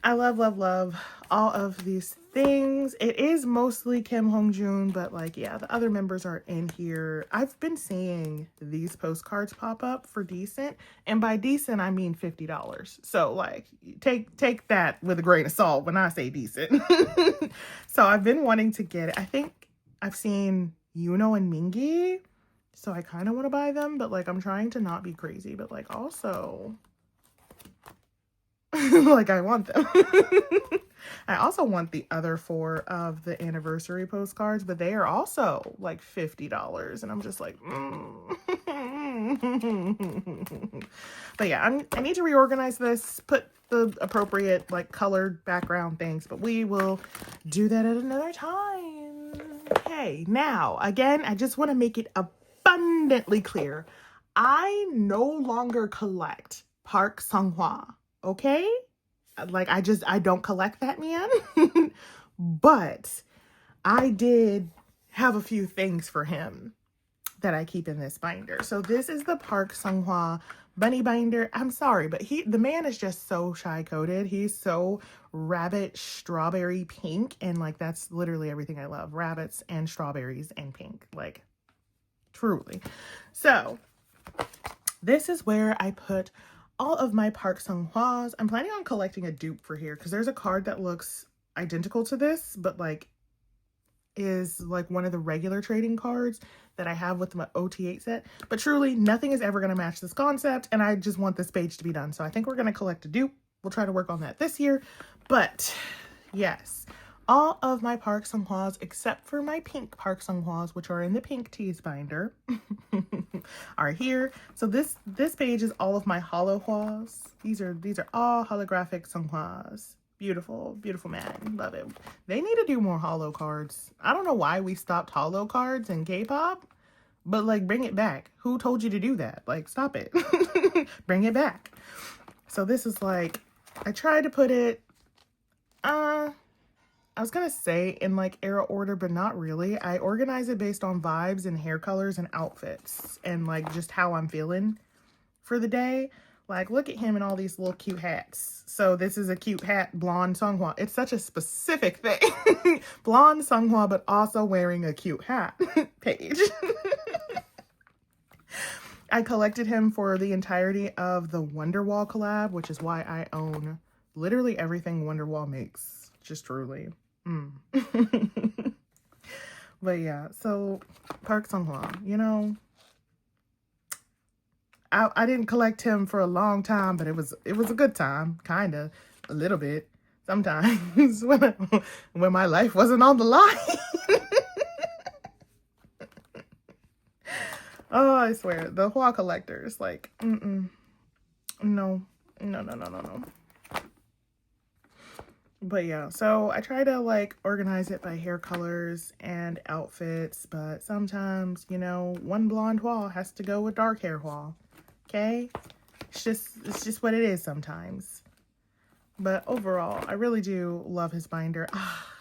I love all of these things. It is mostly Kim Hongjoong, but like, yeah, the other members are in here. I've been seeing these postcards pop up for decent, and by decent, I mean $50. So like, take that with a grain of salt when I say decent. So I've been wanting to get it. I think I've seen Yuno and Mingi, so I kind of want to buy them, but like, I'm trying to not be crazy, but like also like I want them. I also want the other 4 of the anniversary postcards, but they are also like $50, and I'm just like, But yeah, I need to reorganize this, put the appropriate like colored background things, but we will do that at another time. Okay, now again, I just want to make it abundantly clear. I no longer collect Park Sung-hwa, okay? Like I don't collect that man. But I did have a few things for him that I keep in this binder. So this is the Park Sung-hwa bunny binder. I'm sorry, but the man is just so shy coded. He's so rabbit strawberry pink, and like that's literally everything I love. Rabbits and strawberries and pink, like truly. So this is where I put all of my Park Sung-hwas. I'm planning on collecting a dupe for here because there's a card that looks identical to this, but like is like one of the regular trading cards that I have with my OT8 set. But truly, nothing is ever going to match this concept, and I just want this page to be done. So I think we're going to collect a dupe. We'll try to work on that this year. But yes, all of my Park Sung-hwas, except for my pink Park Sung-hwas, which are in the pink tease binder, are here. So this page is all of my holo hwas. These are all holographic Sung-hwas. Beautiful, beautiful man. Love it. They need to do more holo cards. I don't know why we stopped holo cards in K-pop, but like bring it back. Who told you to do that? Like stop it. Bring it back. So this is like, I tried to put it, I was gonna say in like era order, but not really. I organize it based on vibes and hair colors and outfits and like just how I'm feeling for the day. Like, look at him in all these little cute hats. So this is a cute hat, blonde Sung-hwa. It's such a specific thing. Blonde Sung-hwa, but also wearing a cute hat page. I collected him for the entirety of the Wonderwall collab, which is why I own literally everything Wonderwall makes. Just truly. But yeah, so Park Sung-hwa, you know, I didn't collect him for a long time, but it was a good time, kind of, a little bit, sometimes when my life wasn't on the line. Oh, I swear, the Hwa collectors, like, no. But yeah, so I try to like organize it by hair colors and outfits, but sometimes, you know, one blonde Hwa has to go with dark hair Hwa. Okay, it's just what it is sometimes. But overall, I really do love his binder.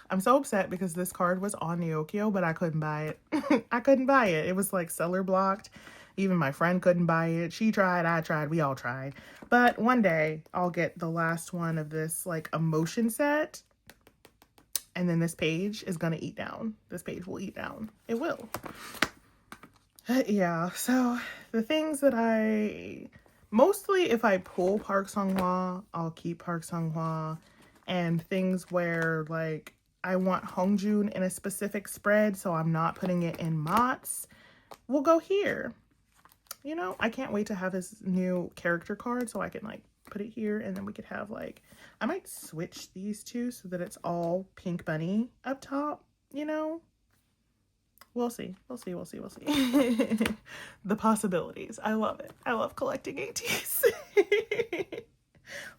I'm so upset because this card was on Neokyo, but I couldn't buy it. I couldn't buy it. It was like seller blocked. Even my friend couldn't buy it. She tried, I tried, we all tried. But one day I'll get the last one of this like emotion set. And then this page is gonna eat down. This page will eat down. It will. Yeah, so the things that mostly if I pull Park Sung-hwa, I'll keep Park Sung-hwa, and things where like I want Hongjoong in a specific spread, so I'm not putting it in Mott's, will go here. You know, I can't wait to have his new character card so I can like put it here, and then we could have like, I might switch these two so that it's all pink bunny up top, you know? We'll see. The possibilities. I love it. I love collecting Ateez.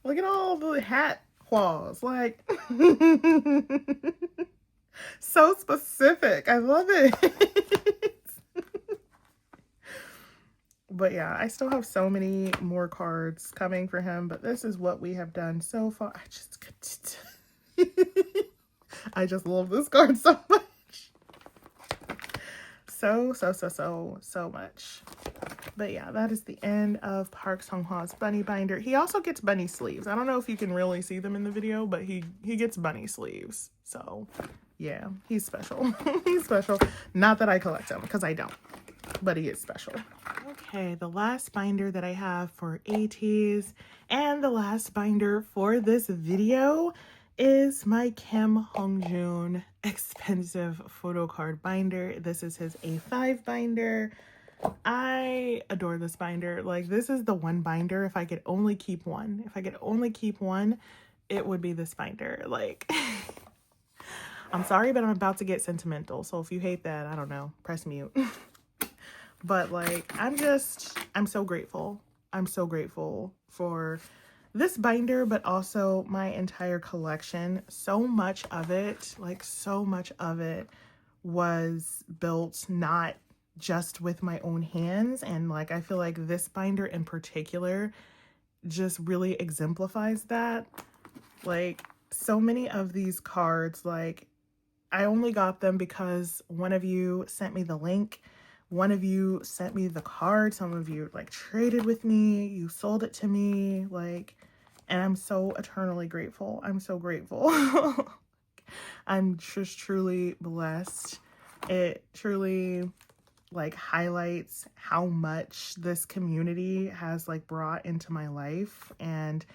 Look at all the hat hwas. Like, so specific. I love it. But yeah, I still have so many more cards coming for him, but this is what we have done so far. I just love this card so much. So much. But yeah, that is the end of Park Sung-hwa's bunny binder. He also gets bunny sleeves. I don't know if you can really see them in the video, but he gets bunny sleeves. So yeah, he's special. He's special. Not that I collect him, because I don't, but he is special. Okay, the last binder that I have for Ateez and the last binder for this video is my Kim Hongjoong expensive photo card binder. This is his A5 binder. I adore this binder. Like, this is the one binder, if I could only keep one. If I could only keep one, it would be this binder. Like, I'm sorry, but I'm about to get sentimental. So if you hate that, I don't know, press mute. But like, I'm so grateful. I'm so grateful for this binder, but also my entire collection. So much of it, like so much of it was built not just with my own hands. And like, I feel like this binder in particular just really exemplifies that. Like, so many of these cards, like, I only got them because one of you sent me the link. One of you sent me the card. Some of you like traded with me. You sold it to me. Like, and I'm so eternally grateful. I'm so grateful. I'm just truly blessed. It truly like highlights how much this community has like brought into my life, and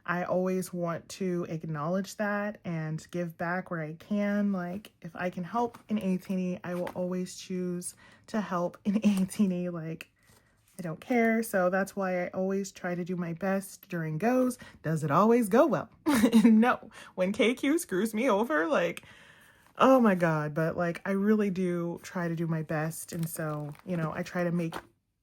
I always want to acknowledge that and give back where I can. Like, if I can help in A-teeny, I will always choose to help in A-teeny. Like, I don't care. So that's why I always try to do my best during goes. Does it always go well? No. When KQ screws me over, like, oh my God. But like, I really do try to do my best. And so, you know, I try to make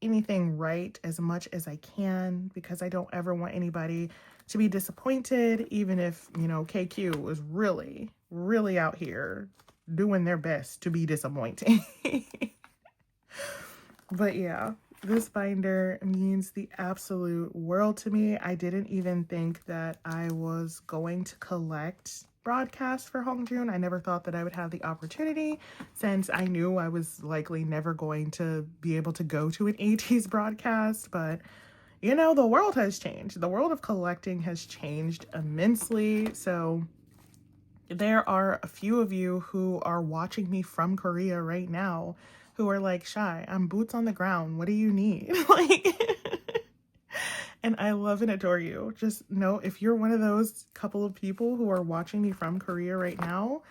anything right as much as I can, because I don't ever want anybody to be disappointed, even if, you know, KQ was really, really out here doing their best to be disappointing. But yeah, this binder means the absolute world to me. I didn't even think that I was going to collect broadcasts for Hongjoong. I never thought that I would have the opportunity, since I knew I was likely never going to be able to go to an Ateez broadcast. But you know, the world has changed. The world of collecting has changed immensely. So there are a few of you who are watching me from Korea right now who are like, Shy, I'm boots on the ground. What do you need? Like, and I love and adore you. Just know, if you're one of those couple of people who are watching me from Korea right now,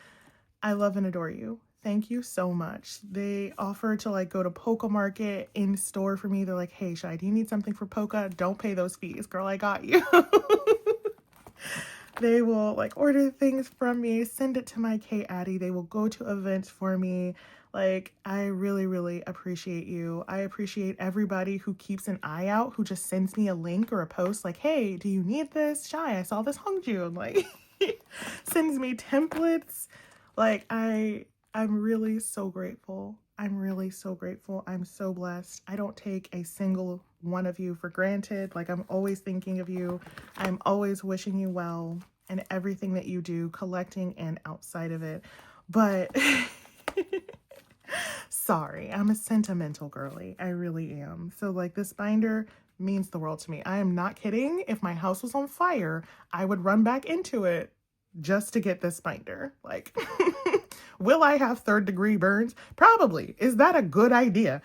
I love and adore you. Thank you so much. They offer to like go to Polka Market in store for me. They're like, hey, Shy, do you need something for Polka? Don't pay those fees. Girl, I got you. They will like order things from me, send it to my K-Addy. They will go to events for me. Like, I really, really appreciate you. I appreciate everybody who keeps an eye out, who just sends me a link or a post like, hey, do you need this? Shy, I saw this Hongjoong. Like, sends me templates. Like, I'm really so grateful. I'm really so grateful. I'm so blessed. I don't take a single one of you for granted. Like, I'm always thinking of you. I'm always wishing you well in everything that you do, collecting and outside of it. But sorry, I'm a sentimental girly. I really am. So like, this binder means the world to me. I am not kidding. If my house was on fire, I would run back into it just to get this binder. Like, will I have third-degree burns? Probably. Is that a good idea?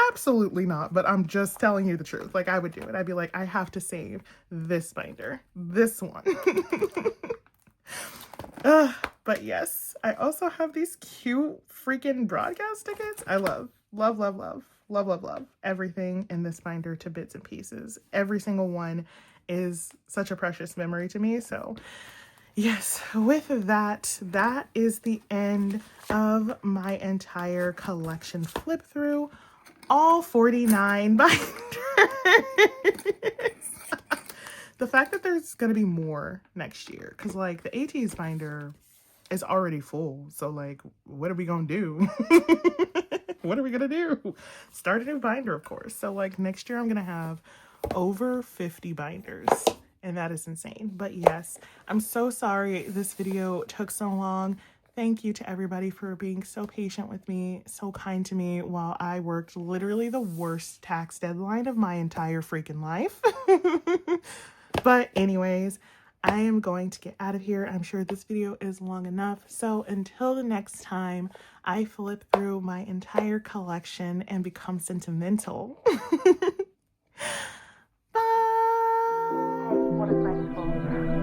Absolutely not. But I'm just telling you the truth. Like, I would do it. I'd be like, I have to save this binder. This one. But yes, I also have these cute freaking broadcast tickets. I love everything in this binder to bits and pieces. Every single one is such a precious memory to me. So yes, with that, that is the end of my entire collection flip through. All 49 binders. The fact that there's going to be more next year, because like the Ateez binder is already full. So like, what are we going to do? What are we going to do? Start a new binder, of course. So like, next year I'm going to have over 50 binders. And that is insane. But yes, I'm so sorry this video took so long. Thank you to everybody for being so patient with me, so kind to me while I worked literally the worst tax deadline of my entire freaking life. But anyways, I am going to get out of here. I'm sure this video is long enough. So until the next time I flip through my entire collection and become sentimental. Bye. What a thankful.